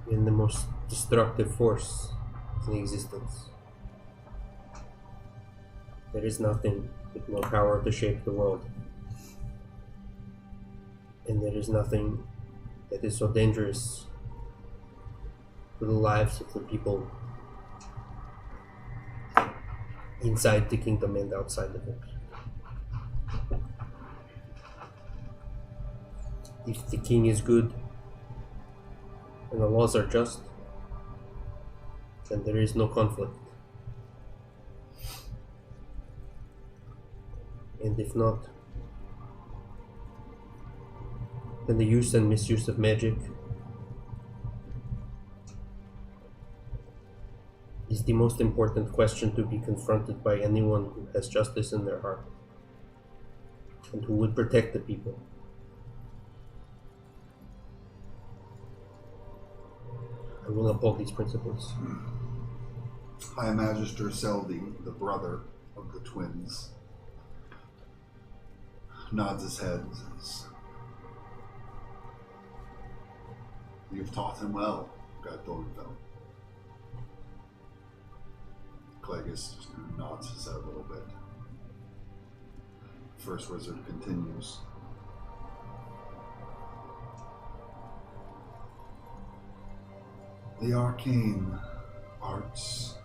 and the most destructive force in existence. There is nothing with more power to shape the world. And there is nothing that is so dangerous for the lives of the people inside the kingdom and outside of it. If the king is good and the laws are just, then there is no conflict. And if not, then the use and misuse of magic is the most important question to be confronted by anyone who has justice in their heart and who would protect the people. I will uphold these principles. High Magister Seldy, the brother of the twins, nods his head and says, "You've taught him well, God Thornfeld." Clegis just kind of nods his head a little bit. First wizard continues. The arcane arts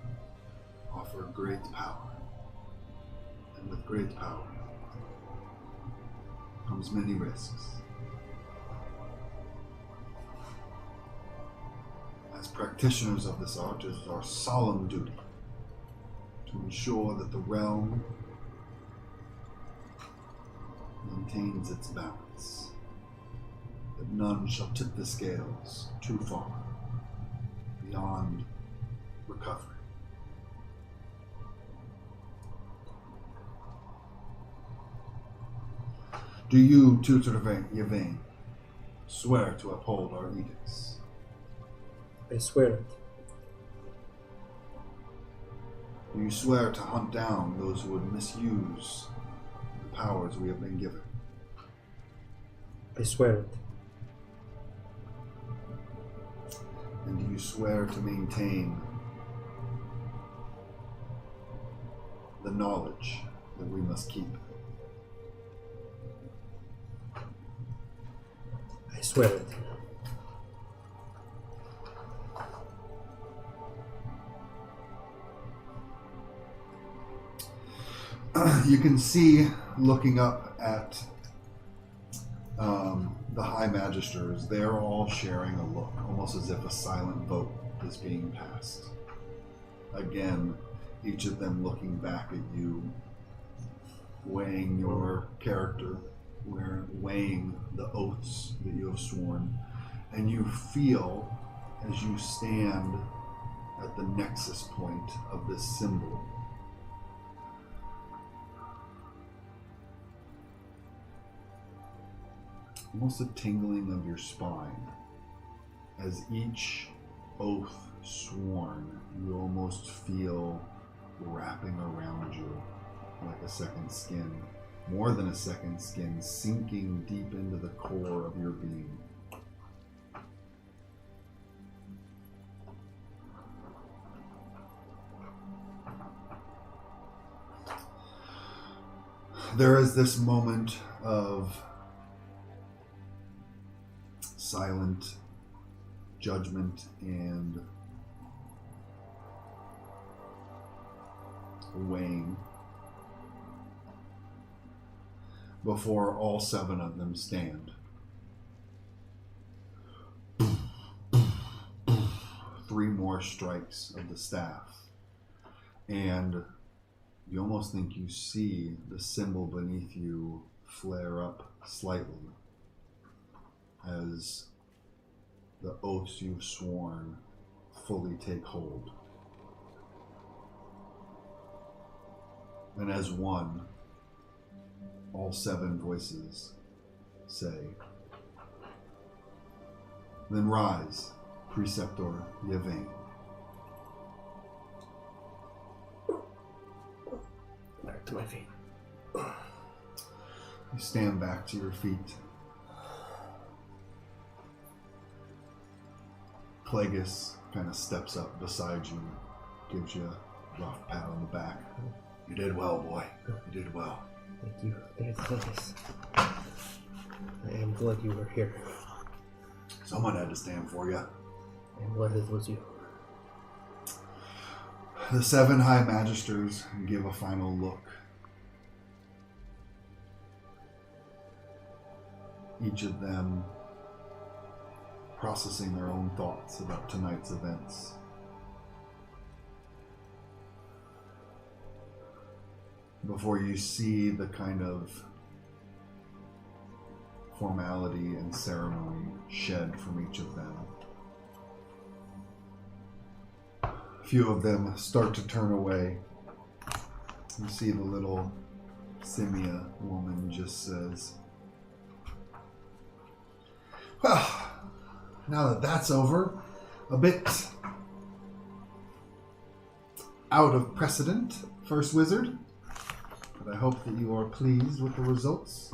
offer great power, and with great power comes many risks. As practitioners of this art, it is our solemn duty to ensure that the realm maintains its balance, that none shall tip the scales too far beyond recovery. Do you, Tutor Yvain, swear to uphold our edicts? I swear it. Do you swear to hunt down those who would misuse the powers we have been given? I swear it. And do you swear to maintain the knowledge that we must keep? I swear it. You can see, looking up at the High Magisters, they're all sharing a look, almost as if a silent vote is being passed. Again, each of them looking back at you, weighing your character, weighing the oaths that you have sworn, and you feel, as you stand at the nexus point of this symbol, almost a tingling of your spine. As each oath sworn, you almost feel wrapping around you like a second skin, more than a second skin, sinking deep into the core of your being. There is this moment of silent judgment and weighing before all 7 of them stand. 3 more strikes of the staff, and you almost think you see the symbol beneath you flare up slightly as the oaths you've sworn fully take hold. And as one, all 7 voices say, "Then rise, Preceptor Yvain." Back to my feet. You stand back to your feet. Plagueis kind of steps up beside you, gives you a rough pat on the back. "You did well, boy. You did well." Thank you. Thanks, Plagueis. I am glad you were here. Someone had to stand for you. I'm glad it was you. The 7 High Magisters give a final look. Each of them processing their own thoughts about tonight's events. Before you see the kind of formality and ceremony shed from each of them. A few of them start to turn away. You see the little Simia woman just says, "Well, now that that's over, a bit out of precedent, First Wizard, but I hope that you are pleased with the results."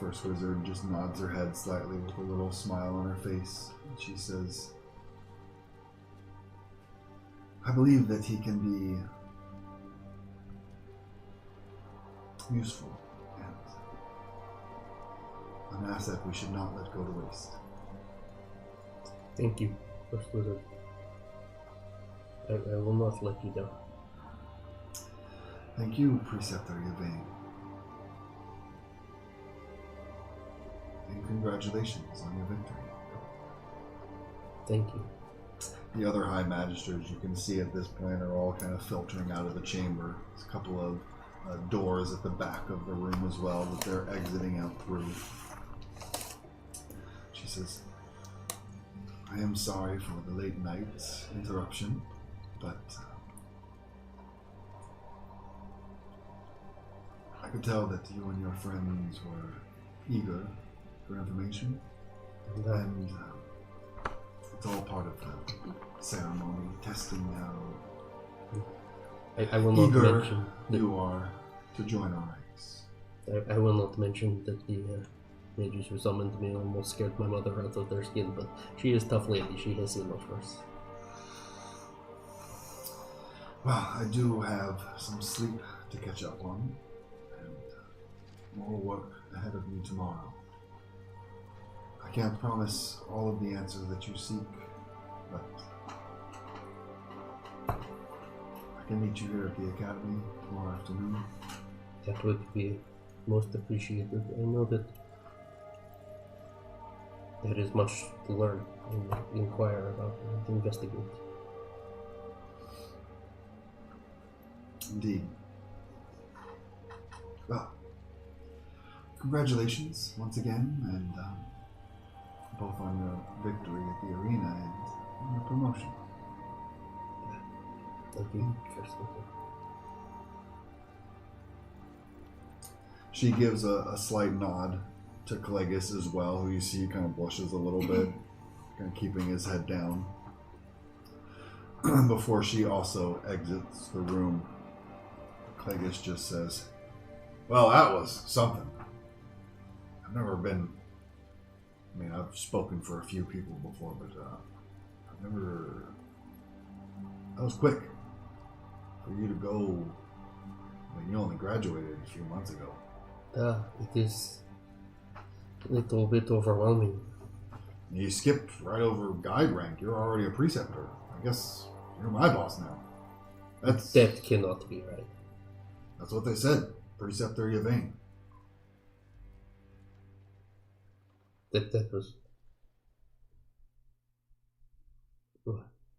First Wizard just nods her head slightly with a little smile on her face, and she says, "I believe that he can be useful and an asset we should not let go to waste." Thank you, First Wizard. I will not let you down. Thank you, Preceptor Yvain. And congratulations on your victory. Thank you. The other High Magisters you can see at this point are all kind of filtering out of the chamber. There's a couple of doors at the back of the room as well that they're exiting out through. She says, "I am sorry for the late night interruption, but I could tell that you and your friends were eager for information, and it's all part of the ceremony, testing how I will not eager mention that, you are to join our ranks." I will not mention that the mages who summoned me almost scared my mother out of their skin, but she is a tough lady. She has seen much worse. Well, I do have some sleep to catch up on, and more work ahead of me tomorrow. I can't promise all of the answers that you seek, but I I can meet you here at the academy tomorrow afternoon. That would be most appreciated. I know that there is much to learn and inquire about and investigate. Indeed. Well, congratulations once again, and both on your victory at the arena and on your promotion. Thank you. She gives a slight nod to Clegis as well, who you see kind of blushes a little bit, kind of keeping his head down. Before she also exits the room, Clegis just says, "Well, that was something. I've never been... I mean, I've spoken for a few people before, but I've never... That was quick. For you to go... I mean, you only graduated a few months ago. It is a little bit overwhelming. You skipped right over guide rank. You're already a preceptor. I guess you're my boss now. That cannot be right. That's what they said. Preceptor Yvain. That was...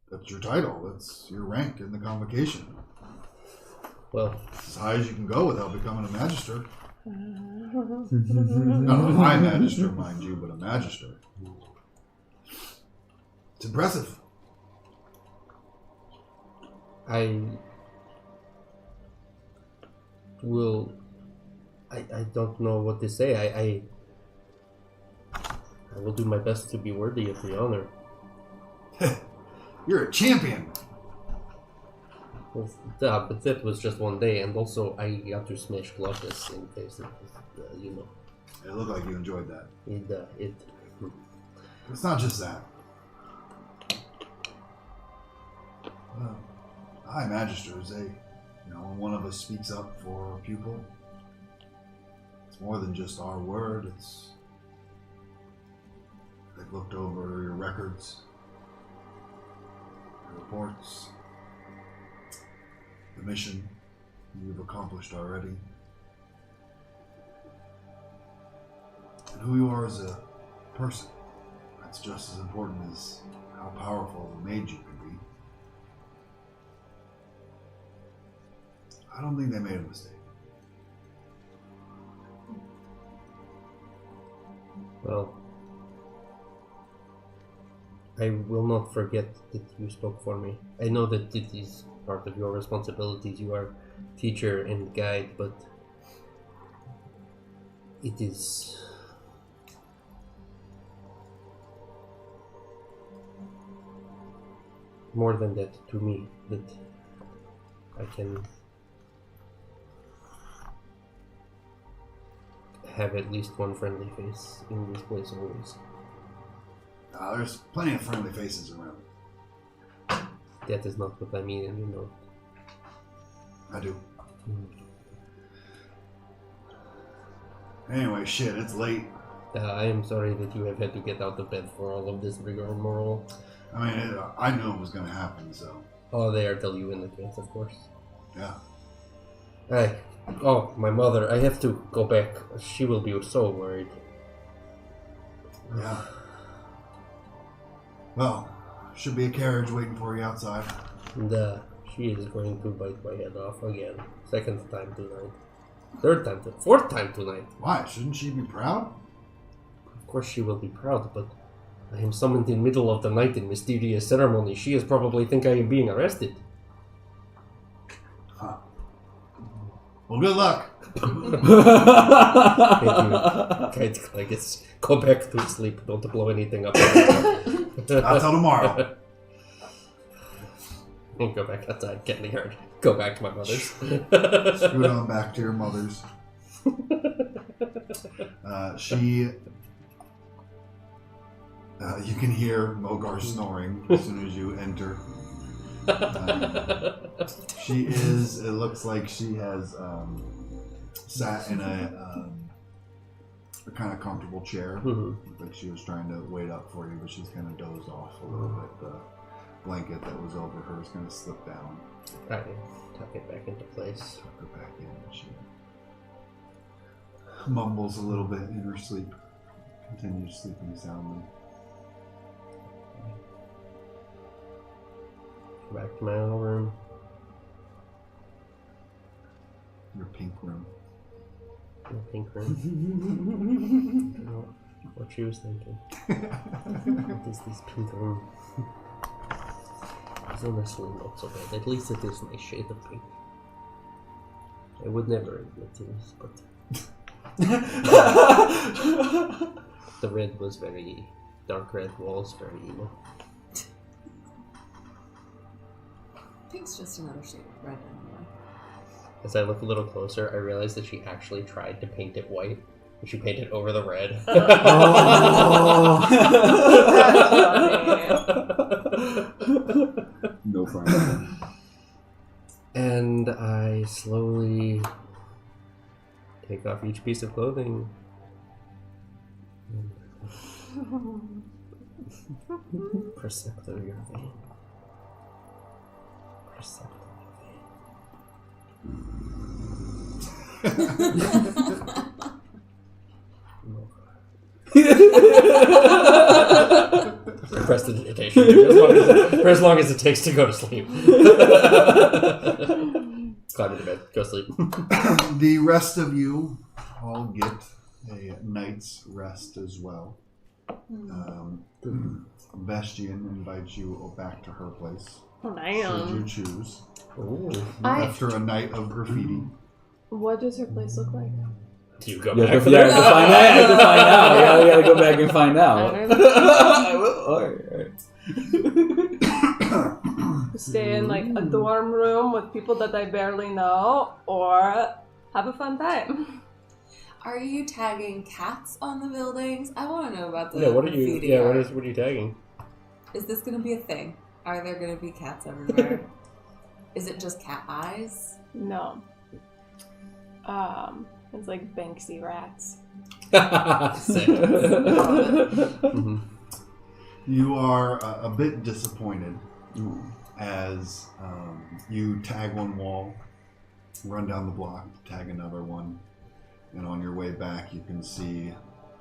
That's your title. That's your rank in the convocation. Well... As high as you can go without becoming a magister. Not a high magister, mind you, but a magister. It's impressive. I don't know what to say. I will do my best to be worthy of the honor. You're a champion. Well, but that was just one day, and also I got to smash Gluttus in case it was, you know. It looked like you enjoyed that. It's not just that. High Magisters, when one of us speaks up for a pupil, it's more than just our word. They've looked over your records, your reports, the mission you've accomplished already, and who you are as a person. That's just as important as how powerful of a mage you can be. I don't think they made a mistake. Well, I will not forget that you spoke for me. I know that it is part of your responsibilities. You are teacher and guide, but it is more than that to me, that I can have at least one friendly face in this place always. There's plenty of friendly faces around. That is not what I mean, and you know. I do. Anyway, shit, it's late. I am sorry that you have had to get out of bed for all of this rigmarole. I mean, I knew it was going to happen, so... Oh, they are tell you in advance, of course. Yeah. Oh, my mother, I have to go back. She will be so worried. Yeah. Well, should be a carriage waiting for you outside. And she is going to bite my head off again. Second time tonight. Fourth time tonight. Why? Shouldn't she be proud? Of course she will be proud, but I am summoned in middle of the night in mysterious ceremony. She is probably think I am being arrested. Huh. Well, good luck. Thank you. I guess go back to sleep. Don't blow anything up. I'll tell tomorrow. Don't go back outside. Get me hurt. Go back to my mother's. Scoot on back to your mother's. You can hear Mogar snoring as soon as you enter. It looks like she has sat in a kind of comfortable chair. Mm-hmm. Like she was trying to wait up for you, but she's kind of dozed off a little bit. blanket that was over her is going to slip down. I tuck it back into place. Tuck her back in. She mumbles a little bit in her sleep. Continues sleeping soundly. Go back to my little room. Your pink room. My pink room. I don't know what she was thinking. What is this pink room? Doesn't necessarily look so bad. At least it is my shade of pink. I would never admit to this, but the red was very dark red walls, very emo. Pink's just another shade of red anyway. As I look a little closer, I realize that she actually tried to paint it white, but she painted over the red. No problem. And I slowly take off each piece of clothing. Perceptor your vein. Perceptor Prestidigitation for as long as it takes to go to sleep. Climb into bed, go sleep. The rest of you all get a night's rest as well. Vestian invites you back to her place. Oh, Should you damn. choose. Ooh. After a night of graffiti. What does her place look like? Do you go Yeah, back I for that? have to find out. I have to find out. Yeah, we gotta go back and find out. I don't know. I will. Alright. Stay in like a dorm room with people that I barely know, or have a fun time. Are you tagging cats on the buildings? I want to know about the Yeah, what are you? graffiti Yeah, art. what are you tagging? Is this going to be a thing? Are there going to be cats everywhere? Is it just cat eyes? No. It's like Banksy rats. Sick. Mhm. You are a bit disappointed as you tag one wall, run down the block, tag another one, and on your way back you can see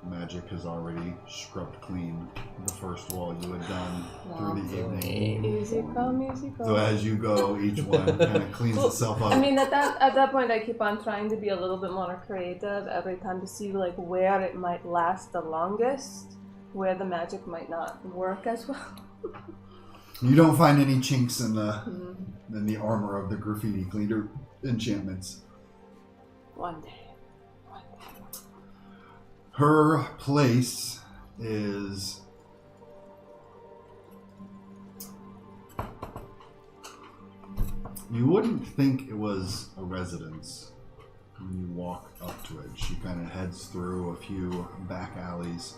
magic has already scrubbed clean the first wall you had done through the evening. Easy come, easy come. So as you go, each one kind of cleans itself up. I mean, at that point, I keep on trying to be a little bit more creative every time to see like where it might last the longest, where the magic might not work as well. You don't find any chinks in the armor of the graffiti cleaner enchantments. One day. Her place is you wouldn't think it was a residence when you walk up to it. She kind of heads through a few back alleys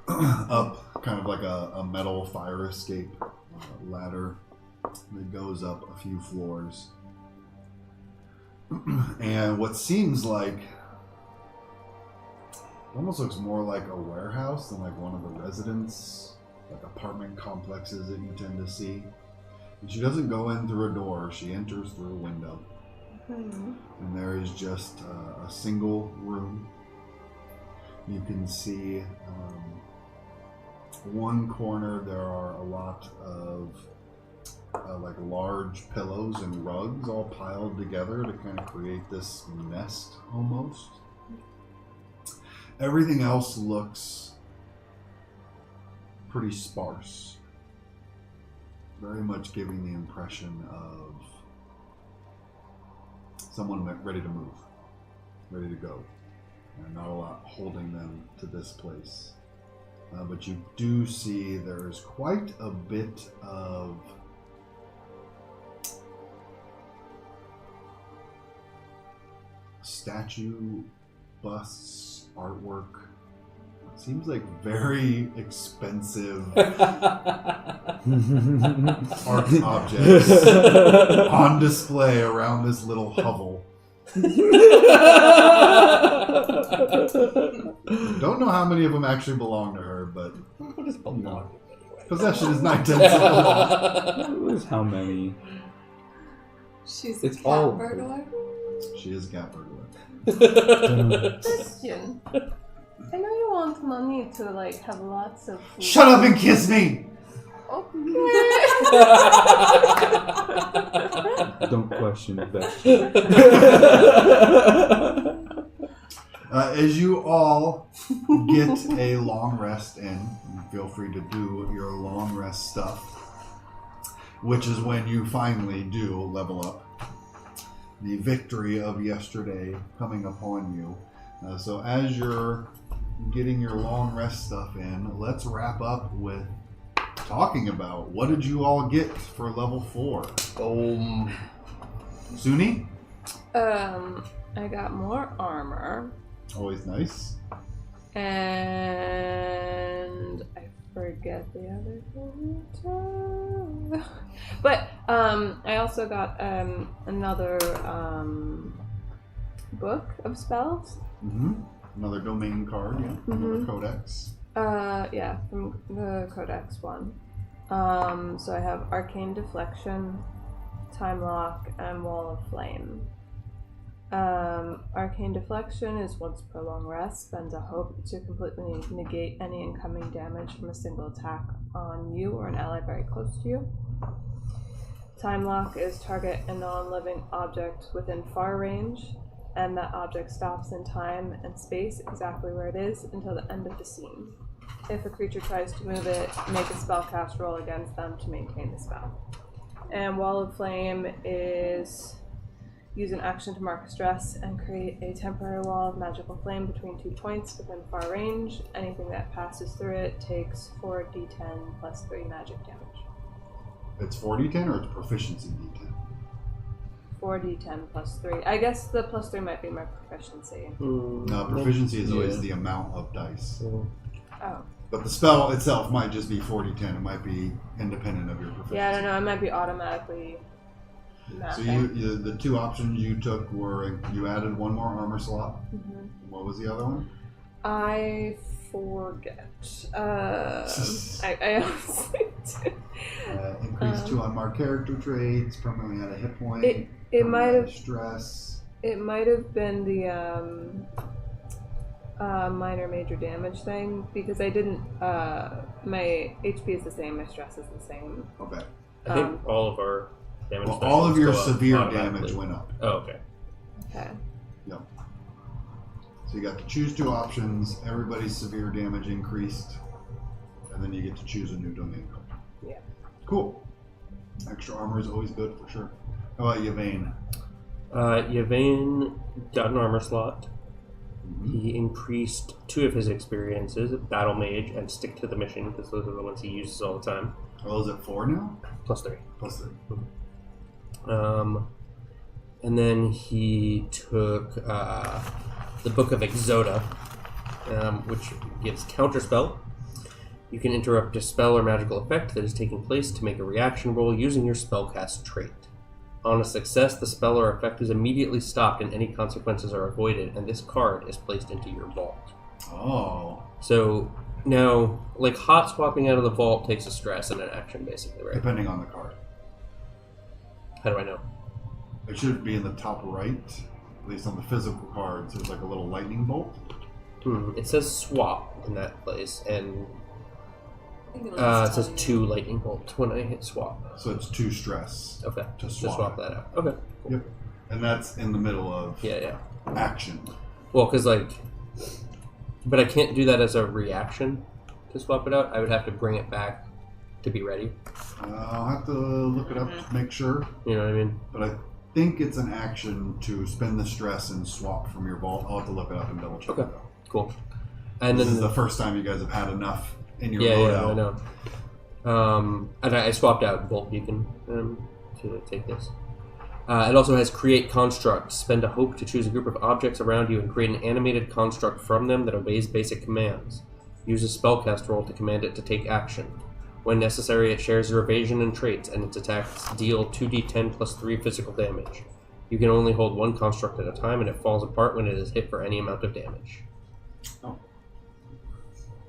up kind of like a metal fire escape ladder that goes up a few floors. And what seems like almost looks more like a warehouse than like one of the residence, like apartment complexes that you tend to see. And she doesn't go in through a door, she enters through a window. And there is just a single room. You can see one corner there are a lot of like large pillows and rugs all piled together to kind of create this nest almost. Everything else looks pretty sparse. Very much giving the impression of someone ready to move, ready to go. And not a lot holding them to this place. But you do see there's quite a bit of statue, busts, artwork. It seems like very expensive art objects on display around this little hovel. Don't know how many of them actually belong to her, but What is belonging anyway? Possession is 9 tenths of the law. It was how many? She's It's a cat all- burglar. She is a cat burglar. Question. I know you want money to like have lots of food. Shut up and kiss me! Don't question that. As you all get a long rest in, and feel free to do your long rest stuff, which is when you finally do level up. The victory of yesterday coming upon you. So as you're getting your long rest stuff in, let's wrap up with talking about what did you all get for level 4? Suni? I got more armor. Always nice. And I forget the other thing. But I also got another book of spells. Mm-hmm. Another domain card, yeah. Another codex. Yeah, from the Codex one. So I have Arcane Deflection, Time Lock, and Wall of Flame. Arcane Deflection is once per long rest, spends a hope to completely negate any incoming damage from a single attack on you or an ally very close to you. Time Lock is target a non-living object within far range, and that object stops in time and space exactly where it is until the end of the scene. If a creature tries to move it, make a spellcast roll against them to maintain the spell. And Wall of Flame is use an action to mark a stress and create a temporary wall of magical flame between 2 points within far range. Anything that passes through it takes 4d10 plus 3 magic damage. It's 4d10 or it's proficiency d10? 4d10 plus 3. I guess the plus 3 might be my proficiency. No, proficiency is always the amount of dice. Oh. But the spell itself might just be 4d10. It might be independent of your proficiency. Yeah, I don't know. It might be automatically So the 2 options you took were you added 1 more armor slot. Mm-hmm. What was the other one? I forget. I honestly do. Increase 2 unmarked character traits. Permanently add a hit point. It might have stress. It might have been the minor major damage thing because I didn't. My HP is the same. My stress is the same. Okay. I think all of our damage. Well, all of your go up severe automatically. damage went up. Oh, okay. Okay. Yep. So you got to choose 2 options. Everybody's severe damage increased, and then you get to choose a new domain card. Yeah. Cool. Extra armor is always good for sure. How about Yvain? Yvain got an armor slot. Mm-hmm. He increased 2 of his experiences, Battle Mage and Stick to the Mission, because those are the ones he uses all the time. Oh, is it 4 now? Plus 3. Plus 3. And then he took the Book of Exoda, which gives Counterspell. You can interrupt a spell or magical effect that is taking place to make a reaction roll using your spellcast trait. On a success, the spell or effect is immediately stopped and any consequences are avoided, and this card is placed into your vault. Oh. So now, like, hot swapping out of the vault takes a stress and an action, basically, right? Depending on the card. How do I know? It should be in the top right, at least on the physical cards. There's like a little lightning bolt. It says swap in that place, and I think it says 2 lightning bolts when I hit swap. So it's 2 stress. Okay, To just swap swap it. that out. Okay. Cool. Yep. And that's in the middle of Yeah. action. Well, because, like, but I can't do that as a reaction to swap it out. I would have to bring it back to be ready. I'll have to look it up to make sure. You know what I mean? But I think it's an action to spend the stress and swap from your vault. I'll have to look it up and double check Okay. it out. Cool. And This then is the first time you guys have had enough in your yeah, loadout. I know. And I swapped out Bolt Beacon to take this. It also has Create Construct. Spend a hope to choose a group of objects around you and create an animated construct from them that obeys basic commands. Use a spellcast roll to command it to take action. When necessary, it shares your evasion and traits, and its attacks deal 2d10 plus 3 physical damage. You can only hold 1 construct at a time, and it falls apart when it is hit for any amount of damage. Oh.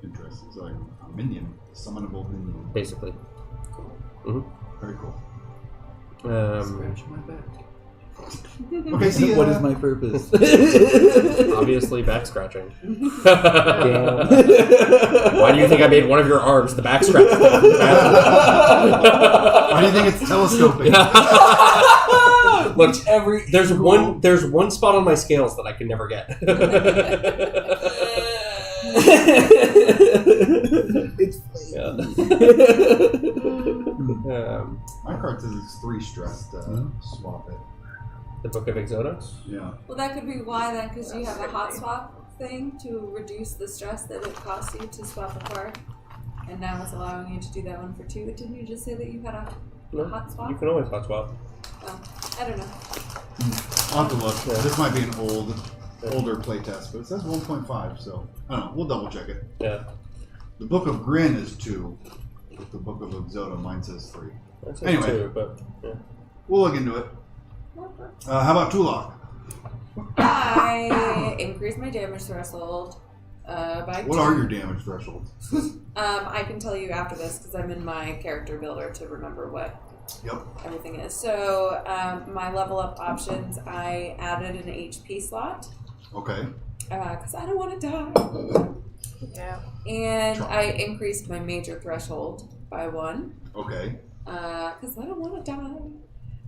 Interesting. So like a minion, Summonable minion. basically. Very cool. Um, Scratch my back. Okay, see What is my purpose? obviously, back scratching. Damn. Why do you think I made one of your arms the back scratch? Why do you think it's telescoping? Look, there's one spot on my scales that I can never get. It's My card says it's 3 stress to swap it. the Book of Exodus. Yeah. Well, that could be why then, because you have a hot swap thing to reduce the stress that it costs you to swap a card. And now it's allowing you to do that one for 2. Didn't you just say that you had a hot swap? You can always hot swap. Oh, I don't know. I'll have to look. This might be an older playtest, but it says 1.5, so I don't know. We'll double check it. Yeah. The Book of Grin is 2. With the Book of Exoda, mine says 3. That's Anyway. 2, but yeah. We'll look into it. How about Tulok? I increased my damage threshold by 2. What are your damage thresholds? I can tell you after this because I'm in my character builder to remember what everything is. So my level up options, I added an HP slot. Okay. Because I don't want to die. Yeah. And I increased my major threshold by 1. Okay. Because I don't want to die.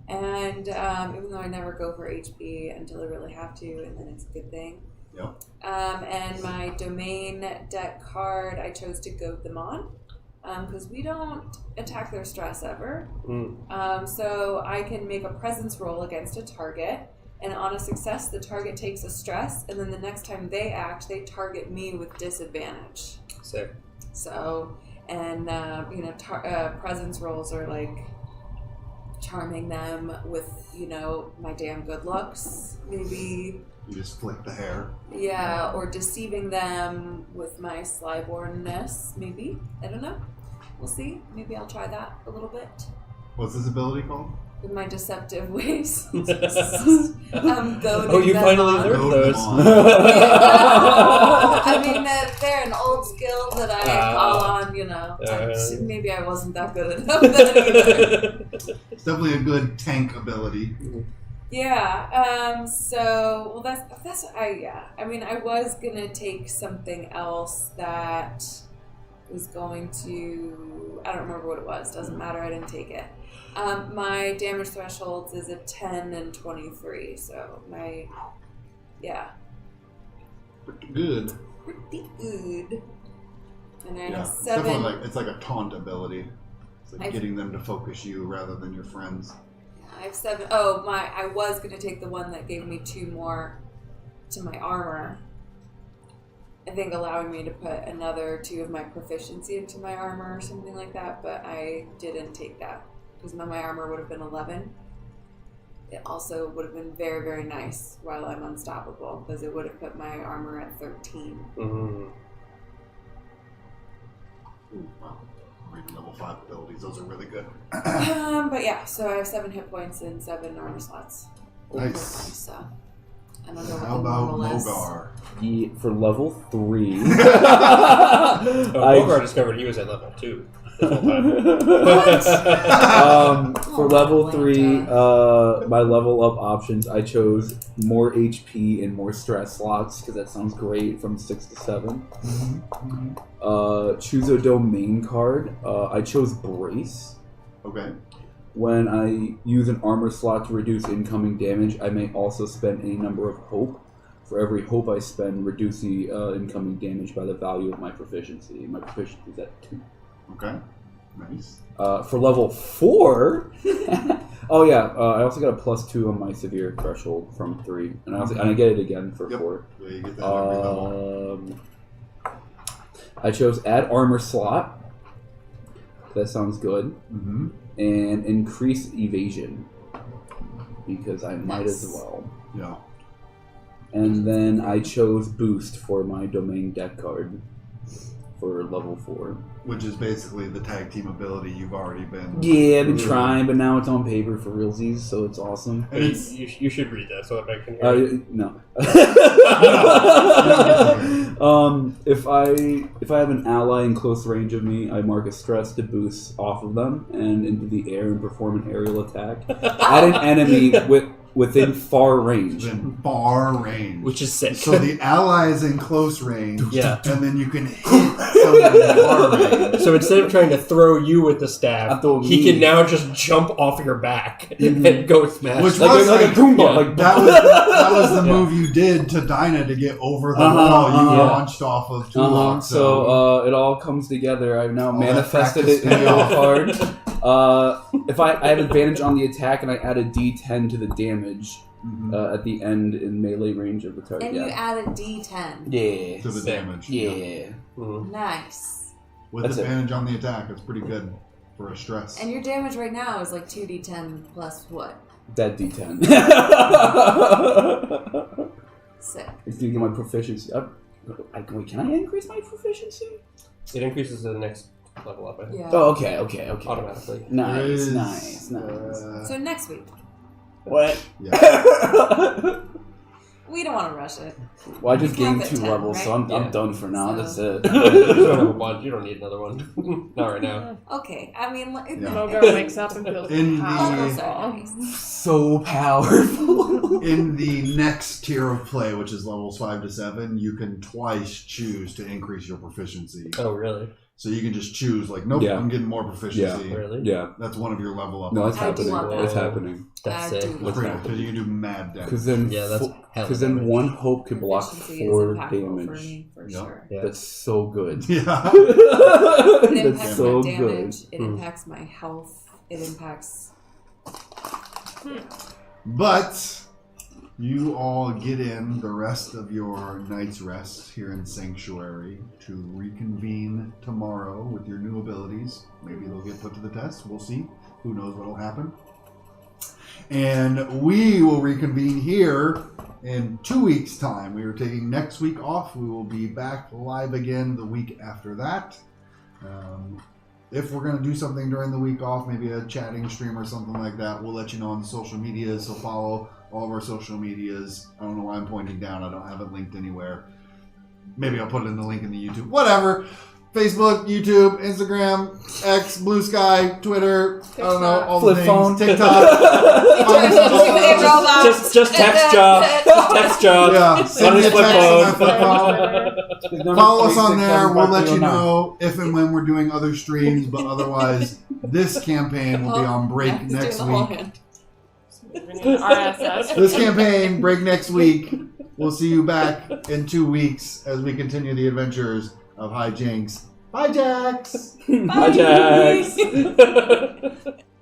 And even though I never go for HP until I really have to, and then it's a good thing. Yep. And my domain deck card, I chose to goad them on. Because we don't attack their stress ever. So I can make a presence roll against a target. And on a success, the target takes a stress. And then the next time they act, they target me with disadvantage. Sick. So, and, presence rolls are like charming them with, my damn good looks, maybe. You just flick the hair. Yeah, or deceiving them with my slybornness, maybe. I don't know. We'll see. Maybe I'll try that a little bit. What's this ability called? With my deceptive ways. I'm goading you them finally on. learned those. I mean, they're an old skill that I call on, maybe I wasn't that good enough then either. It's definitely a good tank ability. Yeah, I mean, I was gonna take something else that was going to, I don't remember what it was, doesn't matter, I didn't take it. My damage thresholds is a 10 and 23, so pretty good. And I have 7. Definitely it's like a taunt ability. It's like getting them to focus you rather than your friends. I have 7. Oh, I was going to take the one that gave me 2 more to my armor. I think allowing me to put another 2 of my proficiency into my armor or something like that, but I didn't take that because my armor would have been 11. It also would have been very, very nice while I'm unstoppable because it would have put my armor at 13. Ooh, wow. Reading level 5 abilities, those are really good. But yeah, so I have 7 hit points and 7 armor slots. Nice. So I don't know what How the about normal is. Mogar? For level 3. Mogar discovered he was at level 2 this whole time. For level 3, my level up options, I chose more HP and more stress slots because that sounds great from 6 to 7. Choose a domain card. I chose Brace. Okay. When I use an armor slot to reduce incoming damage, I may also spend any number of hope. For every hope I spend, reduce the incoming damage by the value of my proficiency. My proficiency is at 2. Okay. Nice. For level 4, oh yeah, I also got a +2 on my severe threshold from 3, and I get it again for 4. Yeah, you get that every level. I chose add armor slot. That sounds good. Mm-hmm. And increase evasion because I might as well. Yeah. And then I chose boost for my domain deck card. for level 4. Which is basically the tag team ability you've already been... Yeah, I've been trying, but now it's on paper for realsies, so it's awesome. And it's... You should read that so that I can hear No. If I have an ally in close range of me, I mark a stress to boost off of them and into the air and perform an aerial attack at an enemy within far range. Which is sick. So the ally is in close range, Yeah. and then you can hit someone in far range. So instead of trying to throw you with the staff, he can now just jump off your back and go smash. Which like was a Goomba. Yeah. That was the move you did to Dinah to get over the wall. You launched off of Tulok. So it all comes together. I've now All manifested that it in the practice card. If I have advantage on the attack and I add a D10 to the damage at the end in melee range of the target. And you add a D10. Yeah. To the damage. Yeah. Nice. With That's advantage on the attack, it's pretty good for a stress. And your damage right now is like 2d10 plus what? That D10. Sick. It's going to get my proficiency up. Wait, can I increase my proficiency? It increases to the next level up, I think. Yeah. Oh, okay. Automatically. Nice. So next week. What? Yeah. We don't want to rush it. Well, I just We gained cap 2 at 10, levels, right? so I'm Yeah. done for now. So- That's it. You don't have a bunch. You don't need another one. Not right now. Okay, I mean, Yeah. Mogar wakes up and feels In the- levels are powerful. nice. So powerful. In the next tier of play, which is levels 5 to 7, you can twice choose to increase your proficiency. Oh, really? So you can just choose, like, nope, Yeah. I'm getting more proficiency. Really? Yeah. That's one of your level up. No, it's I do happening. want that. It's happening. That's I sick. do What's Because happening? you can do mad damage. Because then, Yeah, that's hell because then damage. one hope could block Proficiency is 4 impactful for damage. me, for Yep. sure. Yeah. That's so good. Yeah. It impacts That's so my good. damage. It impacts my health. It impacts. But you all get in the rest of your night's rest here in Sanctuary to reconvene tomorrow with your new abilities. Maybe they'll get put to the test. We'll see. Who knows what'll happen. And we will reconvene here in 2 weeks' time. We are taking next week off. We will be back live again the week after that. If we're going to do something during the week off, maybe a chatting stream or something like that, we'll let you know on social media. So follow all of our social medias. I don't know why I'm pointing down. I don't have it linked anywhere. Maybe I'll put it in the link in the YouTube. Whatever. Facebook, YouTube, Instagram, X, Blue Sky, Twitter. I don't know. All Flip the things. phone. TikTok. Just text Job. Just text Job. Yeah. Send On me his a flip text on phone. my flip phone. Follow us on there. We'll let you know if and when we're doing other streams. But otherwise, this campaign will be on break next week. We need an RSS. This campaign, break next week. We'll see you back in 2 weeks as we continue the adventures of Hijinks. Bye, Jax! Bye, Jax.